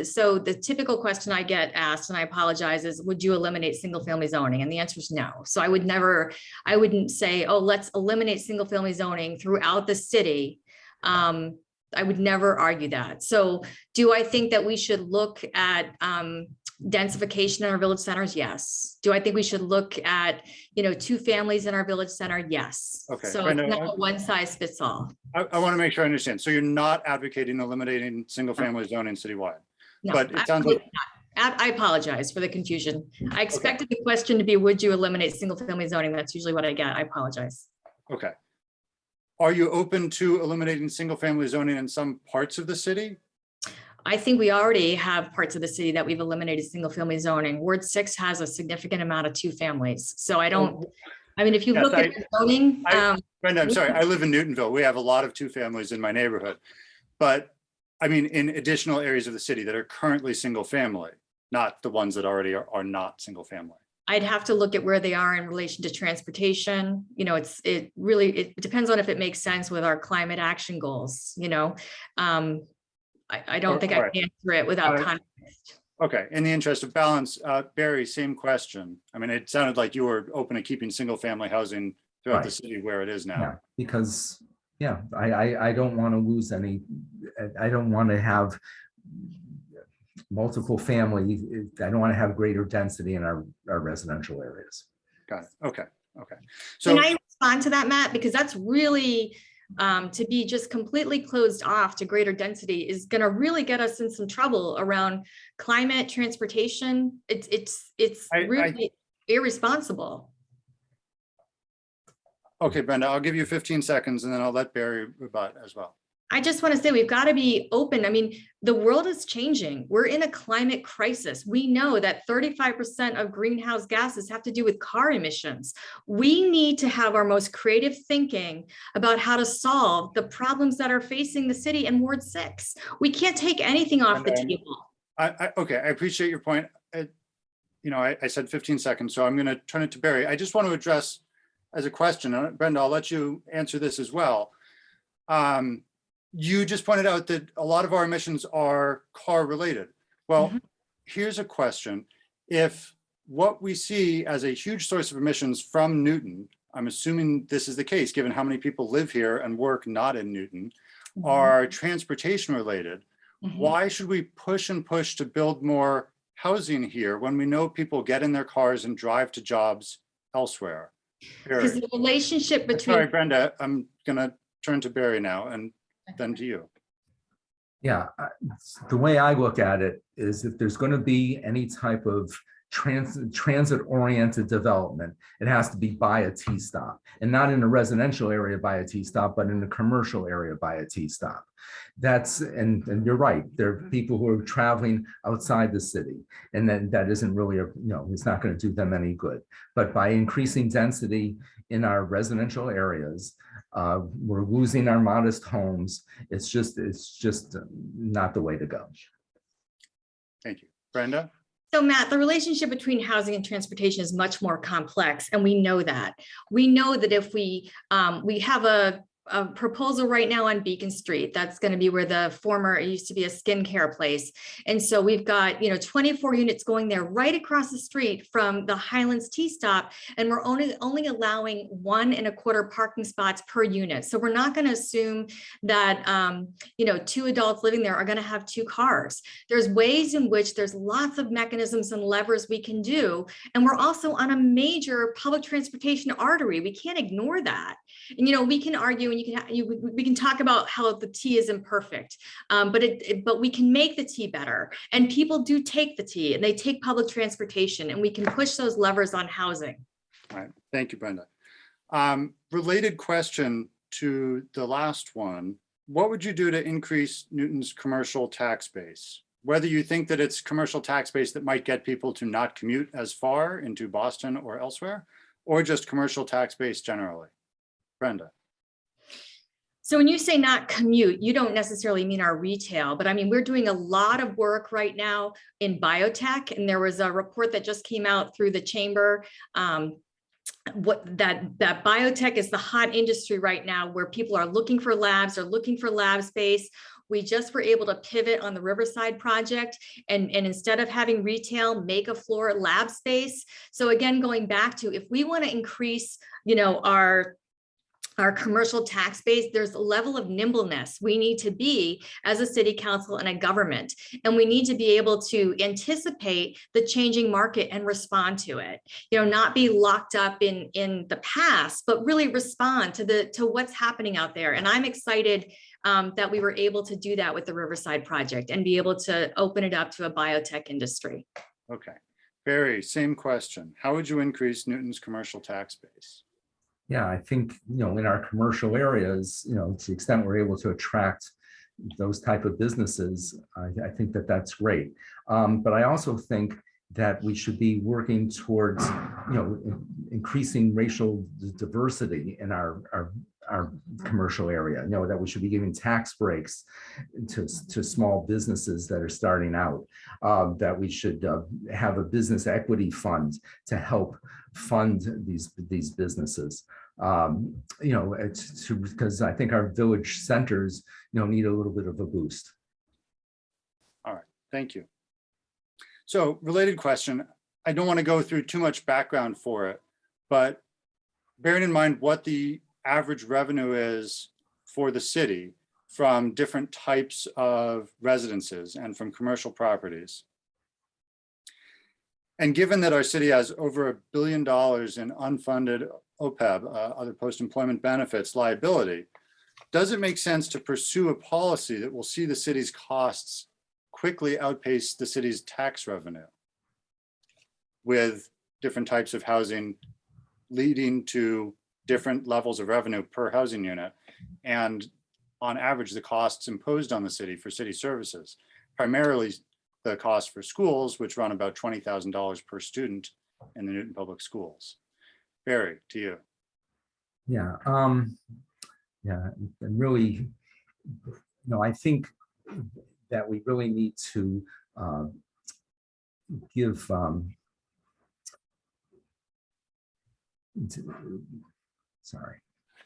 so the typical question I get asked, and I apologize, is would you eliminate single family zoning? And the answer is no. So I wouldn't say, oh, let's eliminate single family zoning throughout the city. I would never argue that. So do I think that we should look at densification in our village centers? Yes. Do I think we should look at, 2 families in our village center? Yes. Okay. So it's not one size fits all.
I want to make sure I understand. So you're not advocating eliminating single family zoning citywide?
No,
but it sounds like
I apologize for the confusion. I expected the question to be, would you eliminate single family zoning? That's usually what I get. I apologize.
Okay. Are you open to eliminating single family zoning in some parts of the city?
I think we already have parts of the city that we've eliminated single family zoning. Ward 6 has a significant amount of 2 families. So if you look at the zoning.
Brenda, I'm sorry, I live in Newtonville. We have a lot of 2 families in my neighborhood. But in additional areas of the city that are currently single family, not the ones that already are not single family.
I'd have to look at where they are in relation to transportation. It depends on if it makes sense with our climate action goals. I don't think I can answer it without context.
Okay, in the interest of balance, Barry, same question. It sounded like you were open to keeping single family housing throughout the city where it is now.
Yeah, because I don't want to lose any. I don't want to have multiple family. I don't want to have greater density in our residential areas.
Got it. Okay. So
can I respond to that, Matt? Because that's really to be just completely closed off to greater density is going to really get us in some trouble around climate, transportation. It's really irresponsible.
Okay, Brenda, I'll give you 15 seconds and then I'll let Barry rebut as well.
I just want to say we've got to be open. The world is changing. We're in a climate crisis. We know that 35% of greenhouse gases have to do with car emissions. We need to have our most creative thinking about how to solve the problems that are facing the city in Ward 6. We can't take anything off the table.
Okay, I appreciate your point. I said 15 seconds, so I'm going to turn it to Barry. I just want to address as a question, Brenda, I'll let you answer this as well. You just pointed out that a lot of our emissions are car related. Well, here's a question. If what we see as a huge source of emissions from Newton, I'm assuming this is the case, given how many people live here and work not in Newton, are transportation related, why should we push to build more housing here when we know people get in their cars and drive to jobs elsewhere?
Because the relationship between—
Sorry, Brenda, I'm going to turn to Barry now and then to you.
Yeah, the way I look at it is if there's going to be any type of transit-oriented development, it has to be by a T-stop, and not in a residential area by a T-stop, but in a commercial area by a T-stop. And you're right, there are people who are traveling outside the city, and then that isn't really it's not going to do them any good. But by increasing density in our residential areas, we're losing our modest homes. It's just not the way to go.
Thank you. Brenda?
So Matt, the relationship between housing and transportation is much more complex, and we know that. We know that if we have a proposal right now on Beacon Street, that's going to be where it used to be a skincare place. And so we've got, 24 units going there right across the street from the Highlands T-stop, and we're only allowing 1.25 parking spots per unit. So we're not going to assume that, 2 adults living there are going to have 2 cars. There's ways in which there's lots of mechanisms and levers we can do. And we're also on a major public transportation artery. We can't ignore that. And, we can argue and we can talk about how the T is imperfect, but we can make the T better. And people do take the T, and they take public transportation, and we can push those levers on housing.
All right. Thank you, Brenda. Related question to the last one. What would you do to increase Newton's commercial tax base? Whether you think that it's commercial tax base that might get people to not commute as far into Boston or elsewhere, or just commercial tax base generally? Brenda.
So when you say not commute, you don't necessarily mean our retail, but I mean, we're doing a lot of work right now in biotech. And there was a report that just came out through the chamber that biotech is the hot industry right now, where people are looking for labs, or looking for lab space. We just were able to pivot on the Riverside project, and instead of having retail, make a floor lab space. So again, going back to, if we want to increase, our commercial tax base, there's a level of nimbleness we need to be as a city council and a government. And we need to be able to anticipate the changing market and respond to it, not be locked up in the past, but really respond to what's happening out there. And I'm excited that we were able to do that with the Riverside project and be able to open it up to a biotech industry.
Okay. Barry, same question. How would you increase Newton's commercial tax base?
Yeah, I think, in our commercial areas, to the extent we're able to attract those type of businesses, I think that that's great. But I also think that we should be working towards, increasing racial diversity in our commercial area, that we should be giving tax breaks to small businesses that are starting out, that we should have a business equity fund to help fund these businesses. Because I think our village centers, need a little bit of a boost.
All right, thank you. So related question, I don't want to go through too much background for it, but bearing in mind what the average revenue is for the city from different types of residences and from commercial properties. And given that our city has over $1 billion in unfunded OPEB, other post-employment benefits liability, does it make sense to pursue a policy that will see the city's costs quickly outpace the city's tax revenue, with different types of housing leading to different levels of revenue per housing unit, and on average, the costs imposed on the city for city services, primarily the cost for schools, which run about $20,000 per student in the Newton Public Schools? Barry, to you.
Yeah, and really, I think that we really need to give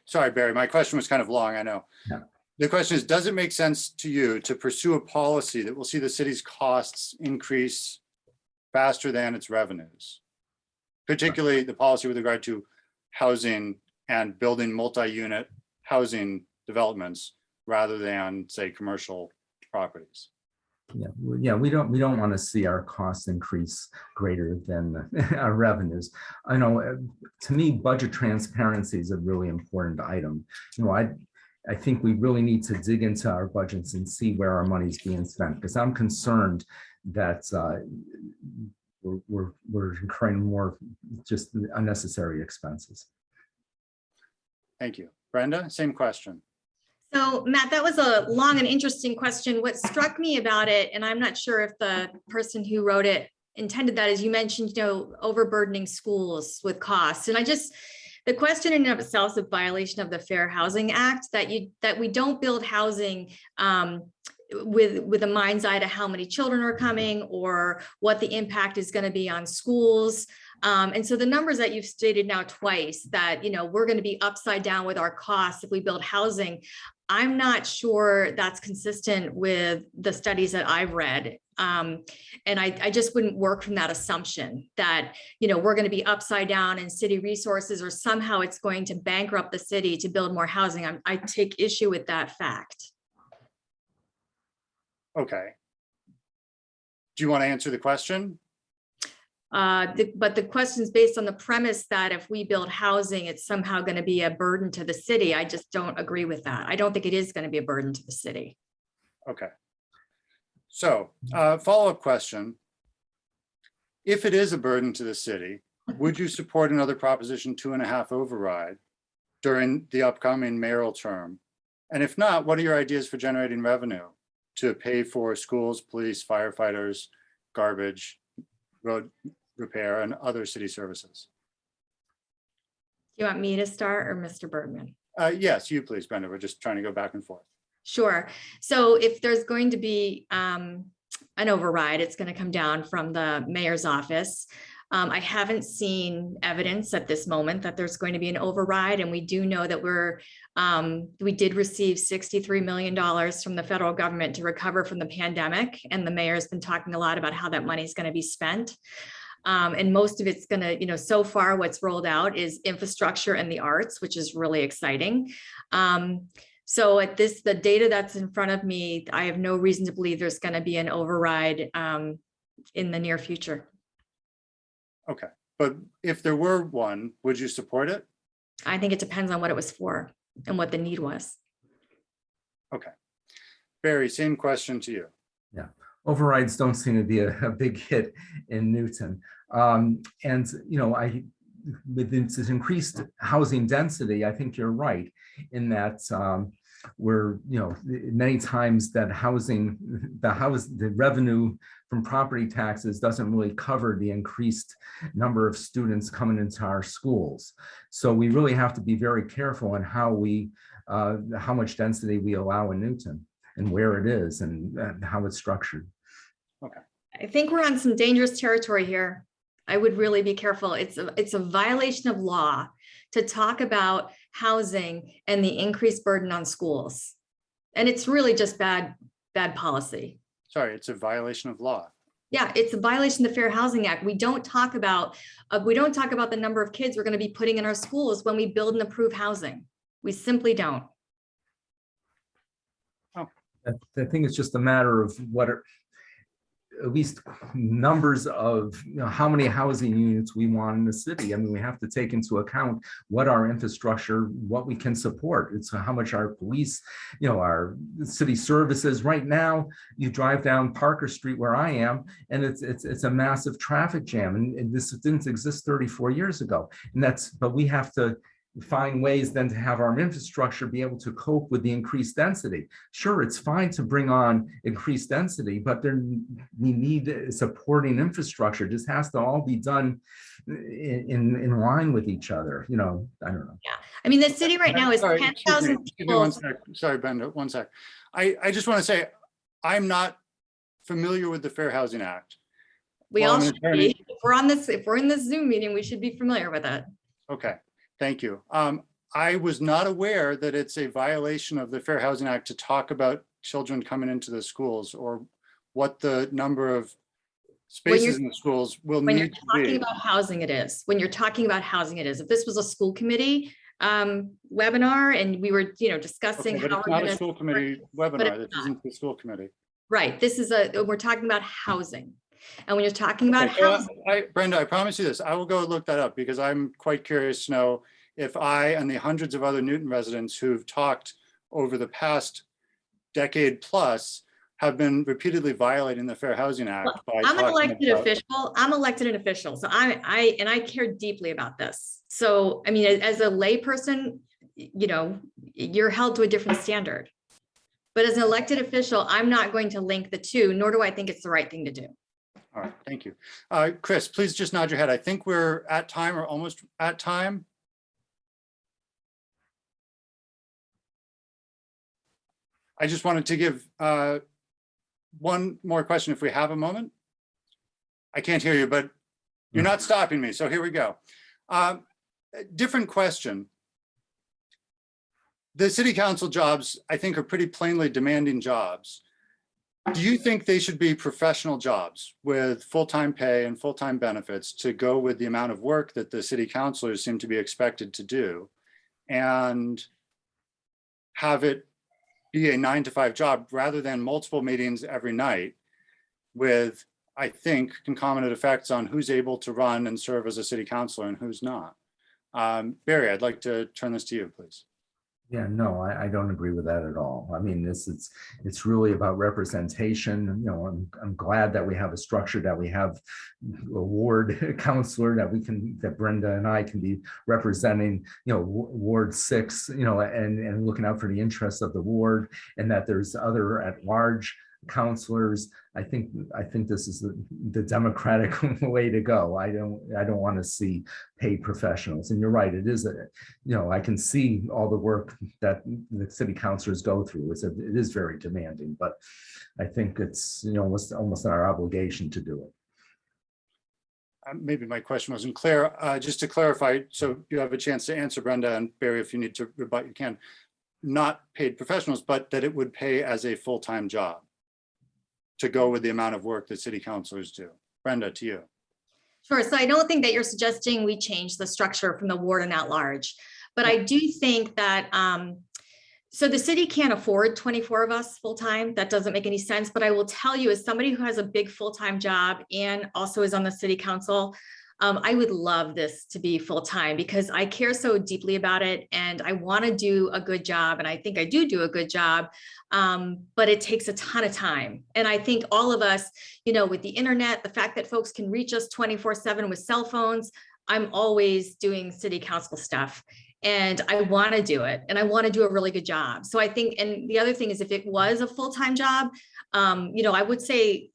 Sorry, Barry, my question was kind of long, I know.
Yeah.
The question is, does it make sense to you to pursue a policy that will see the city's costs increase faster than its revenues? Particularly the policy with regard to housing and building multi-unit housing developments rather than, say, commercial properties.
Yeah, we don't want to see our costs increase greater than our revenues. I know, to me, budget transparency is a really important item. I think we really need to dig into our budgets and see where our money's being spent, because I'm concerned that we're incurring more just unnecessary expenses.
Thank you. Brenda, same question.
So Matt, that was a long and interesting question. What struck me about it, and I'm not sure if the person who wrote it intended that, is you mentioned, overburdening schools with costs. And the question in and of itself is a violation of the Fair Housing Act, that we don't build housing with a mind's eye to how many children are coming or what the impact is going to be on schools. And so the numbers that you've stated now twice, that, we're going to be upside down with our costs if we build housing, I'm not sure that's consistent with the studies that I've read. And I just wouldn't work from that assumption that, we're going to be upside down in city resources, or somehow it's going to bankrupt the city to build more housing. I take issue with that fact.
Okay. Do you want to answer the question?
But the question is based on the premise that if we build housing, it's somehow going to be a burden to the city. I just don't agree with that. I don't think it is going to be a burden to the city.
Okay. So follow-up question. If it is a burden to the city, would you support another Proposition 2.5 override during the upcoming mayoral term? And if not, what are your ideas for generating revenue to pay for schools, police, firefighters, garbage, road repair, and other city services?
Do you want me to start, or Mr. Bergman?
Yes, you please, Brenda. We're just trying to go back and forth.
Sure. So if there's going to be an override, it's going to come down from the mayor's office. I haven't seen evidence at this moment that there's going to be an override, and we do know that we did receive $63 million from the federal government to recover from the pandemic, and the mayor's been talking a lot about how that money is going to be spent. And most of it's going to, so far what's rolled out is infrastructure and the arts, which is really exciting. So at the data that's in front of me, I have no reason to believe there's going to be an override in the near future.
Okay, but if there were one, would you support it?
I think it depends on what it was for and what the need was. Okay.
Barry, same question to you.
Yeah, overrides don't seem to be a big hit in Newton. And, with this increased housing density, I think you're right in that we're, many times that the revenue from property taxes doesn't really cover the increased number of students coming into our schools. So we really have to be very careful on how much density we allow in Newton and where it is and how it's structured.
Okay.
I think we're on some dangerous territory here. I would really be careful. It's a violation of law to talk about housing and the increased burden on schools. And it's really just bad policy.
Sorry, it's a violation of law.
Yeah, it's a violation of the Fair Housing Act. We don't talk about the number of kids we're going to be putting in our schools when we build and approve housing. We simply don't.
Oh. I think it's just a matter of at least numbers of how many housing units we want in the city. I mean, we have to take into account what our infrastructure, what we can support. It's how much our police, our city services. Right now, you drive down Parker Street where I am, and it's a massive traffic jam. And this didn't exist 34 years ago. But we have to find ways then to have our infrastructure be able to cope with the increased density. Sure, it's fine to bring on increased density, but we need supporting infrastructure. This has to all be done in line with each other. I don't know.
Yeah, I mean, the city right now is 10,000 people.
Sorry, Brenda, one sec. I just want to say, I'm not familiar with the Fair Housing Act.
We all should be. If we're in this Zoom meeting, we should be familiar with it.
Okay. Thank you. I was not aware that it's a violation of the Fair Housing Act to talk about children coming into the schools or what the number of spaces in the schools will need to be. When you're
talking about housing, it is. When you're talking about housing, it is. If this was a school committee webinar and we were, discussing
how it's not a school committee webinar. This isn't the school committee.
Right. This is we're talking about housing. And when you're talking about housing,
Brenda, I promise you this, I will go look that up because I'm quite curious to know if I and the hundreds of other Newton residents who've talked over the past decade plus have been repeatedly violating the Fair Housing Act.
Well, I'm an elected official. I'm elected an official. So I care deeply about this. So, I mean, as a lay person, you know, you're held to a different standard. But as an elected official, I'm not going to link the two, nor do I think it's the right thing to do.
All right, thank you. Chris, please just nod your head. I think we're at time or almost at time. I just wanted to give one more question if we have a moment. I can't hear you, but you're not stopping me, so here we go. Different question. The city council jobs, I think, are pretty plainly demanding jobs. Do you think they should be professional jobs with full-time pay and full-time benefits to go with the amount of work that the city councilors seem to be expected to do, and have it be a 9-to-5 job rather than multiple meetings every night with, I think, concomitant effects on who's able to run and serve as a city councilor and who's not? Barry, I'd like to turn this to you, please.
Yeah, no, I don't agree with that at all. I mean, it's really about representation. You know, I'm glad that we have a structure, that we have a ward counselor, that Brenda and I can be representing, you know, Ward 6, you know, and looking out for the interests of the ward, and that there's other at-large counselors. I think this is the democratic way to go. I don't want to see paid professionals. And you're right, it is I can see all the work that the city councilors go through. It is very demanding, but I think it's almost our obligation to do it.
Maybe my question wasn't clear. Just to clarify, so you have a chance to answer, Brenda, and Barry, if you need to rebut, you can. Not paid professionals, but that it would pay as a full-time job to go with the amount of work that city councilors do. Brenda, to you.
Sure. So I don't think that you're suggesting we change the structure from the ward and at large, but I do think that, so the city can't afford 24 of us full-time. That doesn't make any sense. But I will tell you, as somebody who has a big full-time job and also is on the city council, I would love this to be full-time because I care so deeply about it and I want to do a good job. And I think I do a good job, but it takes a ton of time. And I think all of us, with the internet, the fact that folks can reach us 24/7 with cell phones, I'm always doing city council stuff and I want to do it and I want to do a really good job. So I think, and the other thing is if it was a full-time job, I would say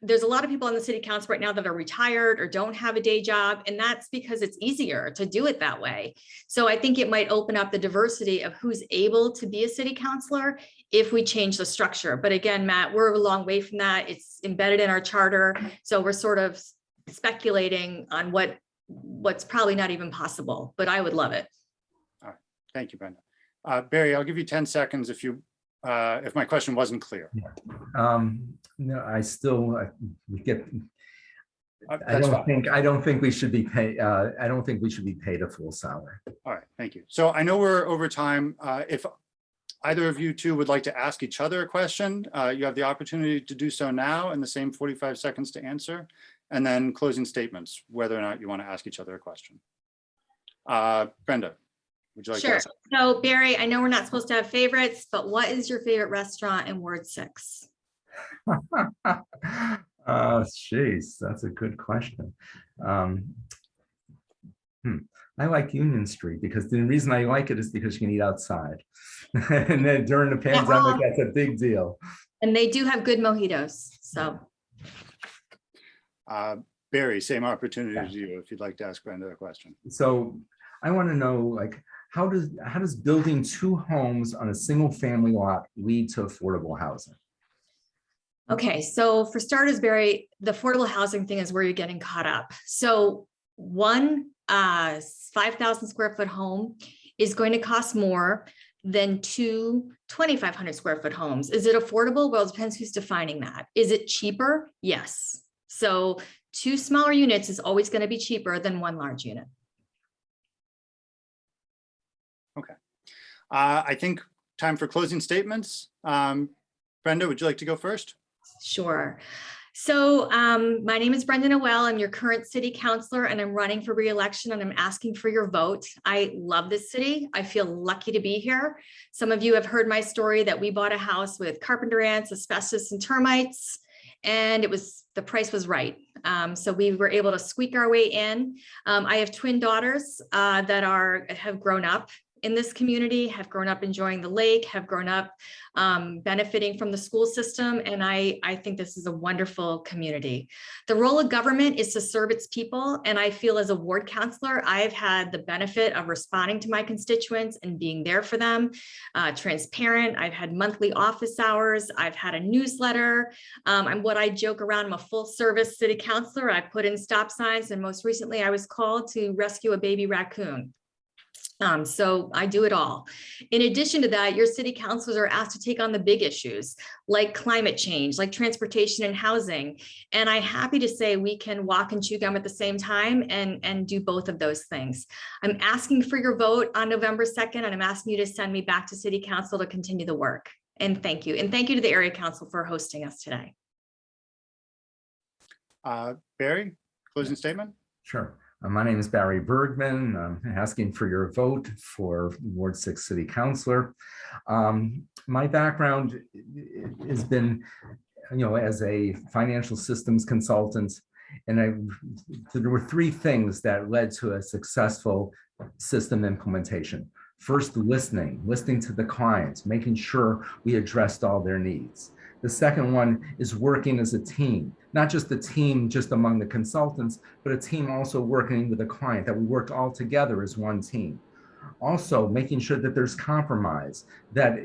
there's a lot of people on the city council right now that are retired or don't have a day job. And that's because it's easier to do it that way. So I think it might open up the diversity of who's able to be a city councilor if we change the structure. But again, Matt, we're a long way from that. It's embedded in our charter. So we're sort of speculating on what's probably not even possible, but I would love it.
All right. Thank you, Brenda. Barry, I'll give you 10 seconds if my question wasn't clear.
No, I don't think we should be paid. I don't think we should be paid a full salary.
All right, thank you. So I know we're over time. If either of you two would like to ask each other a question, you have the opportunity to do so now in the same 45 seconds to answer, and then closing statements, whether or not you want to ask each other a question. Brenda, would you like to ask?
So Barry, I know we're not supposed to have favorites, but what is your favorite restaurant in Ward 6?
Jeez, that's a good question. I like Union Street because the reason I like it is because you can eat outside. And then during the pandemic, that's a big deal.
And they do have good mojitos, so.
Barry, same opportunity to you if you'd like to ask Brenda a question.
So I want to know, how does building 2 homes on a single family lot lead to affordable housing?
Okay, so for starters, Barry, the affordable housing thing is where you're getting caught up. So one 5,000 square foot home is going to cost more than 2 2,500 square foot homes. Is it affordable? Well, it depends who's defining that. Is it cheaper? Yes. So 2 smaller units is always going to be cheaper than 1 large unit.
Okay. I think time for closing statements. Brenda, would you like to go first?
Sure. So my name is Brenda Noel. I'm your current city councilor and I'm running for re-election and I'm asking for your vote. I love this city. I feel lucky to be here. Some of you have heard my story that we bought a house with carpenter ants, asbestos and termites, and the price was right. So we were able to squeak our way in. I have twin daughters that have grown up in this community, have grown up enjoying the lake, have grown up benefiting from the school system. And I think this is a wonderful community. The role of government is to serve its people. And I feel as a ward councilor, I've had the benefit of responding to my constituents and being there for them, transparent. I've had monthly office hours. I've had a newsletter. I'm what I joke around, I'm a full service city councilor. I put in stop signs and most recently I was called to rescue a baby raccoon. So I do it all. In addition to that, your city councilors are asked to take on the big issues like climate change, like transportation and housing. And I'm happy to say we can walk and chew gum at the same time and do both of those things. I'm asking for your vote on November 2nd, and I'm asking you to send me back to city council to continue the work. And thank you. And thank you to the area council for hosting us today.
Barry, closing statement?
Sure. My name is Barry Bergman. I'm asking for your vote for Ward 6 City Councilor. My background has been, as a financial systems consultant, and there were three things that led to a successful system implementation. First, listening to the clients, making sure we addressed all their needs. The second one is working as a team, not just a team just among the consultants, but a team also working with the client, that we worked all together as one team. Also making sure that there's compromise, that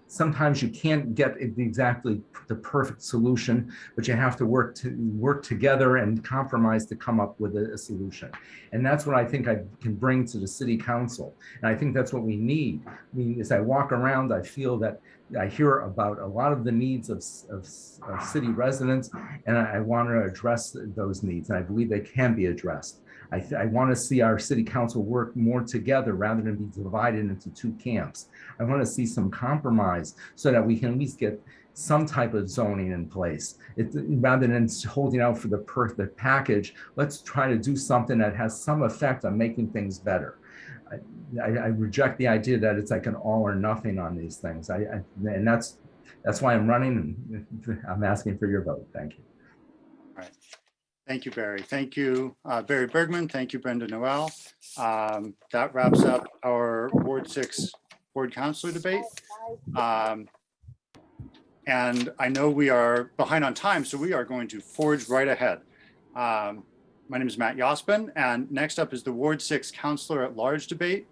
sometimes you can't get exactly the perfect solution, but you have to work together and compromise to come up with a solution. And that's what I think I can bring to the city council. And I think that's what we need. I mean, as I walk around, I feel that I hear about a lot of the needs of city residents, and I want to address those needs. And I believe they can be addressed. I want to see our city council work more together rather than be divided into two camps. I want to see some compromise so that we can at least get some type of zoning in place. Rather than holding out for the perfect package, let's try to do something that has some effect on making things better. I reject the idea that it's like an all or nothing on these things. And that's why I'm running, and I'm asking for your vote. Thank you.
All right. Thank you, Barry. Thank you, Barry Bergman. Thank you, Brenda Noel. That wraps up our Ward 6 Ward Councilor debate. And I know we are behind on time, so we are going to forge right ahead. My name is Matt Yospin, and next up is the Ward 6 Councilor at Large debate.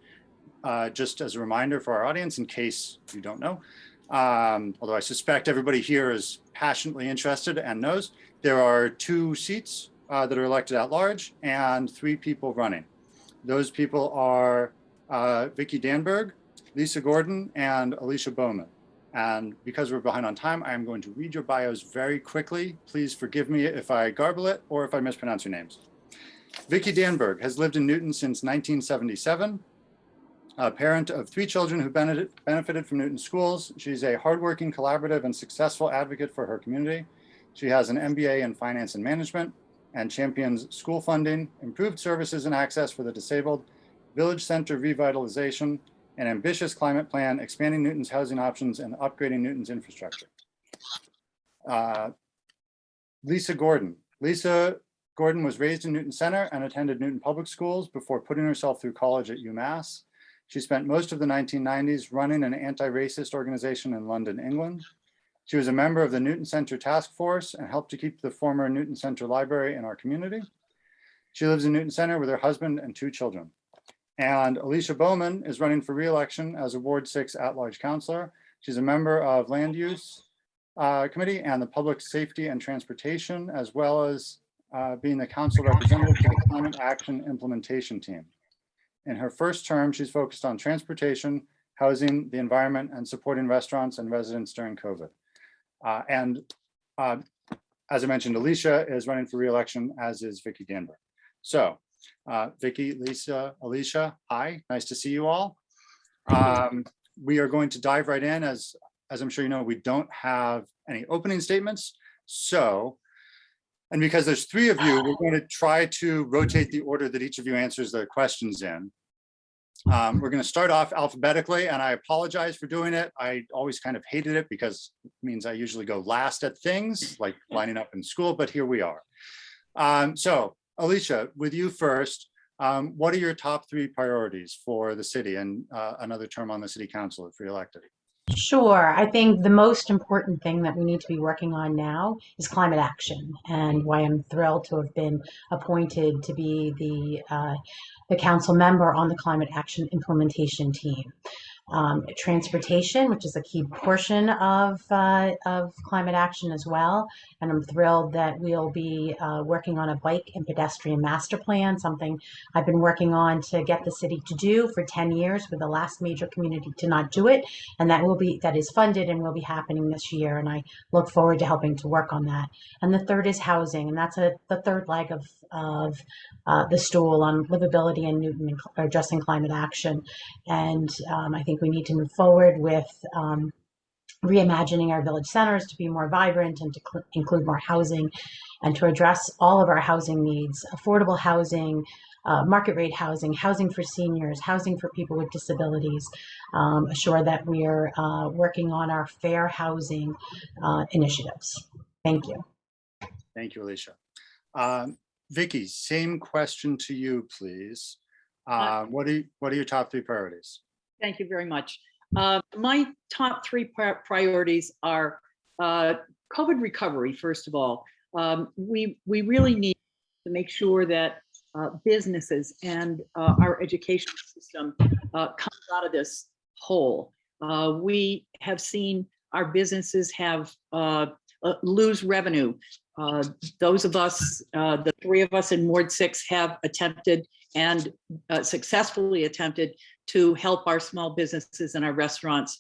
Just as a reminder for our audience, in case you don't know, although I suspect everybody here is passionately interested and knows, there are 2 seats that are elected at large and 3 people running. Those people are Vicky Danberg, Lisa Gordon, and Alicia Bowman. And because we're behind on time, I am going to read your bios very quickly. Please forgive me if I garble it or if I mispronounce your names. Vicky Danberg has lived in Newton since 1977. A parent of 3 children who benefited from Newton schools. She's a hardworking, collaborative, and successful advocate for her community. She has an MBA in finance and management and champions school funding, improved services and access for the disabled, village center revitalization, an ambitious climate plan, expanding Newton's housing options and upgrading Newton's infrastructure. Lisa Gordon. Lisa Gordon was raised in Newton Center and attended Newton Public Schools before putting herself through college at UMass. She spent most of the 1990s running an anti-racist organization in London, England. She was a member of the Newton Center Task Force and helped to keep the former Newton Center Library in our community. She lives in Newton Center with her husband and 2 children. And Alicia Bowman is running for re-election as a Ward 6 at-large councilor. She's a member of Land Use Committee and the Public Safety and Transportation, as well as being the council representative to the Climate Action Implementation Team. In her first term, she's focused on transportation, housing, the environment, and supporting restaurants and residents during COVID. As I mentioned, Alicia is running for re-election, as is Vicky Danberg. So Vicky, Lisa, Alicia, hi, nice to see you all. We are going to dive right in. As I'm sure you know, we don't have any opening statements. So And because there's three of you, we're going to try to rotate the order that each of you answers the questions in. We're going to start off alphabetically, and I apologize for doing it. I always kind of hated it because it means I usually go last at things like lining up in school, but here we are. So Alicia, with you first, what are your top three priorities for the city and another term on the city council if you're elected?
Sure. I think the most important thing that we need to be working on now is climate action, and why I'm thrilled to have been appointed to be the council member on the climate action implementation team. Transportation, which is a key portion of climate action as well. And I'm thrilled that we'll be working on a bike and pedestrian master plan, something I've been working on to get the city to do for 10 years. We're the last major community to not do it. And that is funded and will be happening this year. And I look forward to helping to work on that. And the third is housing. And that's the third leg of the stool on livability and Newton addressing climate action. And I think we need to move forward with reimagining our village centers to be more vibrant and to include more housing and to address all of our housing needs, affordable housing, market rate housing, housing for seniors, housing for people with disabilities, assure that we are working on our fair housing initiatives. Thank you.
Thank you, Alicia. Vicky, same question to you, please. What are your top three priorities?
Thank you very much. My top three priorities are COVID recovery, first of all. We really need to make sure that businesses and our education system comes out of this hole. We have seen our businesses have lose revenue. Those of us, the three of us in Ward 6 have attempted and successfully attempted to help our small businesses and our restaurants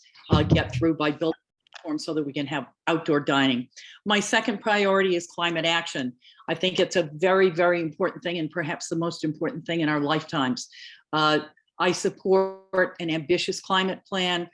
get through by building platforms so that we can have outdoor dining. My second priority is climate action. I think it's a very, very important thing and perhaps the most important thing in our lifetimes. I support an ambitious climate plan.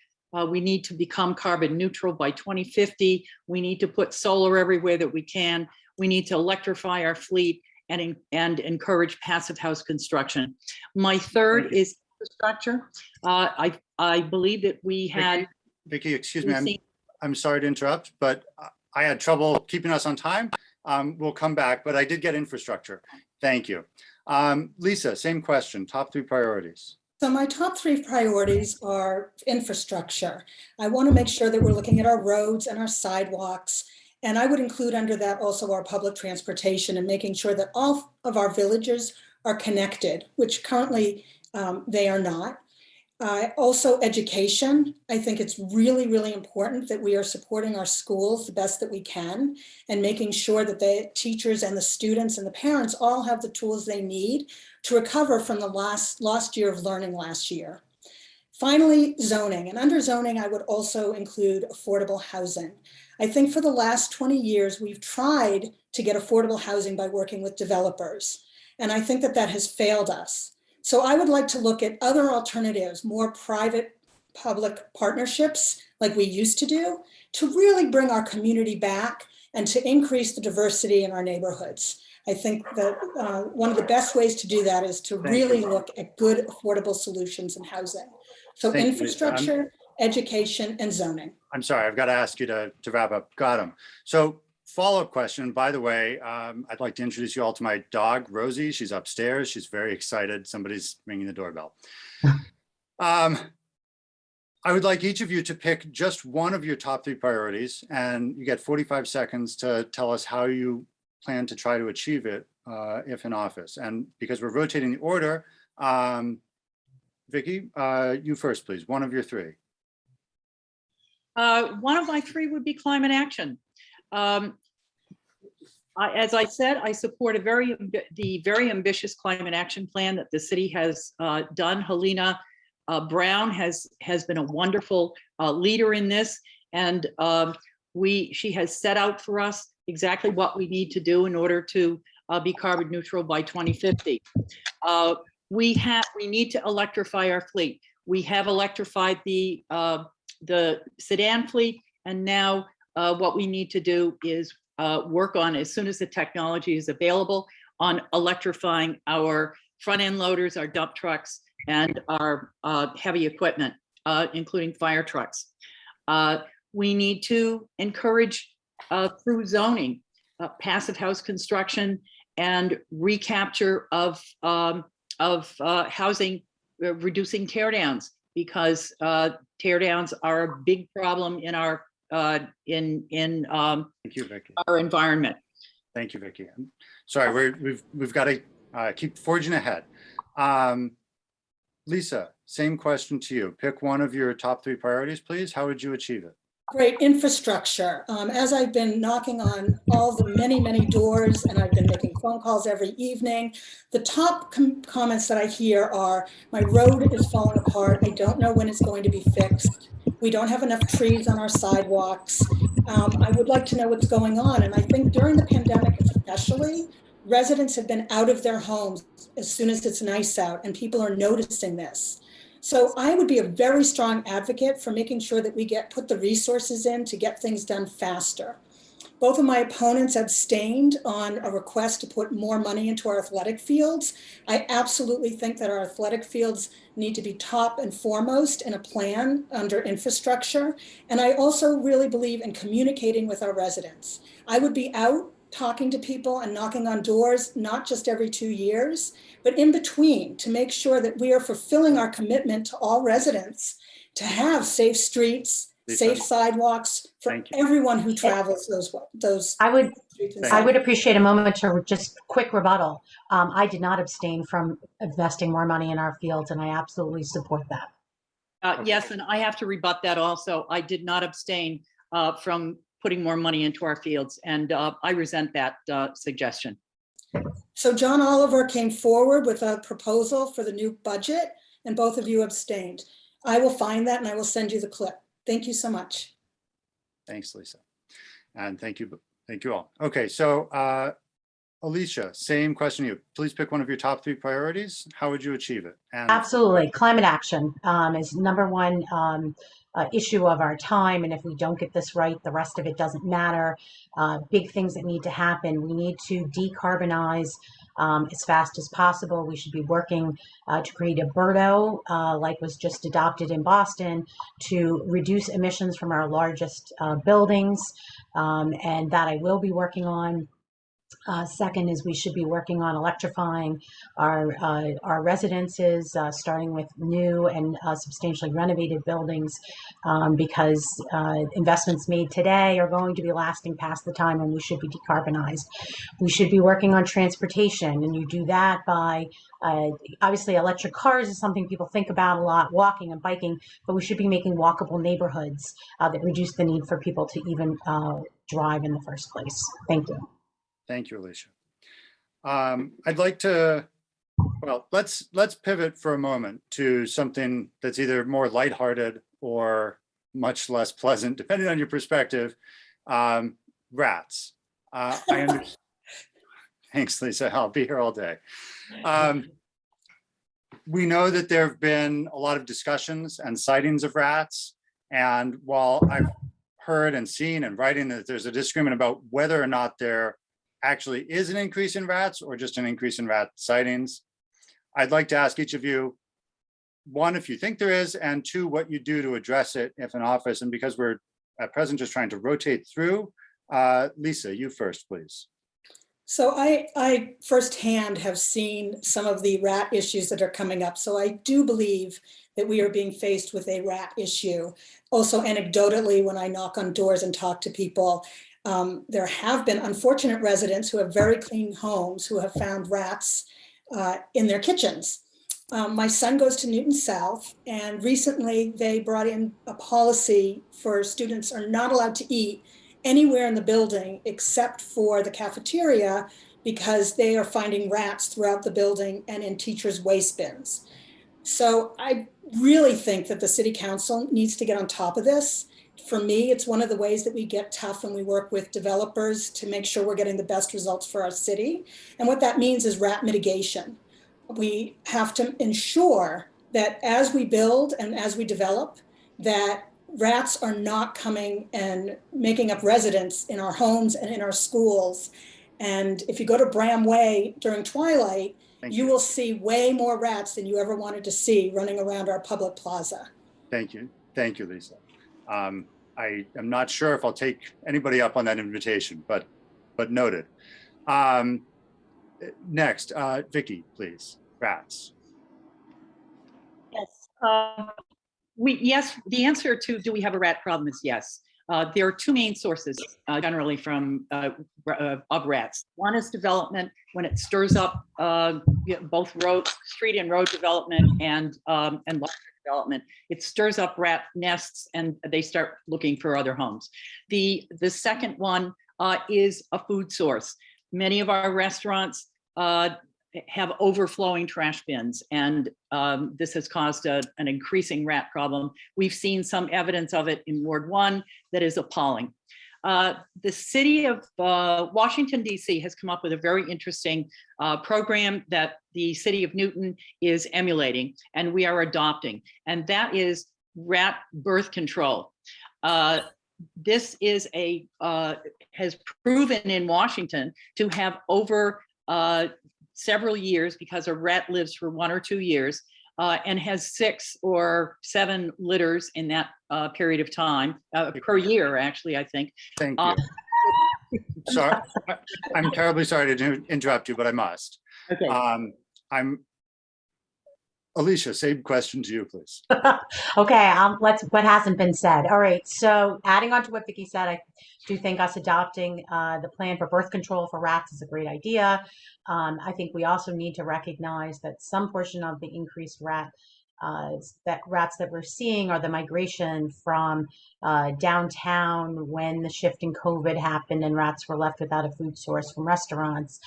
We need to become carbon neutral by 2050. We need to put solar everywhere that we can. We need to electrify our fleet and encourage passive house construction. My third is infrastructure. I believe that we had.
Vicky, excuse me, I'm sorry to interrupt, but I had trouble keeping us on time. We'll come back, but I did get infrastructure. Thank you. Lisa, same question, top three priorities.
So my top three priorities are infrastructure. I want to make sure that we're looking at our roads and our sidewalks. And I would include under that also our public transportation and making sure that all of our villages are connected, which currently they are not. Also education. I think it's really, really important that we are supporting our schools the best that we can and making sure that the teachers and the students and the parents all have the tools they need to recover from the lost year of learning last year. Finally, zoning. And under zoning, I would also include affordable housing. I think for the last 20 years, we've tried to get affordable housing by working with developers. And I think that that has failed us. So I would like to look at other alternatives, more private-public partnerships like we used to do, to really bring our community back and to increase the diversity in our neighborhoods. I think that one of the best ways to do that is to really look at good, affordable solutions in housing. So infrastructure, education, and zoning.
I'm sorry, I've got to ask you to wrap up. Got him. So follow-up question, by the way, I'd like to introduce you all to my dog, Rosie. She's upstairs. She's very excited. Somebody's ringing the doorbell. I would like each of you to pick just one of your top three priorities, and you get 45 seconds to tell us how you plan to try to achieve it if in office. And because we're rotating the order, Vicky, you first, please. One of your three.
One of my three would be climate action. As I said, I support the very ambitious climate action plan that the city has done. Helena Brown has been a wonderful leader in this, and she has set out for us exactly what we need to do in order to be carbon neutral by 2050. We need to electrify our fleet. We have electrified the sedan fleet, and now what we need to do is work on, as soon as the technology is available, on electrifying our front end loaders, our dump trucks, and our heavy equipment, including fire trucks. We need to encourage through zoning, passive house construction and recapture of housing, reducing tear downs, because tear downs are a big problem in our
Thank you, Vicki.
our environment.
Thank you, Vicki. I'm sorry, we've got to keep forging ahead. Lisa, same question to you. Pick one of your top 3 priorities, please. How would you achieve it?
Great, infrastructure. As I've been knocking on all the many, many doors, and I've been making phone calls every evening, the top comments that I hear are, my road is falling apart. I don't know when it's going to be fixed. We don't have enough trees on our sidewalks. I would like to know what's going on. And I think during the pandemic especially, residents have been out of their homes as soon as it's nice out, and people are noticing this. So I would be a very strong advocate for making sure that we put the resources in to get things done faster. Both of my opponents abstained on a request to put more money into our athletic fields. I absolutely think that our athletic fields need to be top and foremost in a plan under infrastructure. And I also really believe in communicating with our residents. I would be out talking to people and knocking on doors, not just every 2 years, but in between, to make sure that we are fulfilling our commitment to all residents to have safe streets, safe sidewalks for everyone who travels those.
I would appreciate a moment to just quick rebuttal. I did not abstain from investing more money in our fields, and I absolutely support that.
Yes, and I have to rebut that also. I did not abstain from putting more money into our fields, and I resent that suggestion.
So John Oliver came forward with a proposal for the new budget, and both of you abstained. I will find that and I will send you the clip. Thank you so much.
Thanks, Lisa. And thank you all. Okay, so Alicia, same question to you. Please pick one of your top 3 priorities. How would you achieve it? And
absolutely. Climate action is number one issue of our time. And if we don't get this right, the rest of it doesn't matter. Big things that need to happen. We need to decarbonize as fast as possible. We should be working to create a BERDO, like was just adopted in Boston, to reduce emissions from our largest buildings. And that I will be working on. Second is we should be working on electrifying our residences, starting with new and substantially renovated buildings, because investments made today are going to be lasting past the time when we should be decarbonized. We should be working on transportation, and you do that by obviously electric cars is something people think about a lot, walking and biking, but we should be making walkable neighborhoods that reduce the need for people to even drive in the first place. Thank you.
Thank you, Alicia. I'd like to, well, let's pivot for a moment to something that's either more lighthearted or much less pleasant, depending on your perspective. Rats. I understand. Thanks, Lisa. I'll be here all day. We know that there have been a lot of discussions and sightings of rats. And while I've heard and seen and writing that there's a disagreement about whether or not there actually is an increase in rats or just an increase in rat sightings, I'd like to ask each of you, one, if you think there is, and two, what you do to address it if in office. And because we're at present just trying to rotate through, Lisa, you first, please.
So I firsthand have seen some of the rat issues that are coming up. So I do believe that we are being faced with a rat issue. Also, anecdotally, when I knock on doors and talk to people, there have been unfortunate residents who have very clean homes who have found rats in their kitchens. My son goes to Newton South, and recently they brought in a policy for students are not allowed to eat anywhere in the building except for the cafeteria because they are finding rats throughout the building and in teachers' waste bins. So I really think that the city council needs to get on top of this. For me, it's one of the ways that we get tough when we work with developers to make sure we're getting the best results for our city. And what that means is rat mitigation. We have to ensure that as we build and as we develop, that rats are not coming and making up residence in our homes and in our schools. And if you go to Bram Way during twilight, you will see way more rats than you ever wanted to see running around our public plaza.
Thank you. Thank you, Lisa. I am not sure if I'll take anybody up on that invitation, but noted. Next, Vicky, please. Rats.
Yes. Yes, the answer to do we have a rat problem is yes. There are two main sources generally from of rats. One is development, when it stirs up both street and road development and larger development. It stirs up rat nests and they start looking for other homes. The second one is a food source. Many of our restaurants have overflowing trash bins, and this has caused an increasing rat problem. We've seen some evidence of it in Ward 1 that is appalling. The city of Washington, D.C. has come up with a very interesting program that the city of Newton is emulating and we are adopting, and that is rat birth control. This is has proven in Washington to have over several years, because a rat lives for 1 or 2 years and has 6 or 7 litters in that period of time, per year, actually, I think.
Thank you. Sorry, I'm terribly sorry to interrupt you, but I must.
Okay.
Alicia, same question to you, please.
Okay, let's what hasn't been said. All right, so adding on to what Vicky said, I do think us adopting the plan for birth control for rats is a great idea. I think we also need to recognize that some portion of the increased rats that we're seeing are the migration from downtown when the shift in COVID happened and rats were left without a food source from restaurants.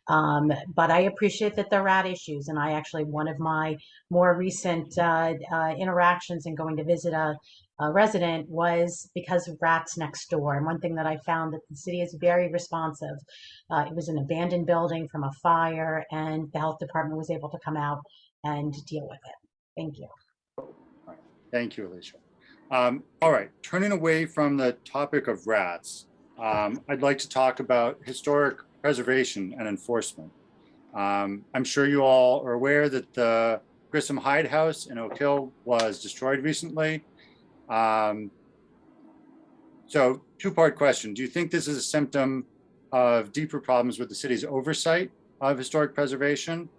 But I appreciate that there are rat issues, and I actually, one of my more recent interactions in going to visit a resident was because of rats next door. And one thing that I found that the city is very responsive. It was an abandoned building from a fire, and the health department was able to come out and deal with it. Thank you.
Thank you, Alicia. All right, turning away from the topic of rats, I'd like to talk about historic preservation and enforcement. I'm sure you all are aware that the Grissom Hyde House in Oak Hill was destroyed recently. So two-part question. Do you think this is a symptom of deeper problems with the city's oversight of historic preservation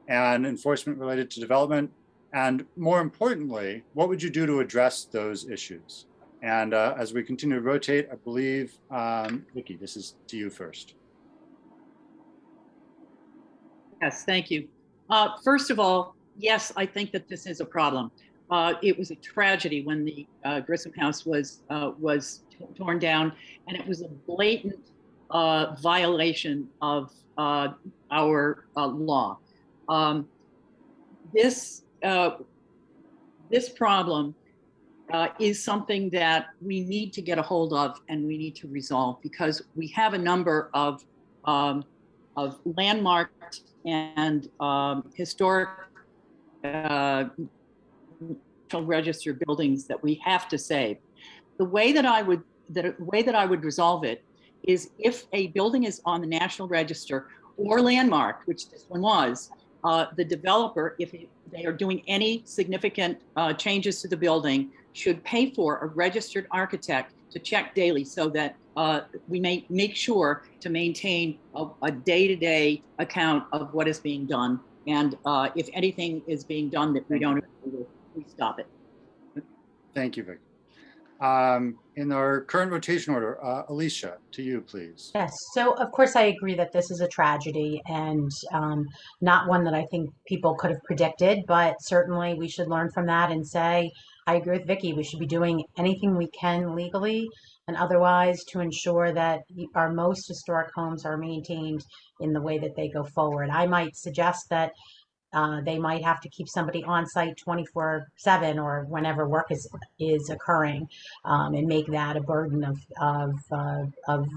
and enforcement related to development? And more importantly, what would you do to address those issues? And as we continue to rotate, I believe, Vicky, this is to you first.
Yes, thank you. First of all, yes, I think that this is a problem. It was a tragedy when the Grissom House was torn down, and it was a blatant violation of our law. This problem is something that we need to get a hold of and we need to resolve, because we have a number of landmarked and historic register buildings that we have to save. The way that I would resolve it is, if a building is on the National Register or landmarked, which this one was, the developer, if they are doing any significant changes to the building, should pay for a registered architect to check daily, so that we may make sure to maintain a day-to-day account of what is being done. And if anything is being done that we don't agree with, we stop it.
Thank you, Vic. In our current rotation order, Alicia, to you, please.
Yes, so of course I agree that this is a tragedy and not one that I think people could have predicted, but certainly we should learn from that and say, I agree with Vicky, we should be doing anything we can legally and otherwise to ensure that our most historic homes are maintained in the way that they go forward. I might suggest that they might have to keep somebody on site 24/7 or whenever work is occurring, and make that a burden of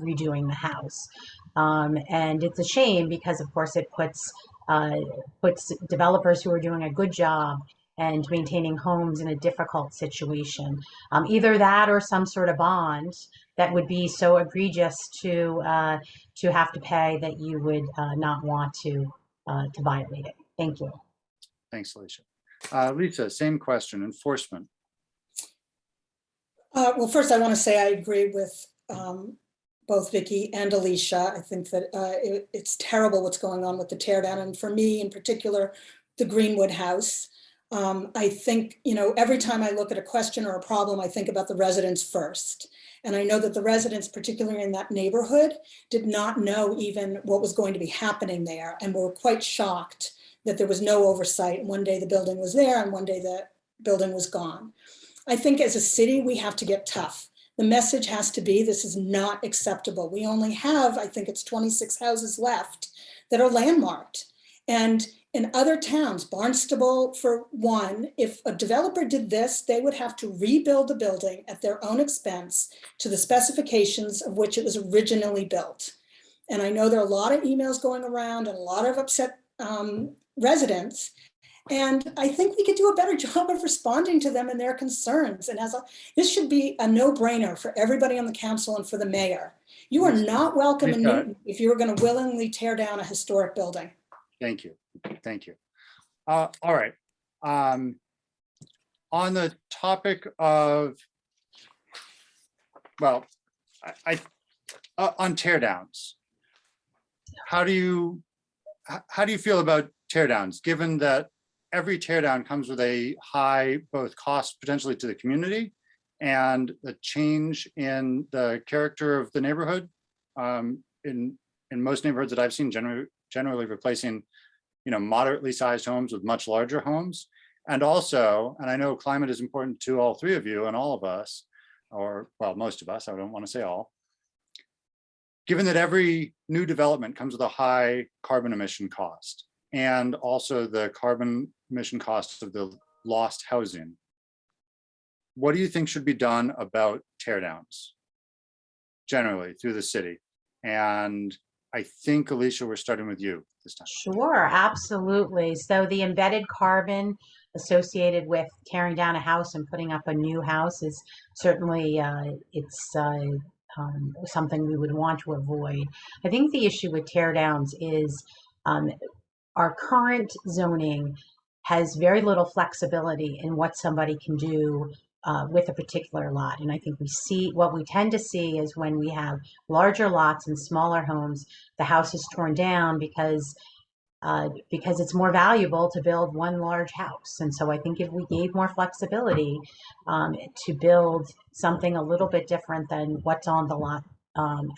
redoing the house. And it's a shame because, of course, it puts developers who are doing a good job and maintaining homes in a difficult situation. Either that or some sort of bond that would be so egregious to have to pay that you would not want to violate it. Thank you.
Thanks, Alicia. Lisa, same question, enforcement.
Well, first I want to say I agree with both Vicky and Alicia. I think that it's terrible what's going on with the tear down. And for me in particular, the Greenwood house. I think, you know, every time I look at a question or a problem, I think about the residents first. And I know that the residents, particularly in that neighborhood, did not know even what was going to be happening there and were quite shocked that there was no oversight. One day the building was there and one day the building was gone. I think as a city, we have to get tough. The message has to be, this is not acceptable. We only have, I think it's 26 houses left that are landmarked. And in other towns, Barnstable for one, if a developer did this, they would have to rebuild the building at their own expense to the specifications of which it was originally built. And I know there are a lot of emails going around and a lot of upset residents. And I think we could do a better job of responding to them and their concerns. And this should be a no-brainer for everybody on the council and for the mayor. You are not welcome in Newton if you were going to willingly tear down a historic building.
Thank you. Thank you. All right. On the topic of, well, on tear downs, how do you feel about tear downs, given that every tear down comes with a high both cost potentially to the community and the change in the character of the neighborhood? In most neighborhoods that I've seen, generally replacing, you know, moderately sized homes with much larger homes. And also, and I know climate is important to all three of you and all of us, or well, most of us, I don't want to say all. Given that every new development comes with a high carbon emission cost and also the carbon emission costs of the lost housing, what do you think should be done about tear downs generally through the city? And I think, Alicia, we're starting with you this time.
Sure, absolutely. So the embedded carbon associated with tearing down a house and putting up a new house is certainly something we would want to avoid. I think the issue with tear downs is our current zoning has very little flexibility in what somebody can do with a particular lot. And I think what we tend to see is when we have larger lots and smaller homes, the house is torn down because it's more valuable to build one large house. And so I think if we gave more flexibility to build something a little bit different than what's on the lot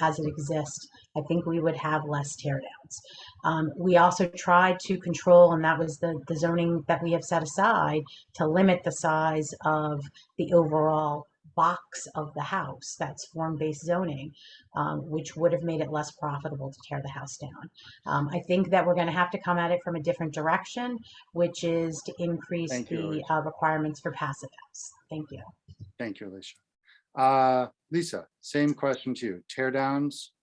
as it exists, I think we would have less tear downs. We also tried to control, and that was the zoning that we have set aside, to limit the size of the overall box of the house. That's form-based zoning, which would have made it less profitable to tear the house down. I think that we're going to have to come at it from a different direction, which is to increase the requirements for passive house. Thank you.
Thank you, Alicia. Lisa, same question to you. Tear downs?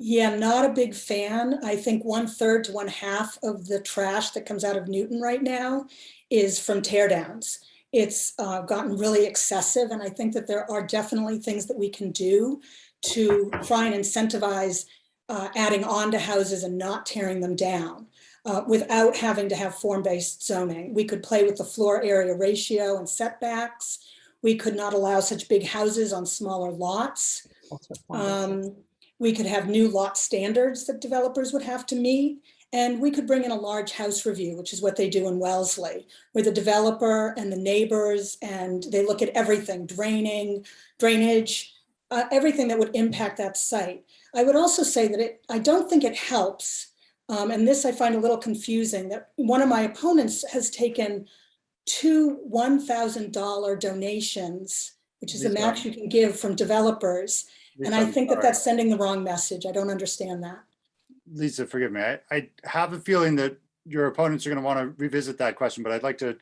Yeah, not a big fan. I think 1/3 to 1/2 of the trash that comes out of Newton right now is from tear downs. It's gotten really excessive, and I think that there are definitely things that we can do to try and incentivize adding on to houses and not tearing them down without having to have form-based zoning. We could play with the floor area ratio and setbacks. We could not allow such big houses on smaller lots. We could have new lot standards that developers would have to meet. And we could bring in a large house review, which is what they do in Wellesley, where the developer and the neighbors, and they look at everything, drainage, everything that would impact that site. I would also say that I don't think it helps, and this I find a little confusing, that one of my opponents has taken 2 $1,000 donations, which is the max you can give from developers. And I think that that's sending the wrong message. I don't understand that.
Lisa, forgive me. I have a feeling that your opponents are going to want to revisit that question, but I'd like to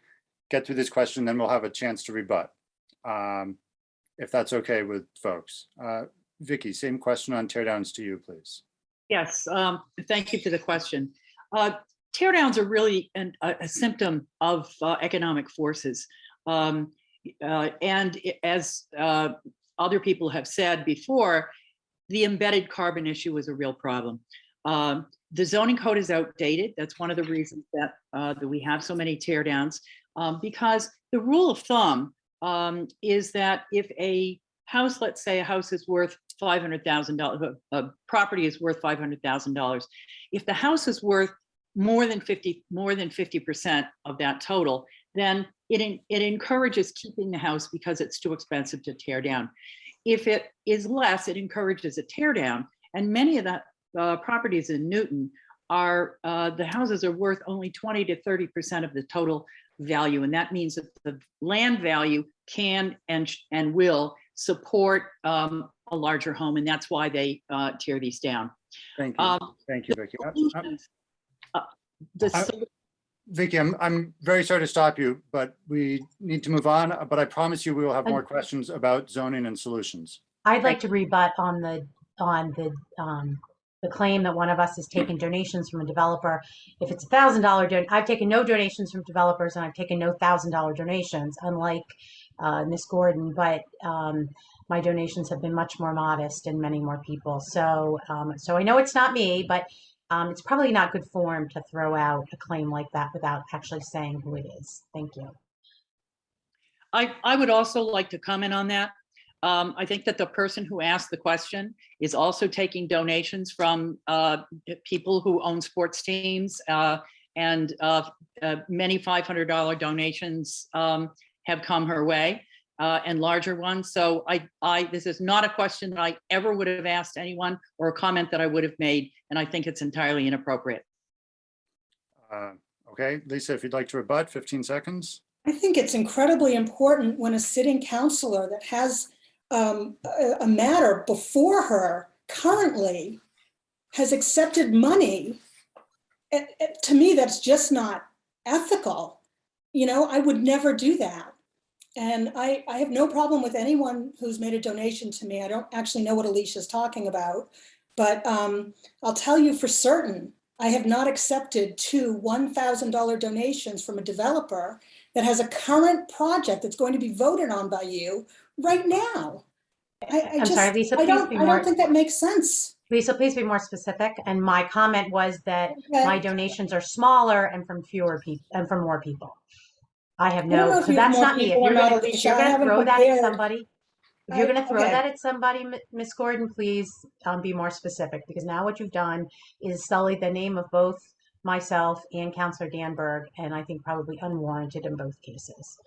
get through this question, then we'll have a chance to rebut, if that's okay with folks. Vicky, same question on tear downs to you, please.
Yes, thank you for the question. tear downs are really a symptom of economic forces. And as other people have said before, the embedded carbon issue is a real problem. The zoning code is outdated. That's one of the reasons that, that we have so many tear downs, because the rule of thumb is that if a house, let's say a house is worth $500,000, a property is worth $500,000. If the house is worth more than 50% of that total, then it encourages keeping the house because it's too expensive to tear down. If it is less, it encourages a tear down. And many of the properties in Newton are, the houses are worth only 20 to 30% of the total value. And that means that the land value can and will support a larger home. And that's why they tear these down.
Thank you. Thank you, Vicky. Vicky, I'm very sorry to stop you, but we need to move on. But I promise you we will have more questions about zoning and solutions.
I'd like to rebut on the claim that one of us has taken donations from a developer. If it's $1,000, I've taken no donations from developers, and I've taken no $1,000 donations, unlike Ms. Gordon. But my donations have been much more modest and many more people. So, so I know it's not me, but it's probably not good form to throw out a claim like that without actually saying who it is. Thank you.
I would also like to comment on that. I think that the person who asked the question is also taking donations from people who own sports teams, and many $500 donations have come her way, and larger ones. So this is not a question that I ever would have asked anyone, or a comment that I would have made, and I think it's entirely inappropriate.
Okay, Lisa, if you'd like to rebut, 15 seconds.
I think it's incredibly important when a sitting councilor that has a matter before her currently has accepted money. To me, that's just not ethical. You know, I would never do that. And I have no problem with anyone who's made a donation to me. I don't actually know what Alicia's talking about, but I'll tell you for certain, I have not accepted two $1,000 donations from a developer that has a current project that's going to be voted on by you right now.
I'm sorry, Lisa,
I don't think that makes sense.
Lisa, please be more specific. And my comment was that my donations are smaller and from fewer people and from more people. I have no, so that's not me. If you're going to throw that at somebody, if you're going to throw that at somebody, Ms. Gordon, please be more specific, because now what you've done is sully the name of both myself and Councilor Danberg, and I think probably unwarranted in both cases.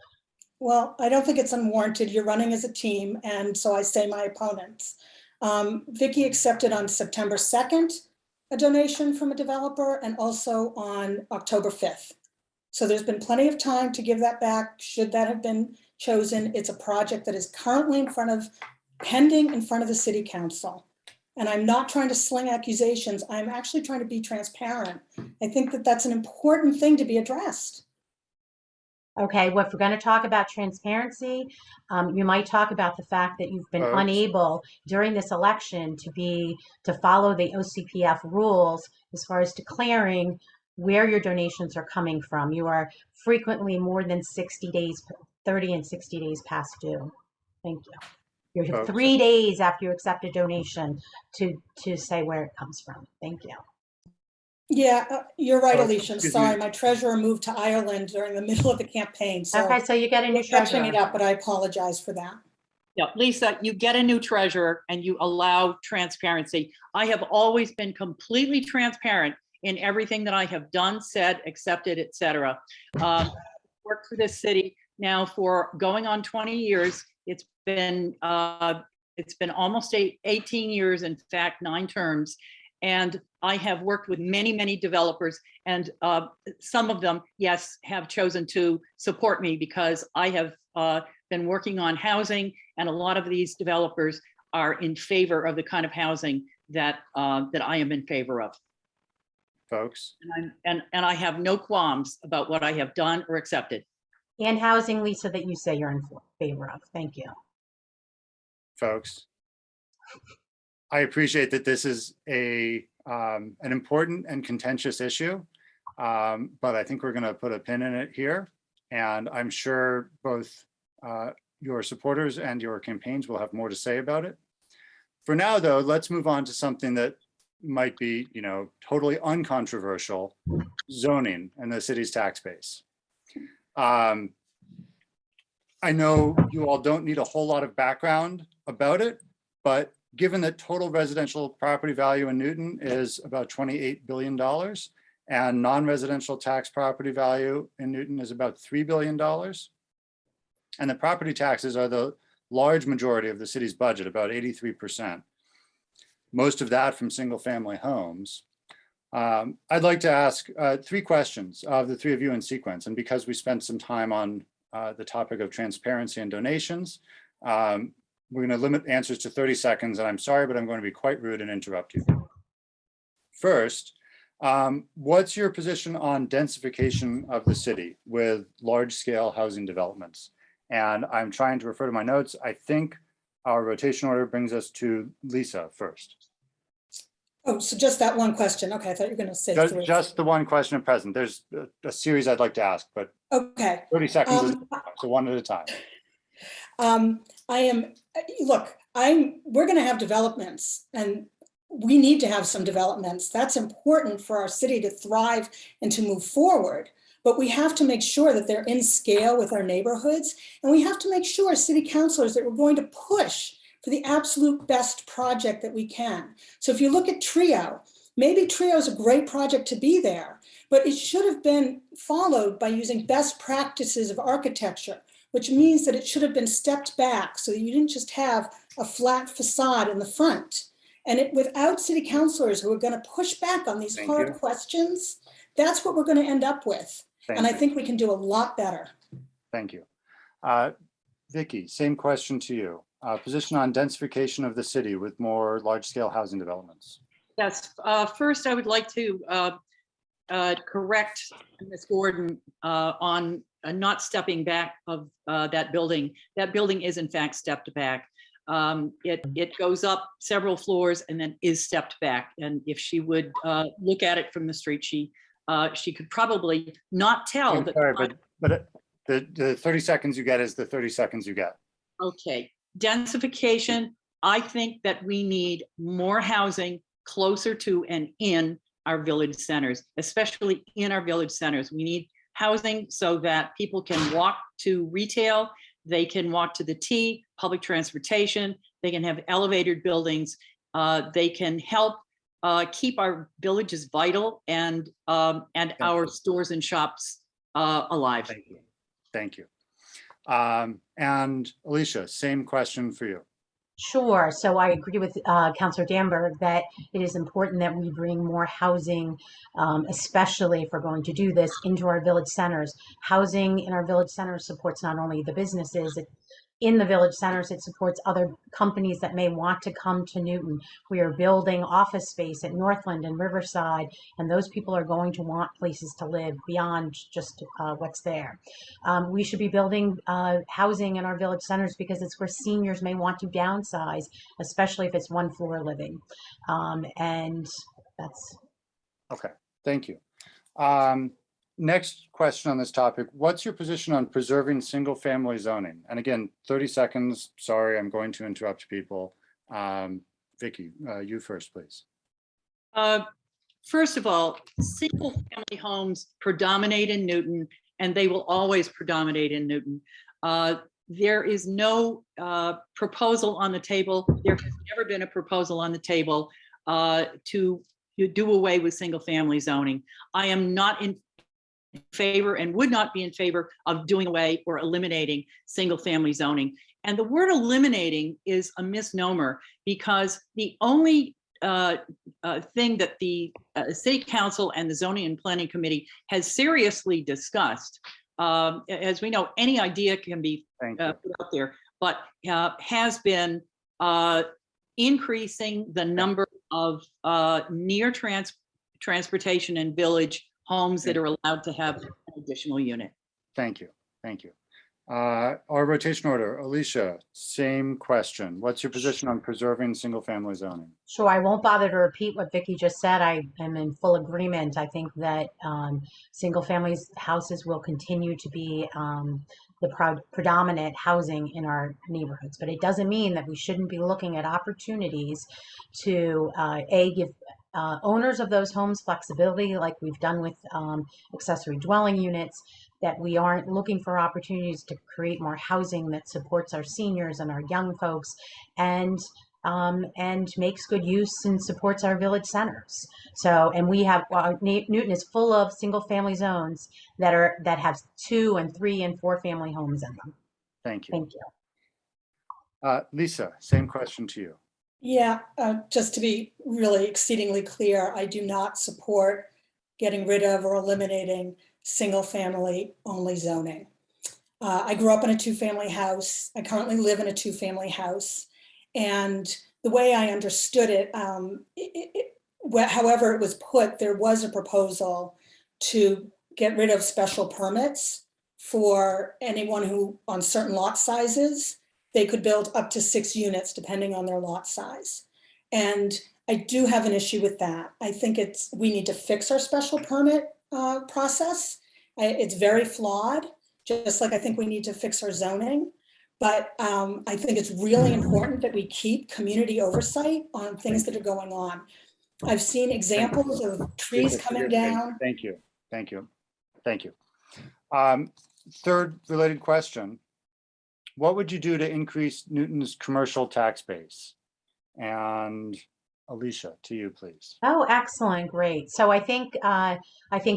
Well, I don't think it's unwarranted. You're running as a team, and so I say my opponents. Vicky accepted on September 2nd a donation from a developer, and also on October 5th. So there's been plenty of time to give that back should that have been chosen. It's a project that is currently pending in front of the city council. And I'm not trying to sling accusations. I'm actually trying to be transparent. I think that that's an important thing to be addressed.
Okay, well, if we're going to talk about transparency, you might talk about the fact that you've been unable during this election to follow the OCPF rules as far as declaring where your donations are coming from. You are frequently more than 60 days, 30 and 60 days past due. Thank you. You have 3 days after you accept a donation to say where it comes from. Thank you.
Yeah, you're right, Alicia. I'm sorry. My treasurer moved to Ireland during the middle of the campaign. So
okay, so you get a new treasurer.
Catching it up, but I apologize for that.
Yeah, Lisa, you get a new treasurer and you allow transparency. I have always been completely transparent in everything that I have done, said, accepted, etc. Worked for this city now for going on 20 years. It's been almost 18 years, in fact, 9 terms. And I have worked with many, many developers, and some of them, yes, have chosen to support me because I have been working on housing, and a lot of these developers are in favor of the kind of housing that that I am in favor of.
Folks.
And I have no qualms about what I have done or accepted.
And housing, Lisa, that you say you're in favor of. Thank you.
Folks, I appreciate that this is an important and contentious issue. but I think we're going to put a pin in it here. And I'm sure both your supporters and your campaigns will have more to say about it. For now, though, let's move on to something that might be, totally uncontroversial: zoning and the city's tax base. I know you all don't need a whole lot of background about it, but given that total residential property value in Newton is about $28 billion and non-residential tax property value in Newton is about $3 billion, and the property taxes are the large majority of the city's budget, about 83%, most of that from single family homes. I'd like to ask 3 questions of the 3 of you in sequence. And because we spent some time on the topic of transparency and donations, we're going to limit answers to 30 seconds. And I'm sorry, but I'm going to be quite rude and interrupt you. First, what's your position on densification of the city with large scale housing developments? And I'm trying to refer to my notes. I think our rotation order brings us to Lisa first.
Oh, so just that one question. Okay, I thought you were going to say three.
Just the one question at present. There's a series I'd like to ask, but
okay.
30 seconds is so one at a time.
We're going to have developments, and we need to have some developments. That's important for our city to thrive and to move forward. But we have to make sure that they're in scale with our neighborhoods. And we have to make sure, city councilors, that we're going to push for the absolute best project that we can. So if you look at Trio, maybe Trio is a great project to be there, but it should have been followed by using best practices of architecture, which means that it should have been stepped back so that you didn't just have a flat facade in the front. And without city councilors who are going to push back on these hard questions, that's what we're going to end up with. I think we can do a lot better.
Thank you. Vicky, same question to you. Position on densification of the city with more large-scale housing developments.
Yes. First, I would like to correct Ms. Gordon on not stepping back of that building. That building is in fact stepped back. It goes up several floors and then is stepped back. And if she would look at it from the street, she could probably not tell.
I'm sorry, but the 30 seconds you get is the 30 seconds you get.
Okay. Densification, I think that we need more housing closer to and in our village centers, especially in our village centers. We need housing so that people can walk to retail, they can walk to the T, public transportation, they can have elevated buildings, they can help keep our villages vital and our stores and shops alive.
Thank you. Thank you. And Alicia, same question for you.
Sure. So I agree with Councilor Danberg that it is important that we bring more housing, especially if we're going to do this, into our village centers. Housing in our village centers supports not only the businesses in the village centers, it supports other companies that may want to come to Newton. We are building office space at Northland and Riverside, and those people are going to want places to live beyond just what's there. We should be building housing in our village centers because it's where seniors may want to downsize, especially if it's one floor living. And that's.
Okay, thank you. Next question on this topic. What's your position on preserving single family zoning? And again, 30 seconds. Sorry, I'm going to interrupt people. Vicky, you first, please.
First of all, single family homes predominate in Newton and they will always predominate in Newton. There is no proposal on the table. There has never been a proposal on the table to do away with single family zoning. I am not in favor and would not be in favor of doing away or eliminating single family zoning. And the word eliminating is a misnomer because the only thing that the City Council and the Zoning and Planning Committee has seriously discussed, as we know, any idea can be put out there, but has been increasing the number of near transportation and village homes that are allowed to have an additional unit.
Thank you. Thank you. Our rotation order, Alicia, same question. What's your position on preserving single-family zoning?
Sure, I won't bother to repeat what Vicky just said. I am in full agreement. I think that single family houses will continue to be the predominant housing in our neighborhoods, but it doesn't mean that we shouldn't be looking at opportunities to give owners of those homes flexibility like we've done with accessory dwelling units, that we aren't looking for opportunities to create more housing that supports our seniors and our young folks, and makes good use and supports our village centers. So, and we have Newton is full of single family zones that have 2 and 3 and 4 family homes in them.
Thank you.
Thank you.
Lisa, same question to you.
Yeah, just to be really exceedingly clear, I do not support getting rid of or eliminating single family only zoning. I grew up in a 2-family house. I currently live in a 2-family house. And the way I understood it, however it was put, there was a proposal to get rid of special permits for anyone who, on certain lot sizes, they could build up to 6 units depending on their lot size. And I do have an issue with that. I think we need to fix our special permit process. It's very flawed, just like I think we need to fix our zoning. But I think it's really important that we keep community oversight on things that are going on. I've seen examples of trees coming down.
Thank you. Thank you. Thank you. Third related question. What would you do to increase Newton's commercial tax base? And Alicia, to you, please.
Oh, excellent, great. So I think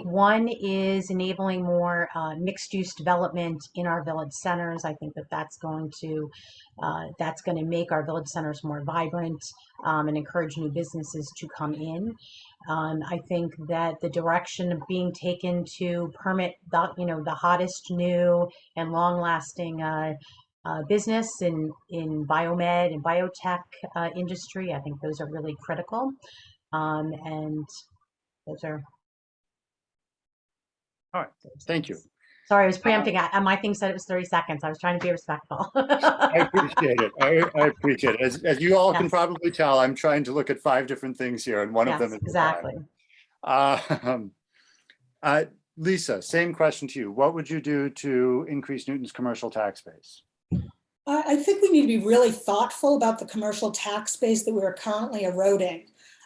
one is enabling more mixed-use development in our village centers. I think that's going to make our village centers more vibrant and encourage new businesses to come in. I think that the direction of being taken to permit the hottest new and long-lasting business in biomed and biotech industry. I think those are really critical. And those are.
All right, thank you.
Sorry, I was preempting. My thing said it was 30 seconds. I was trying to be respectful.
I appreciate it. I appreciate it. As you all can probably tell, I'm trying to look at 5 different things here, and one of them is
exactly.
Lisa, same question to you. What would you do to increase Newton's commercial tax base?
I think we need to be really thoughtful about the commercial tax base that we're currently eroding.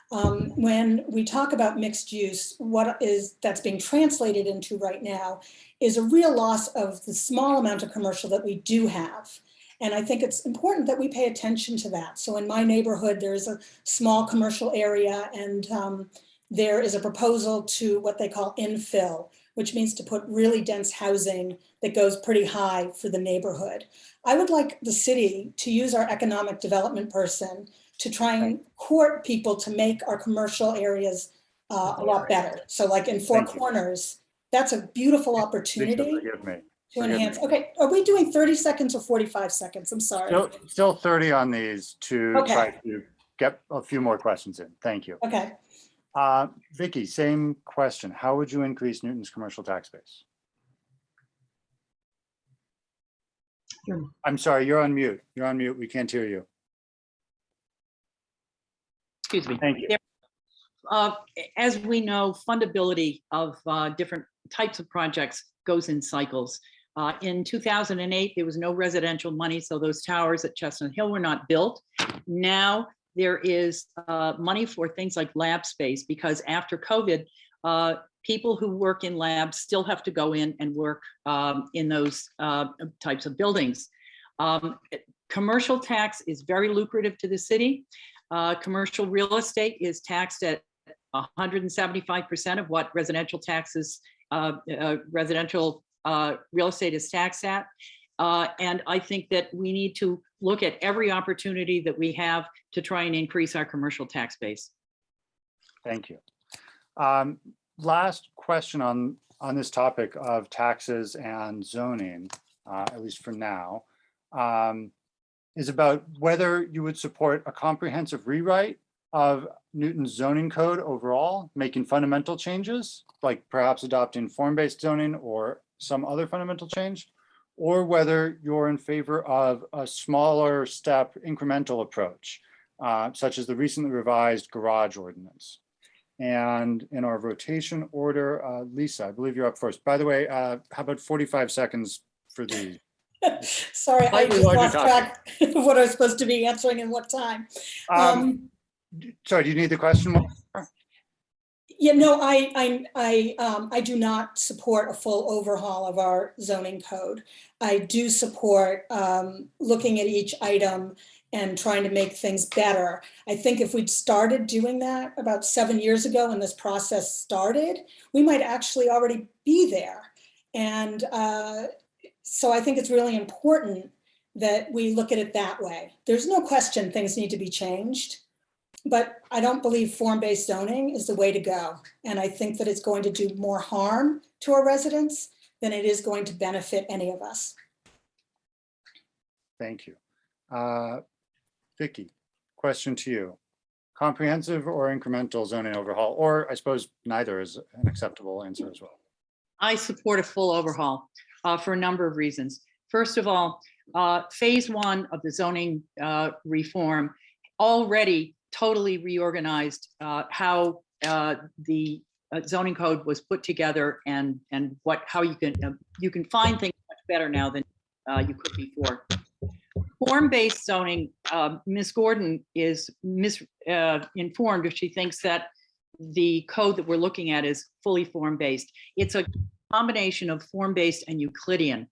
When we talk about mixed use, that's being translated into right now is a real loss of the small amount of commercial that we do have. And I think it's important that we pay attention to that. So in my neighborhood, there's a small commercial area, and there is a proposal to what they call infill, which means to put really dense housing that goes pretty high for the neighborhood. I would like the city to use our economic development person to try and court people to make our commercial areas a lot better. So like in Four Corners, that's a beautiful opportunity to enhance. Okay, are we doing 30 seconds or 45 seconds? I'm sorry.
Still 30 on these to try to get a few more questions in. Thank you.
Okay.
Vicky, same question. How would you increase Newton's commercial tax base? I'm sorry, you're on mute. You're on mute. We can't hear you.
Excuse me.
Thank you.
As we know, fundability of different types of projects goes in cycles. In 2008, there was no residential money, so those towers at Chestnut Hill were not built. Now there is money for things like lab space, because after COVID, people who work in labs still have to go in and work in those types of buildings. Commercial tax is very lucrative to the city. Commercial real estate is taxed at 175% of what residential taxes, residential real estate is taxed at. And I think that we need to look at every opportunity that we have to try and increase our commercial tax base.
Thank you. Last question on this topic of taxes and zoning, at least for now, is about whether you would support a comprehensive rewrite of Newton's zoning code overall, making fundamental changes, like perhaps adopting form-based zoning or some other fundamental change, or whether you're in favor of a smaller step incremental approach, such as the recently revised garage ordinance. And in our rotation order, Lisa, I believe you're up first. By the way, how about 45 seconds for the.
Sorry, I just lost track of what I was supposed to be answering and what time.
Sorry, do you need the question more?
Yeah, no, I do not support a full overhaul of our zoning code. I do support looking at each item and trying to make things better. I think if we'd started doing that about 7 years ago when this process started, we might actually already be there. And so I think it's really important that we look at it that way. There's no question things need to be changed, but I don't believe form-based zoning is the way to go. And I think that it's going to do more harm to our residents than it is going to benefit any of us.
Thank you. Vicki, question to you. Comprehensive or incremental zoning overhaul, or I suppose neither is an acceptable answer as well.
I support a full overhaul for a number of reasons. First of all, phase one of the zoning reform already totally reorganized how the zoning code was put together and how you can find things much better now than you could before. Form-based zoning, Ms. Gordon is misinformed if she thinks that the code that we're looking at is fully form-based. It's a combination of form-based and Euclidean.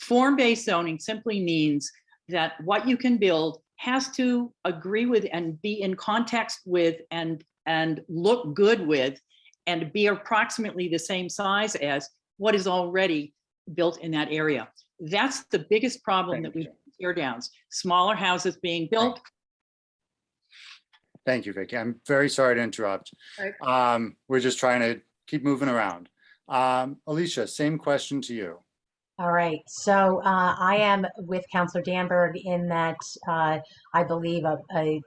Form-based zoning simply means that what you can build has to agree with and be in context with and look good with and be approximately the same size as what is already built in that area. That's the biggest problem that we tear downs, smaller houses being built.
Thank you, Vicki. I'm very sorry to interrupt.
Right.
We're just trying to keep moving around. Alicia, same question to you.
All right, so I am with Councilor Danberg in that I believe a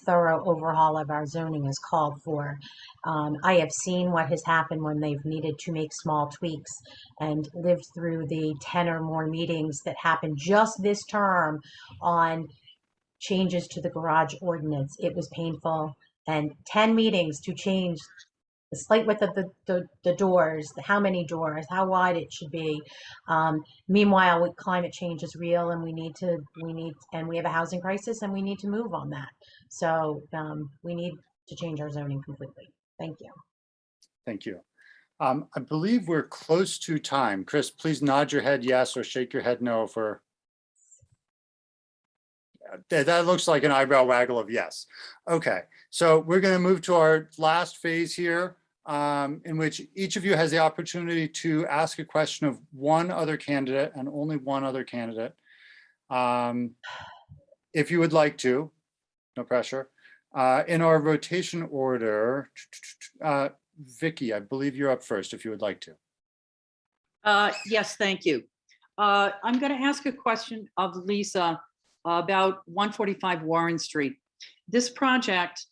thorough overhaul of our zoning is called for. I have seen what has happened when they've needed to make small tweaks and lived through the 10 or more meetings that happened just this term on changes to the garage ordinance. It was painful, and 10 meetings to change the slight width of the doors, how many doors, how wide it should be. Meanwhile, climate change is real, and we have a housing crisis, and we need to move on that. So we need to change our zoning completely. Thank you.
Thank you. I believe we're close to time. Chris, please nod your head yes or shake your head no for. That looks like an eyebrow waggle of yes. Okay, so we're going to move to our last phase here, in which each of you has the opportunity to ask a question of one other candidate and only one other candidate. If you would like to, no pressure. In our rotation order, Vicki, I believe you're up first if you would like to.
Yes, thank you. I'm going to ask a question of Lisa about 145 Warren Street. This project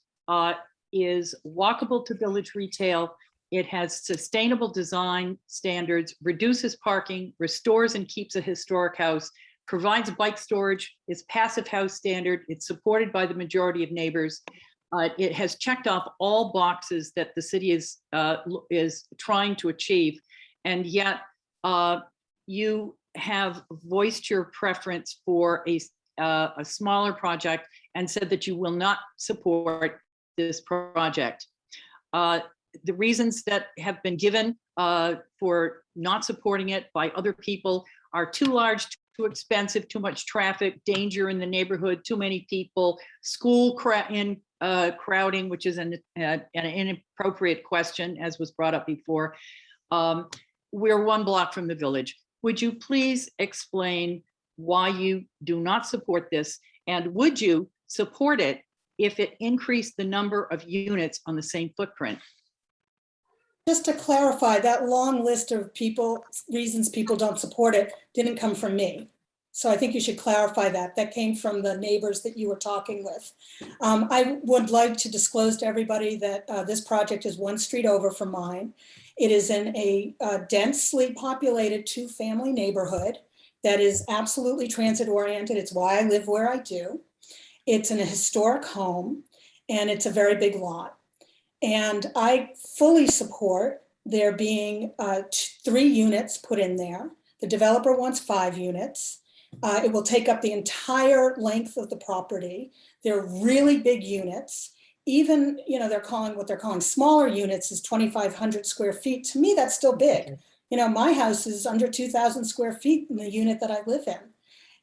is walkable to village retail. It has sustainable design standards, reduces parking, restores and keeps a historic house, provides bike storage, is passive house standard. It's supported by the majority of neighbors. It has checked off all boxes that the city is trying to achieve. And yet you have voiced your preference for a smaller project and said that you will not support this project. The reasons that have been given for not supporting it by other people are too large, too expensive, too much traffic, danger in the neighborhood, too many people, school crowding, which is an inappropriate question, as was brought up before. We're 1 block from the village. Would you please explain why you do not support this? And would you support it if it increased the number of units on the same footprint?
Just to clarify, that long list of reasons people don't support it didn't come from me. So I think you should clarify that. That came from the neighbors that you were talking with. I would like to disclose to everybody that this project is 1 street over from mine. It is in a densely populated 2-family neighborhood. that is absolutely transit oriented. It's why I live where I do. It's in a historic home and it's a very big lot. And I fully support there being 3 units put in there. The developer wants 5 units. It will take up the entire length of the property. They're really big units. Even, they're calling what they're calling smaller units is 2,500 square feet. To me, that's still big. My house is under 2,000 square feet in the unit that I live in.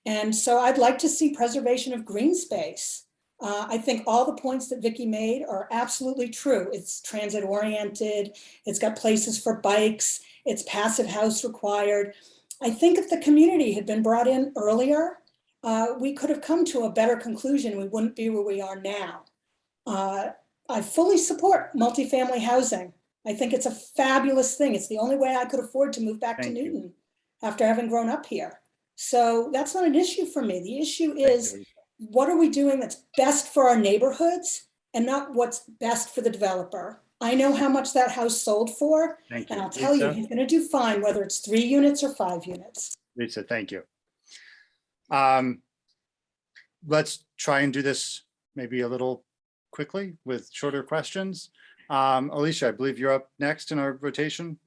And so I'd like to see preservation of green space. I think all the points that Vicky made are absolutely true. It's transit oriented. It's got places for bikes. It's passive house required. I think if the community had been brought in earlier, we could have come to a better conclusion. We wouldn't be where we are now. I fully support multifamily housing. I think it's a fabulous thing. It's the only way I could afford to move back to Newton after having grown up here. So that's not an issue for me. The issue is, what are we doing that's best for our neighborhoods and not what's best for the developer? I know how much that house sold for, and I'll tell you, he's going to do fine, whether it's 3 units or 5 units.
Lisa, thank you. Let's try and do this maybe a little quickly with shorter questions. Alicia, I believe you're up next in our rotation.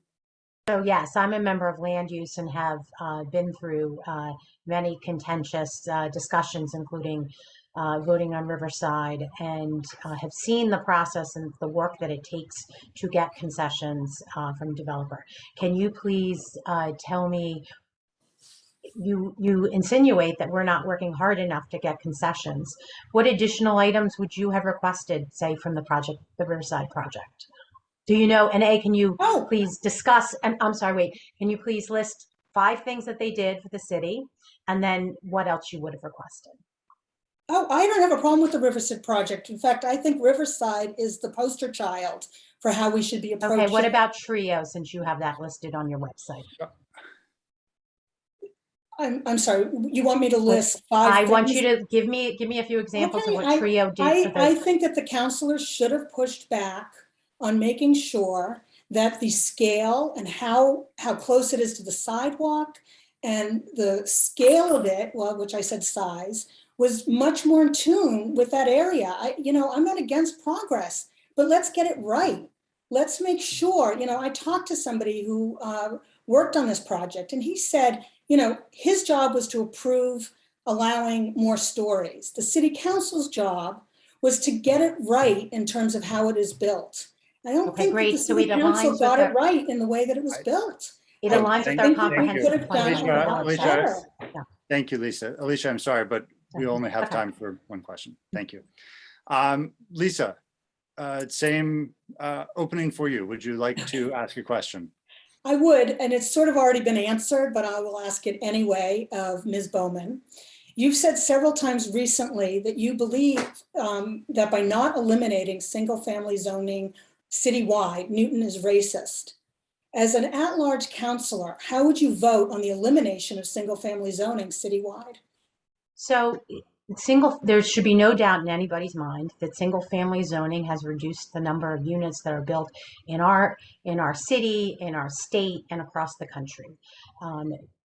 So yes, I'm a member of land use and have been through many contentious discussions, including voting on Riverside, and have seen the process and the work that it takes to get concessions from developer. Can you please tell me, you insinuate that we're not working hard enough to get concessions. What additional items would you have requested, say, from the Riverside project? Do you know, and can you please discuss, and I'm sorry, wait, can you please list 5 things that they did for the city, and then what else you would have requested?
Oh, I don't have a problem with the Riverside project. In fact, I think Riverside is the poster child for how we should be approaching.
Okay, what about Trio, since you have that listed on your website?
I'm sorry, you want me to list 5
I
things?
want you to give me a few examples of what Trio did for
I think that the councilors should have pushed back on making sure that the scale and how close it is to the sidewalk and the scale of it, well, which I said size, was much more in tune with that area. I'm not against progress, but let's get it right. Let's make sure, I talked to somebody who worked on this project, and he said, his job was to approve allowing more stories. The city council's job was to get it right in terms of how it is built. I don't think that the city council got it right in the way that it was built.
It aligns with our comprehensive
plan. Thank you, Lisa. Alicia, I'm sorry, but we only have time for one question. Thank you. Lisa, same opening for you. Would you like to ask a question?
I would, and it's sort of already been answered, but I will ask it anyway of Ms. Bowman. You've said several times recently that you believe that by not eliminating single-family zoning citywide, Newton is racist. As an at-large councilor, how would you vote on the elimination of single-family zoning citywide?
So there should be no doubt in anybody's mind that single-family zoning has reduced the number of units that are built in our city, in our state, and across the country.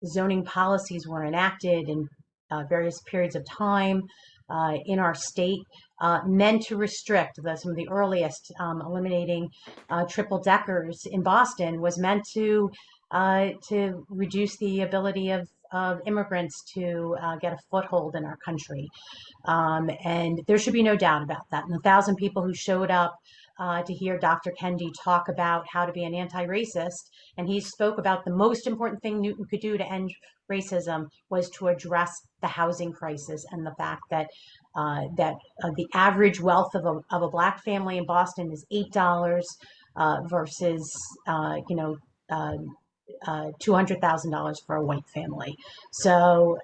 Zoning policies were enacted in various periods of time in our state, meant to restrict some of the earliest. Eliminating triple deckers in Boston was meant to reduce the ability of immigrants to get a foothold in our country. And there should be no doubt about that. And the 1,000 people who showed up to hear Dr. Kendi talk about how to be an anti-racist, and he spoke about the most important thing Newton could do to end racism was to address the housing crisis and the fact that the average wealth of a Black family in Boston is $8 versus $200,000 for a white family. So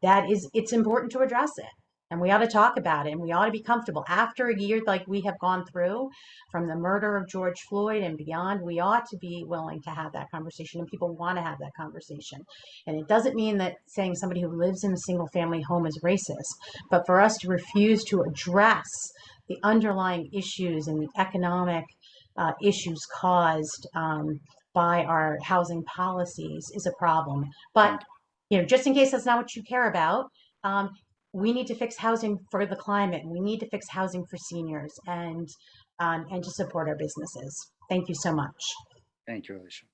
it's important to address it, and we ought to talk about it, and we ought to be comfortable. After a year like we have gone through, from the murder of George Floyd and beyond, we ought to be willing to have that conversation, and people want to have that conversation. And it doesn't mean that saying somebody who lives in a single family home is racist, but for us to refuse to address the underlying issues and the economic issues caused by our housing policies is a problem. But just in case that's not what you care about, we need to fix housing for the climate. We need to fix housing for seniors and to support our businesses. Thank you so much.
Thank you, Alicia.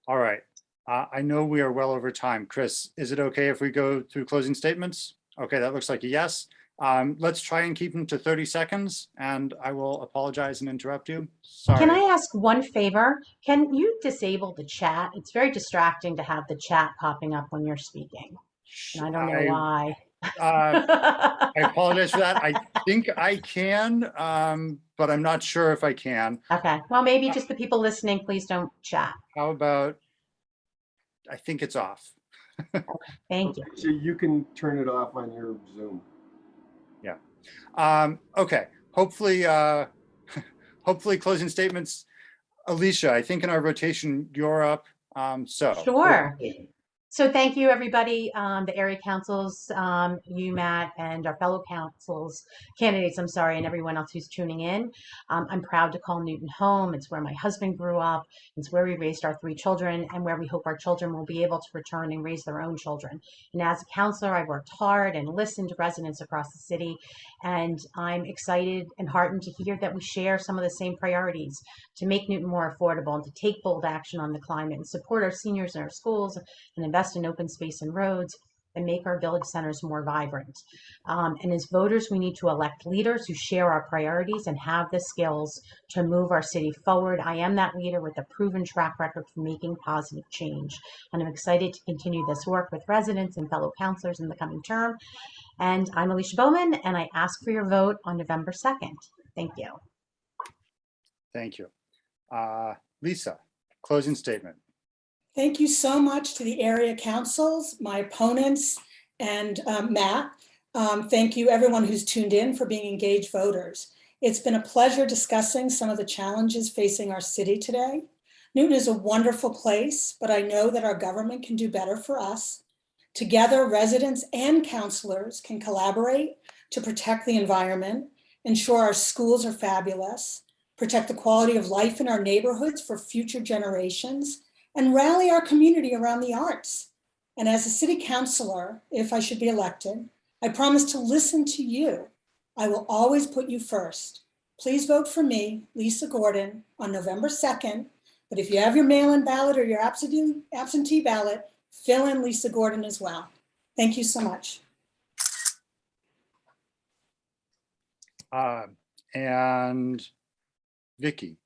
All right. I know we are well over time. Chris, is it okay if we go through closing statements? Okay, that looks like a yes. Let's try and keep them to 30 seconds, and I will apologize and interrupt you. Sorry.
Can I ask one favor? Can you disable the chat? It's very distracting to have the chat popping up when you're speaking. And I don't know why.
I apologize for that. I think I can, but I'm not sure if I can.
Okay, well, maybe just the people listening, please don't chat.
How about, I think it's off.
Thank you.
So you can turn it off on your Zoom.
Yeah. Okay. Hopefully, hopefully closing statements. Alicia, I think in our rotation, you're up.
Sure. So thank you, everybody, the area councils, you, Matt, and our fellow councils, candidates, I'm sorry, and everyone else who's tuning in. I'm proud to call Newton home. It's where my husband grew up. It's where we raised our 3 children and where we hope our children will be able to return and raise their own children. And as a counselor, I've worked hard and listened to residents across the city. And I'm excited and heartened to hear that we share some of the same priorities to make Newton more affordable and to take bold action on the climate and support our seniors in our schools and invest in open space and roads and make our village centers more vibrant. And as voters, we need to elect leaders who share our priorities and have the skills to move our city forward. I am that leader with a proven track record for making positive change. And I'm excited to continue this work with residents and fellow councilors in the coming term. And I'm Alicia Bowman, and I ask for your vote on November 2nd. Thank you.
Thank you. Lisa, closing statement.
Thank you so much to the area councils, my opponents, and Matt. Thank you everyone who's tuned in for being engaged voters. It's been a pleasure discussing some of the challenges facing our city today. Newton is a wonderful place, but I know that our government can do better for us. Together, residents and councilors can collaborate to protect the environment, ensure our schools are fabulous, protect the quality of life in our neighborhoods for future generations, and rally our community around the arts. And as a city councilor, if I should be elected, I promise to listen to you. I will always put you first. Please vote for me, Lisa Gordon, on November 2nd. But if you have your mail-in ballot or your absentee ballot, fill in Lisa Gordon as well. Thank you so much.
And Vicky,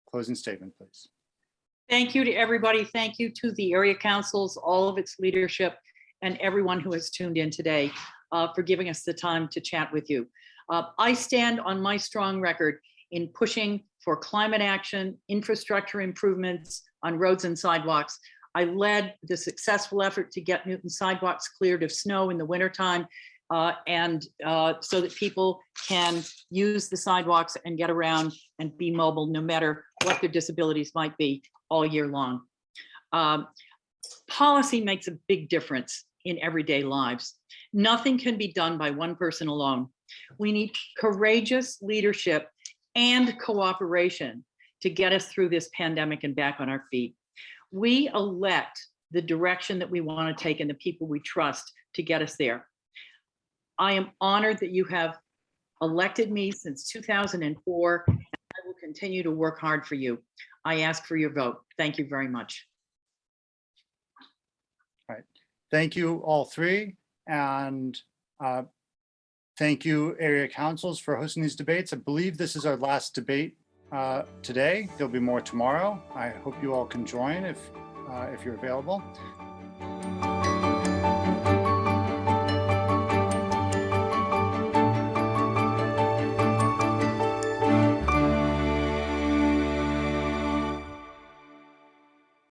closing statement, please.
Thank you to everybody. Thank you to the area councils, all of its leadership, and everyone who has tuned in today for giving us the time to chat with you. I stand on my strong record in pushing for climate action, infrastructure improvements on roads and sidewalks. I led the successful effort to get Newton sidewalks cleared of snow in the wintertime so that people can use the sidewalks and get around and be mobile no matter what their disabilities might be all year long. Policy makes a big difference in everyday lives. Nothing can be done by one person alone. We need courageous leadership and cooperation to get us through this pandemic and back on our feet. We elect the direction that we want to take and the people we trust to get us there. I am honored that you have elected me since 2004, and I will continue to work hard for you. I ask for your vote. Thank you very much.
All right. Thank you all three. And thank you area councils for hosting these debates. I believe this is our last debate today. There'll be more tomorrow. I hope you all can join if you're available.